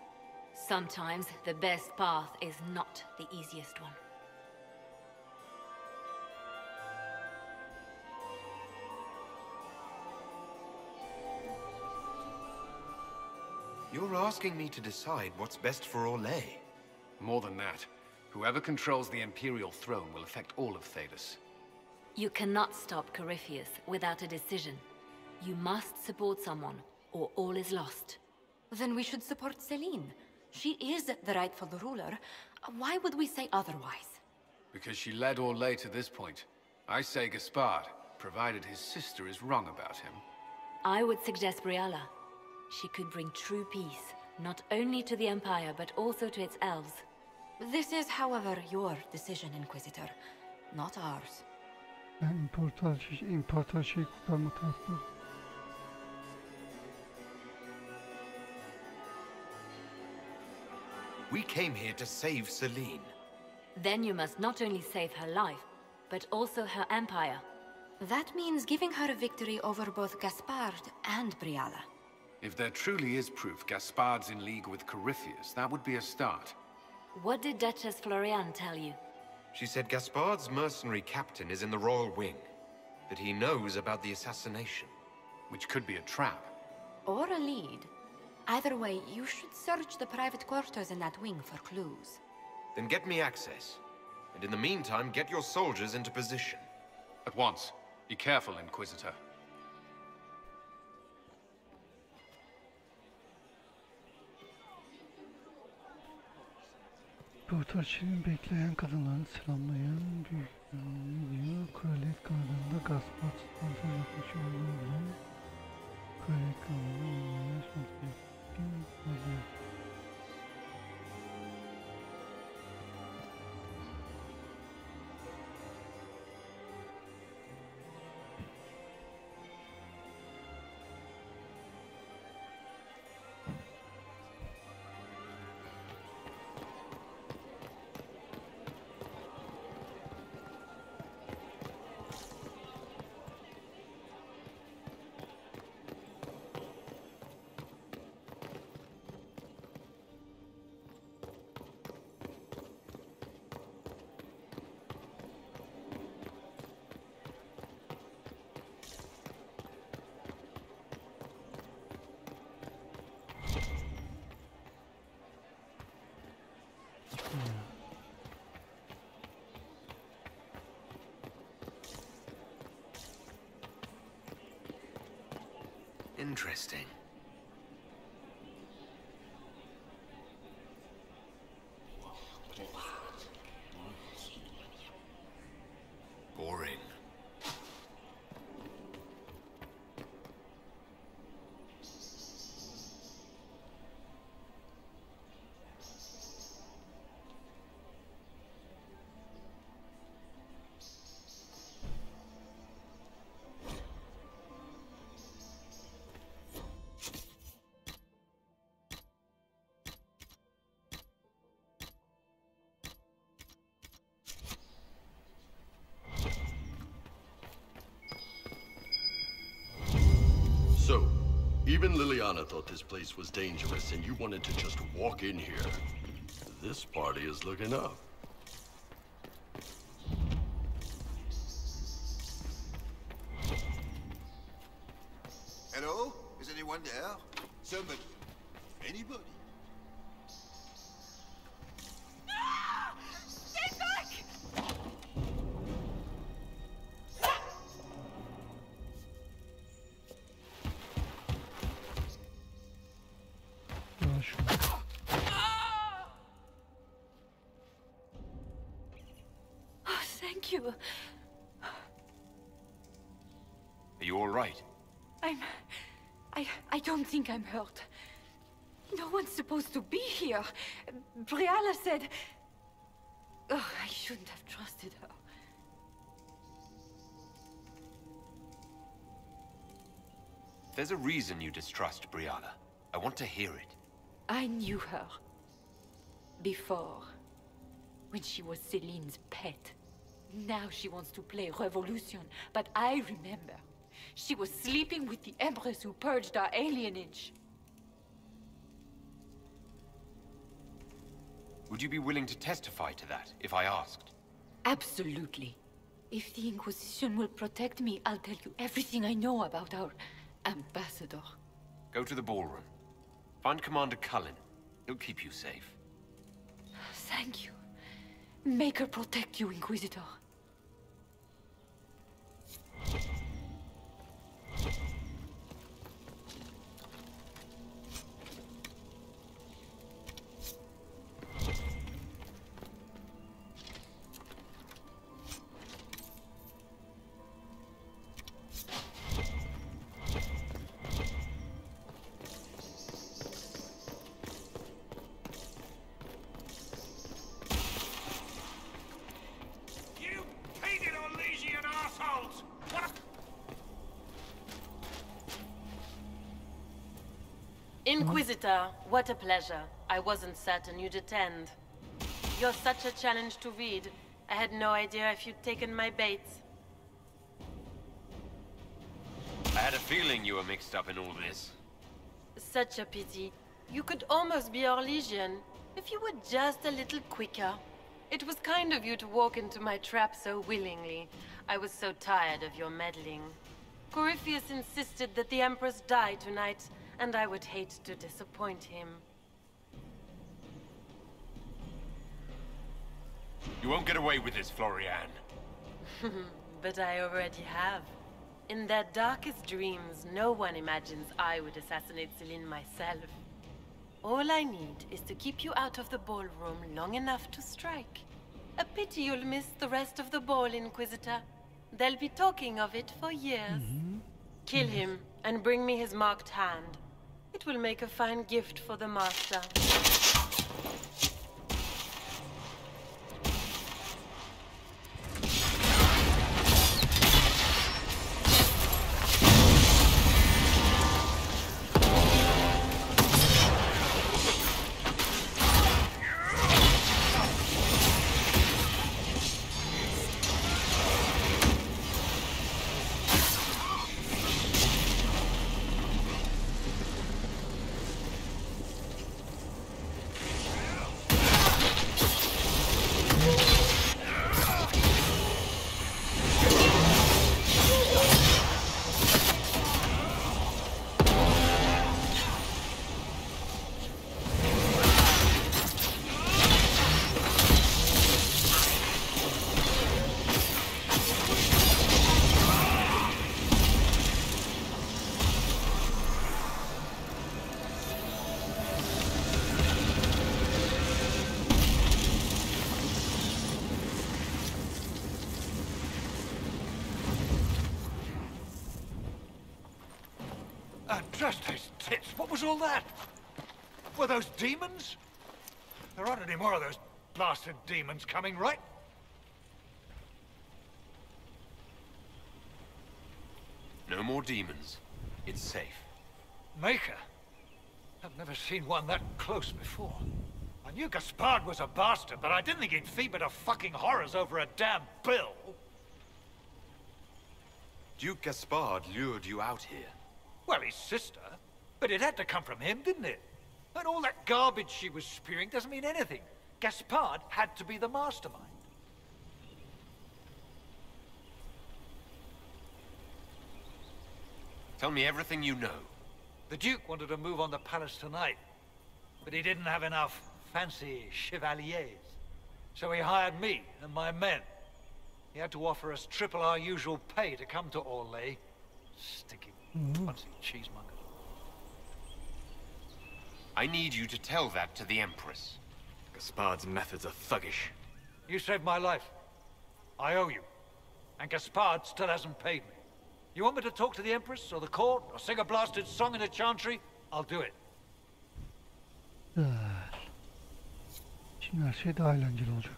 Sometimes the best path is not the easiest one. You're asking me to decide what's best for Orlais. More than that, whoever controls the Imperial throne will affect all of Thedas. You cannot stop Corypheus without a decision. You must support someone, or all is lost. Then we should support Celine. She is the rightful ruler. Why would we say otherwise? Because she led Orlais to this point. I say Gaspard, provided his sister is wrong about him. I would suggest Briala. She could bring true peace, not only to the Empire, but also to its elves. This is, however, your decision, Inquisitor, not ours. Ben imparatorluğu kurtarma taraftarı. We came here to save Celine. Then you must not only save her life, but also her empire. That means giving her a victory over both Gaspard and Briala. If there truly is proof Gaspard's in league with Corypheus, that would be a start. What did Duchess Floriane tell you? She said Gaspard's mercenary captain is in the Royal Wing, that he knows about the assassination. Which could be a trap. Or a lead. Either way, you should search the private quarters in that wing for clues. Then get me access. And in the meantime, get your soldiers into position. At once. Be careful, Inquisitor. Buğtaççı'nın bekleyen kadınlarını selamlayan büyük diyor. Kraliyet kanadında Gaspard sponsor yapmış olduğu bilen Kraliyet kanadında sponsor. Interesting. Boring. So, even Liliana thought this place was dangerous and you wanted to just walk in here. This party is looking up. Hello? Is anyone there? Somebody. Anybody? Stay back! Oh, thank you. Are you all right? I don't think I'm hurt. No one's supposed to be here. Briala said... Oh, I shouldn't have trusted her. There's a reason you distrust Briala. I want to hear it. I knew her. Before. When she was Celine's pet. Now she wants to play Revolution, but I remember. She was sleeping with the Empress who purged our alienage. Would you be willing to testify to that, if I asked? Absolutely. If the Inquisition will protect me, I'll tell you everything I know about our ambassador. Go to the ballroom. Find Commander Cullen. He'll keep you safe. Thank you. Make her protect you, Inquisitor. Inquisitor, what a pleasure. I wasn't certain you'd attend. You're such a challenge to read. I had no idea if you'd taken my bait. I had a feeling you were mixed up in all this. Such a pity. You could almost be Orlesian, if you were just a little quicker. It was kind of you to walk into my trap so willingly. I was so tired of your meddling. Corypheus insisted that the Empress die tonight, and I would hate to disappoint him. You won't get away with this, Florian. But I already have. In their darkest dreams, no one imagines I would assassinate Celine myself. All I need is to keep you out of the ballroom long enough to strike. A pity you'll miss the rest of the ball, Inquisitor. They'll be talking of it for years. Kill him, and bring me his marked hand. It will make a fine gift for the Master. Just his tits. What was all that? Were those demons? There aren't any more of those blasted demons coming, right? No more demons. It's safe. Maker? I've never seen one that close before. I knew Gaspard was a bastard, but I didn't think he'd feed me to fucking horrors over a damn bill. Duke Gaspard lured you out here. Well, his sister. But it had to come from him, didn't it? And all that garbage she was spewing doesn't mean anything. Gaspard had to be the mastermind. Tell me everything you know. The Duke wanted to move on the palace tonight, but he didn't have enough fancy chevaliers. So he hired me and my men. He had to offer us triple our usual pay to come to Orlais. Stinking fancy cheesemongers. I need you to tell that to the Empress. Gaspard's methods are thuggish. You saved my life. I owe you. And Gaspard still hasn't paid me. You want me to talk to the Empress, or the court, or sing a blasted song in a chantry? I'll do it. Şimdi her şey daha eğlenceli olacak.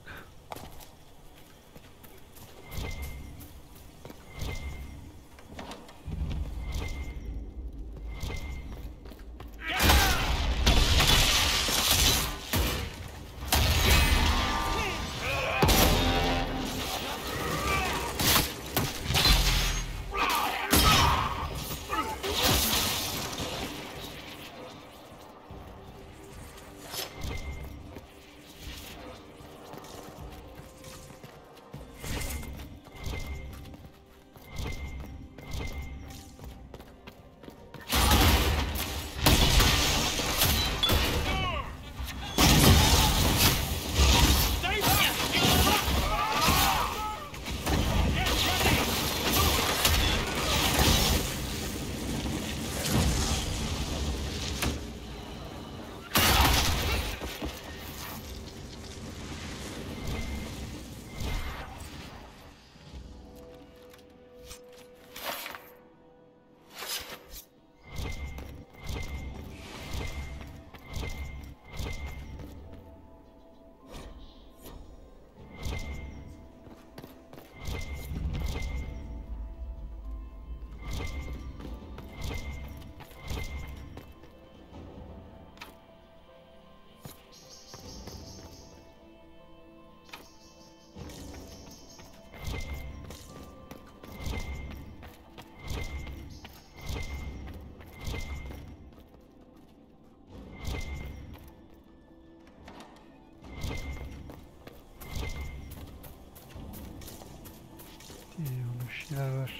bilgiler var.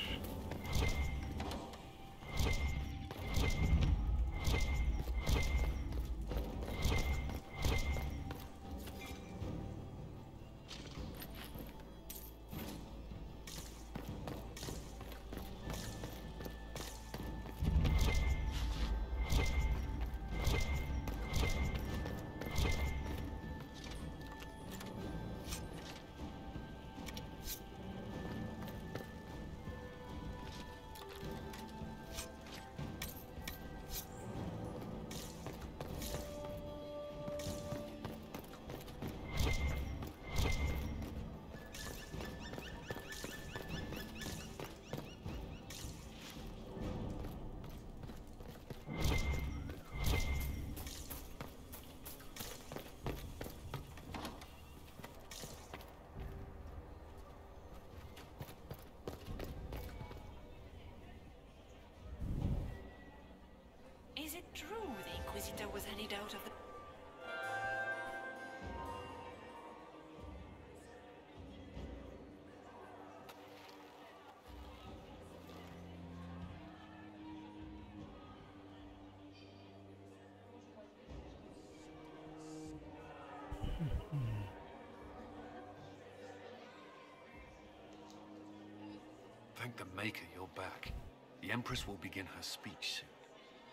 Is it true the Inquisitor was handed out of the... Thank the Maker you're back. The Empress will begin her speech soon.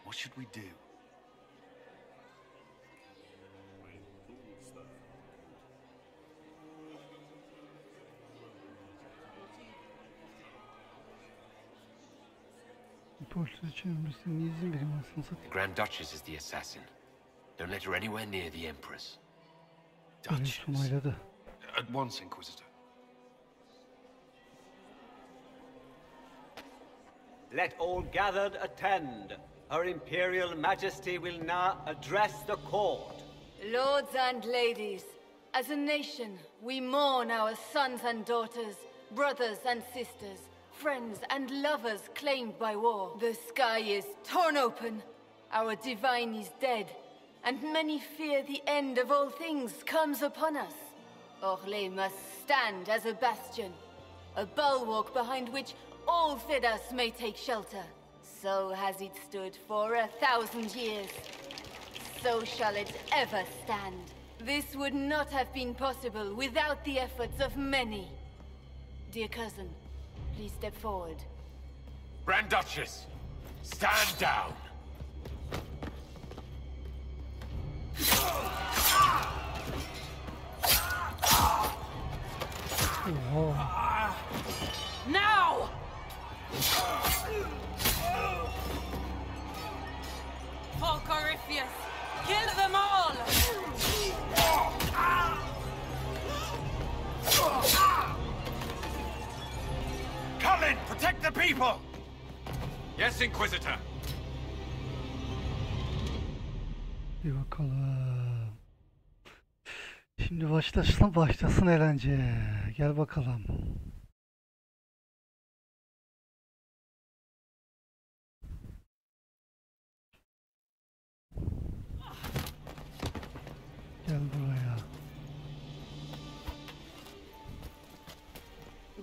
What should we do? The Grand Duchess is the assassin. Don't let her anywhere near the Empress. Duchess. At once, Inquisitor. Let all gathered attend. Her Imperial Majesty will now address the court. Lords and ladies, as a nation, we mourn our sons and daughters, brothers and sisters, friends and lovers claimed by war. The sky is torn open, our divine is dead, and many fear the end of all things comes upon us. Orlais must stand as a bastion, a bulwark behind which all Thedas may take shelter. So has it stood for 1,000 years. So shall it ever stand. This would not have been possible without the efforts of many. Dear cousin, please step forward. Grand Duchess, stand down! Now! For Corypheus, kill them all! Cullen, protect the people! Yes, Inquisitor. Bir bakalım. Şimdi başlasın eğlence. Gel bakalım. Gel buraya.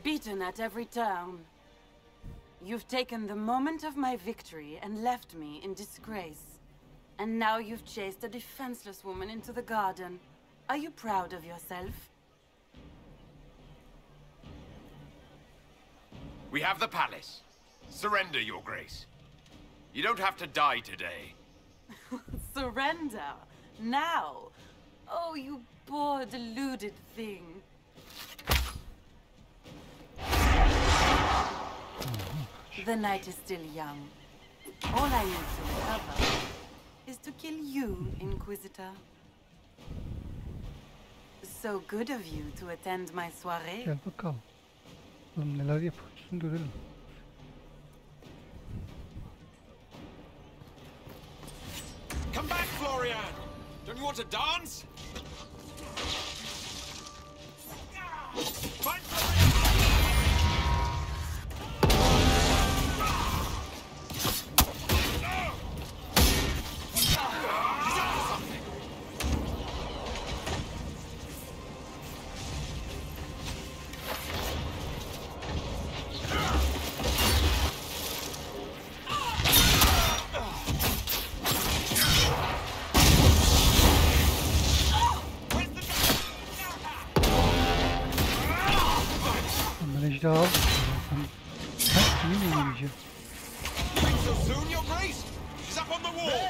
Beaten at every turn. You've taken the moment of my victory and left me in disgrace. And now you've chased a defenseless woman into the garden. Are you proud of yourself? We have the palace. Surrender, Your Grace. You don't have to die today. Surrender? Now? Oh, you poor, deluded thing. The night is still young. All I need to recover is to kill you, Inquisitor. So good of you to attend my soirée. Gel bakalım. Oğlum neler yapıyorsun görelim. Come back, Florian! Don't you want to dance? Fight silahı al. Sen kimin yenileceğim? So soon, Your Grace? He's up on the wall!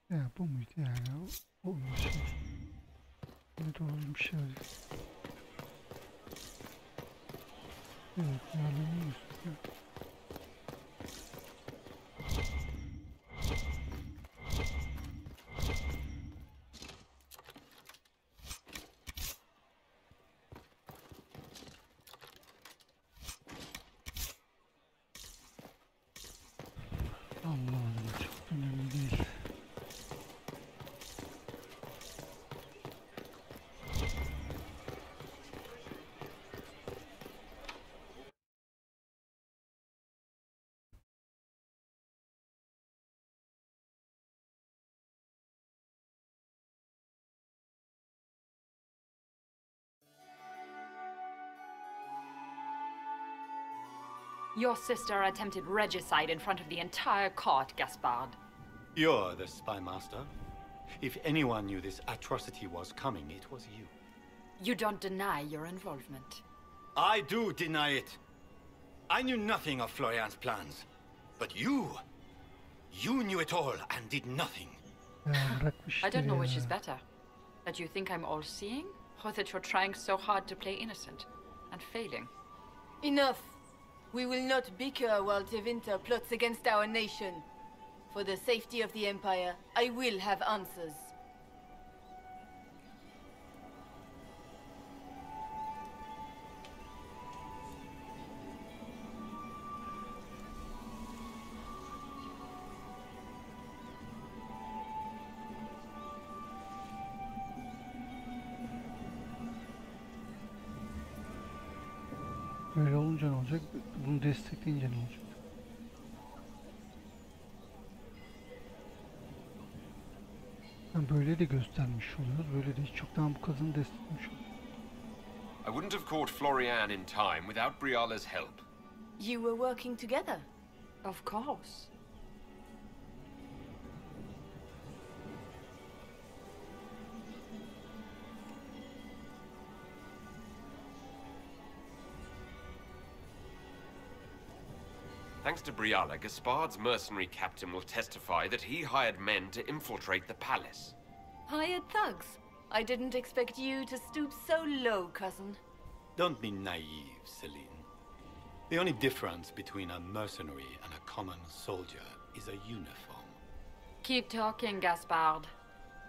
Ya bu muydu yani? Olmuş. Ne doğru bir şey öyle. Evet, yalanın üstüne. Allah'ım çok önemli değil. Your sister attempted regicide in front of the entire court, Gaspard. You're the spy master. If anyone knew this atrocity was coming, it was you. You don't deny your involvement. I do deny it. I knew nothing of Florian's plans. But you knew it all and did nothing. I don't know which is better. That you think I'm all-seeing, or that you're trying so hard to play innocent and failing. Enough. We will not bicker while Tevinter plots against our nation. For the safety of the Empire, I will have answers. Böyle olunca ne olacak? Bunu destekleyince ne olacak? Böyle de göstermiş oluyoruz. Böyle de hiç çoktan bu kadını desteklemiş oluyoruz. I wouldn't have caught Florian in time without Briala's help. You were working together? Of course. Thanks to Briala, Gaspard's mercenary captain will testify that he hired men to infiltrate the palace. Hired thugs? I didn't expect you to stoop so low, cousin. Don't be naive, Celine. The only difference between a mercenary and a common soldier is a uniform. Keep talking, Gaspard.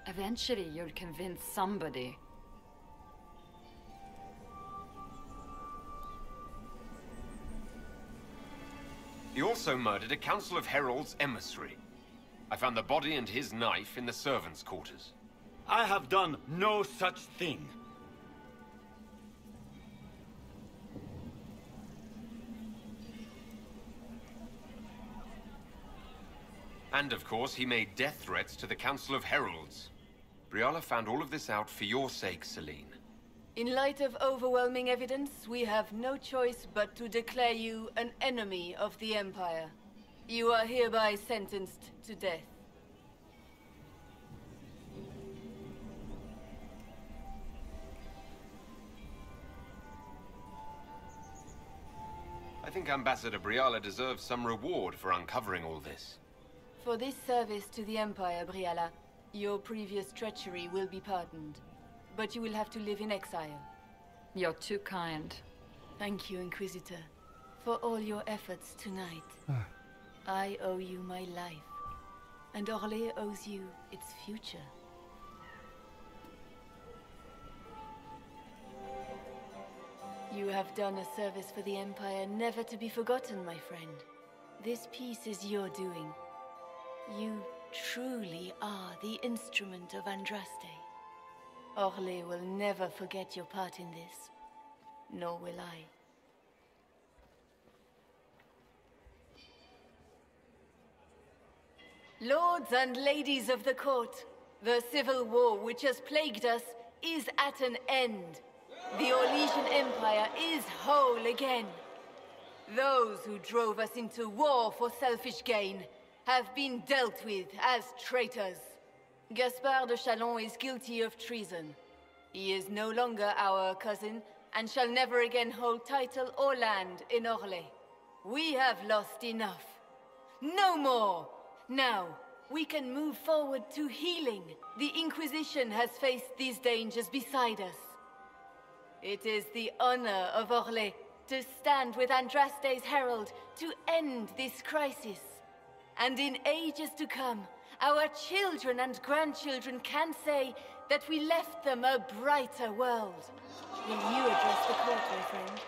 Eventually, you'll convince somebody. He also murdered a Council of Heralds emissary. I found the body and his knife in the servants' quarters. I have done no such thing. And of course, he made death threats to the Council of Heralds. Briala found all of this out for your sake, Celine. In light of overwhelming evidence, we have no choice but to declare you an enemy of the Empire. You are hereby sentenced to death. I think Ambassador Briala deserves some reward for uncovering all this. For this service to the Empire, Briala, your previous treachery will be pardoned. But you will have to live in exile. You're too kind. Thank you, Inquisitor, for all your efforts tonight. I owe you my life, and Orlais owes you its future. You have done a service for the Empire never to be forgotten, my friend. This piece is your doing. You truly are the instrument of Andraste. Orlais will never forget your part in this, nor will I. Lords and ladies of the court, the civil war which has plagued us is at an end. The Orlesian Empire is whole again. Those who drove us into war for selfish gain have been dealt with as traitors. Gaspard de Chalon is guilty of treason. He is no longer our cousin, and shall never again hold title or land in Orlais. We have lost enough. No more! Now, we can move forward to healing. The Inquisition has faced these dangers beside us. It is the honor of Orlais to stand with Andraste's herald to end this crisis. And in ages to come, our children and grandchildren can say that we left them a brighter world. Will you address the court, my friend?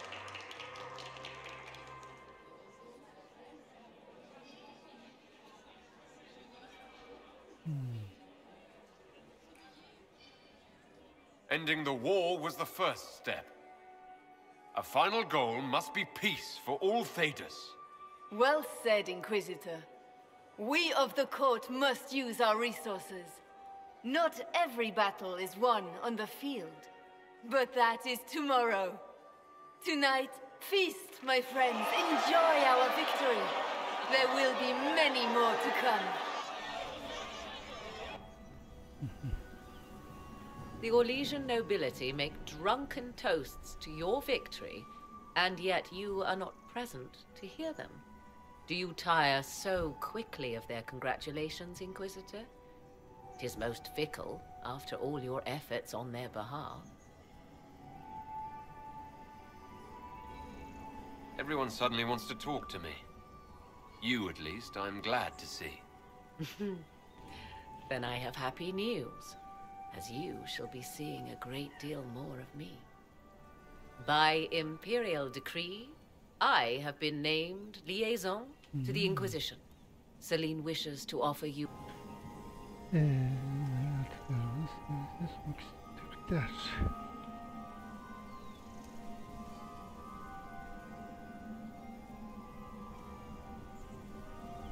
Ending the war was the first step. A final goal must be peace for all Thedas. Well said, Inquisitor. We of the court must use our resources. Not every battle is won on the field, but that is tomorrow. Tonight, feast, my friends. Enjoy our victory. There will be many more to come. The Orlesian nobility make drunken toasts to your victory, and yet you are not present to hear them. Do you tire so quickly of their congratulations, Inquisitor? It is most fickle, after all your efforts on their behalf. Everyone suddenly wants to talk to me. You, at least, I'm glad to see. Then I have happy news, as you shall be seeing a great deal more of me. By Imperial decree, I have been named liaison to the Inquisition. Celine wishes to offer you...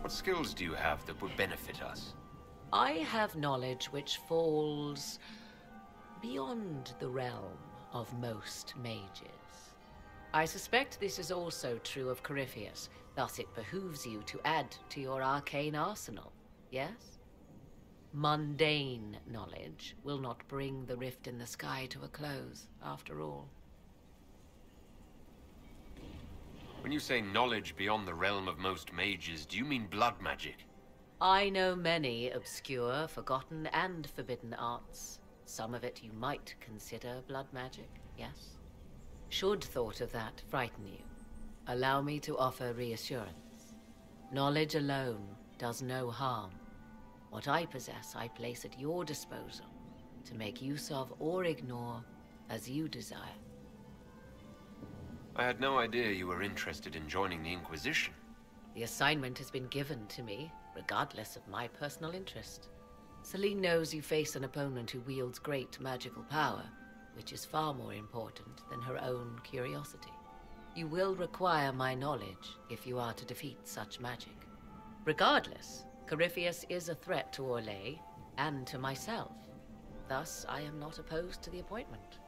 What skills do you have that would benefit us? I have knowledge which falls beyond the realm of most mages. I suspect this is also true of Corypheus, thus it behooves you to add to your arcane arsenal, yes? Mundane knowledge will not bring the rift in the sky to a close, after all. When you say knowledge beyond the realm of most mages, do you mean blood magic? I know many obscure, forgotten, and forbidden arts. Some of it you might consider blood magic, yes? Should thought of that frighten you, allow me to offer reassurance. Knowledge alone does no harm. What I possess, I place at your disposal to make use of or ignore as you desire. I had no idea you were interested in joining the Inquisition. The assignment has been given to me, regardless of my personal interest. Celine knows you face an opponent who wields great magical power, which is far more important than her own curiosity. You will require my knowledge if you are to defeat such magic. Regardless, Corypheus is a threat to Orlais and to myself. Thus, I am not opposed to the appointment.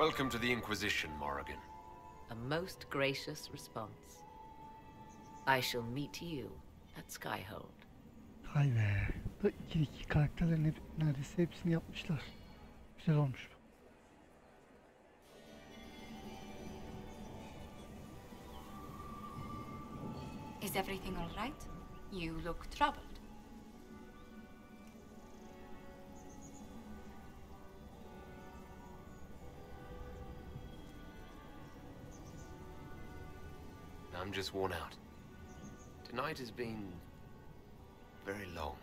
Welcome to the Inquisition, Morrigan. A most gracious response. I shall meet you at Skyhold. Hay be. Bu iki karakterlerin neredeyse hepsini yapmışlar. Güzel olmuş. Is everything all right? You look troubled. I'm just worn out. Tonight has been very long.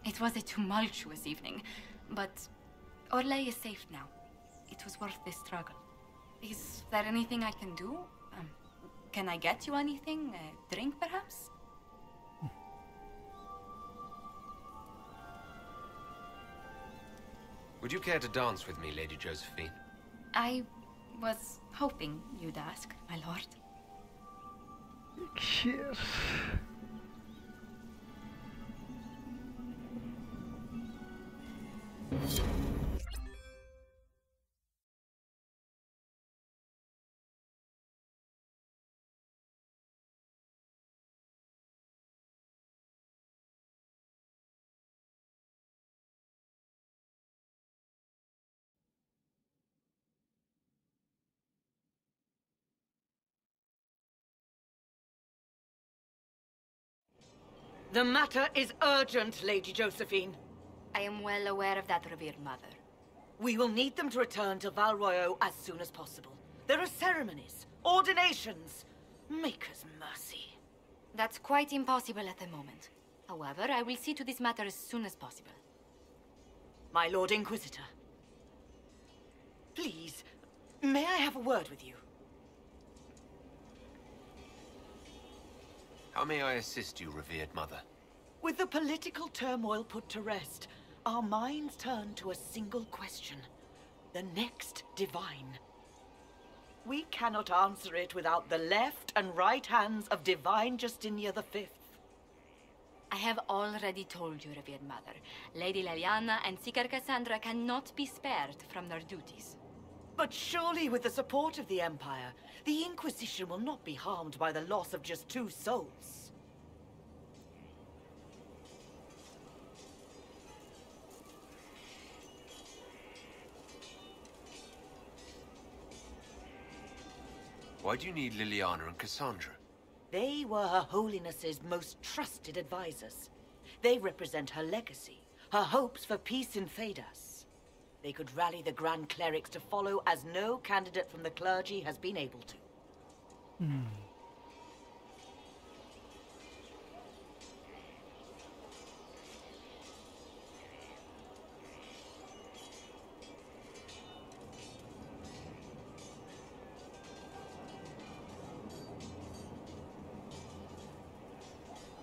It was a tumultuous evening, but Orlais is safe now. It was worth the struggle. Is there anything I can do? Can I get you anything? A drink, perhaps? Would you care to dance with me, Lady Josephine? I was hoping you'd ask, my lord. Cheers. The matter is urgent, Lady Josephine. I am well aware of that, revered mother. We will need them to return to Val Royeaux as soon as possible. There are ceremonies, ordinations. Maker's mercy. That's quite impossible at the moment. However, I will see to this matter as soon as possible. My Lord Inquisitor. Please, may I have a word with you? How may I assist you, revered mother? With the political turmoil put to rest, our minds turn to a single question. The next divine. We cannot answer it without the left and right hands of Divine Justinia V. I have already told you, revered mother. Lady Leliana and Seeker Cassandra cannot be spared from their duties. But surely with the support of the Empire, the Inquisition will not be harmed by the loss of just 2 souls. Why do you need Leliana and Cassandra? They were Her Holiness's most trusted advisors. They represent her legacy, her hopes for peace in Thedas. They could rally the Grand Clerics to follow as no candidate from the clergy has been able to.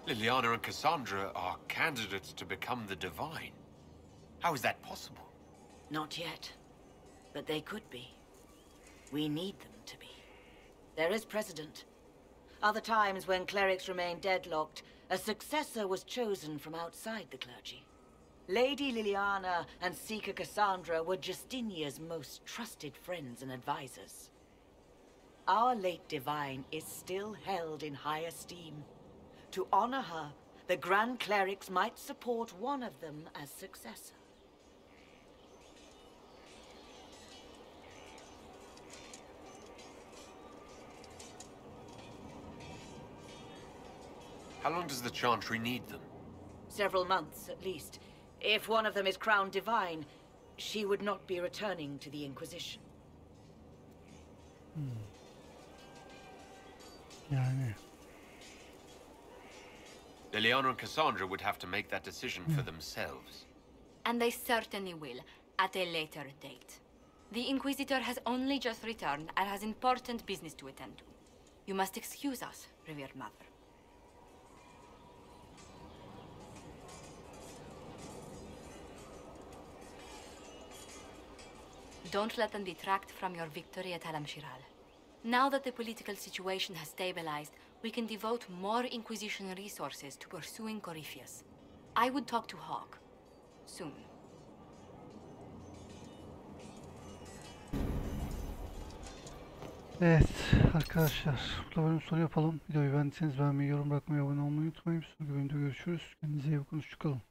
Leliana and Cassandra are candidates to become the Divine. How is that possible? Not yet. But they could be. We need them to be. There is precedent. Other times when clerics remained deadlocked, a successor was chosen from outside the clergy. Lady Leliana and Seeker Cassandra were Justinia's most trusted friends and advisors. Our late Divine is still held in high esteem. To honor her, the Grand Clerics might support one of them as successor. How long does the Chantry need them? Several months, at least. If one of them is crowned Divine, she would not be returning to the Inquisition. Yani. Leliana and Cassandra would have to make that decision for themselves. And they certainly will, at a later date. The Inquisitor has only just returned and has important business to attend to. You must excuse us, revered mother. Don't let them detract from your victory at Alam Shiral. Now that the political situation has stabilized, we can devote more Inquisition resources to pursuing Corypheus. I would talk to Hawke. Soon. Evet arkadaşlar, burada bölüm sonu yapalım. Videoyu beğendiyseniz beğenmeyi, yorum bırakmayı, abone olmayı unutmayın. Sonraki bölümde görüşürüz. Kendinize iyi bakın, hoşça kalın.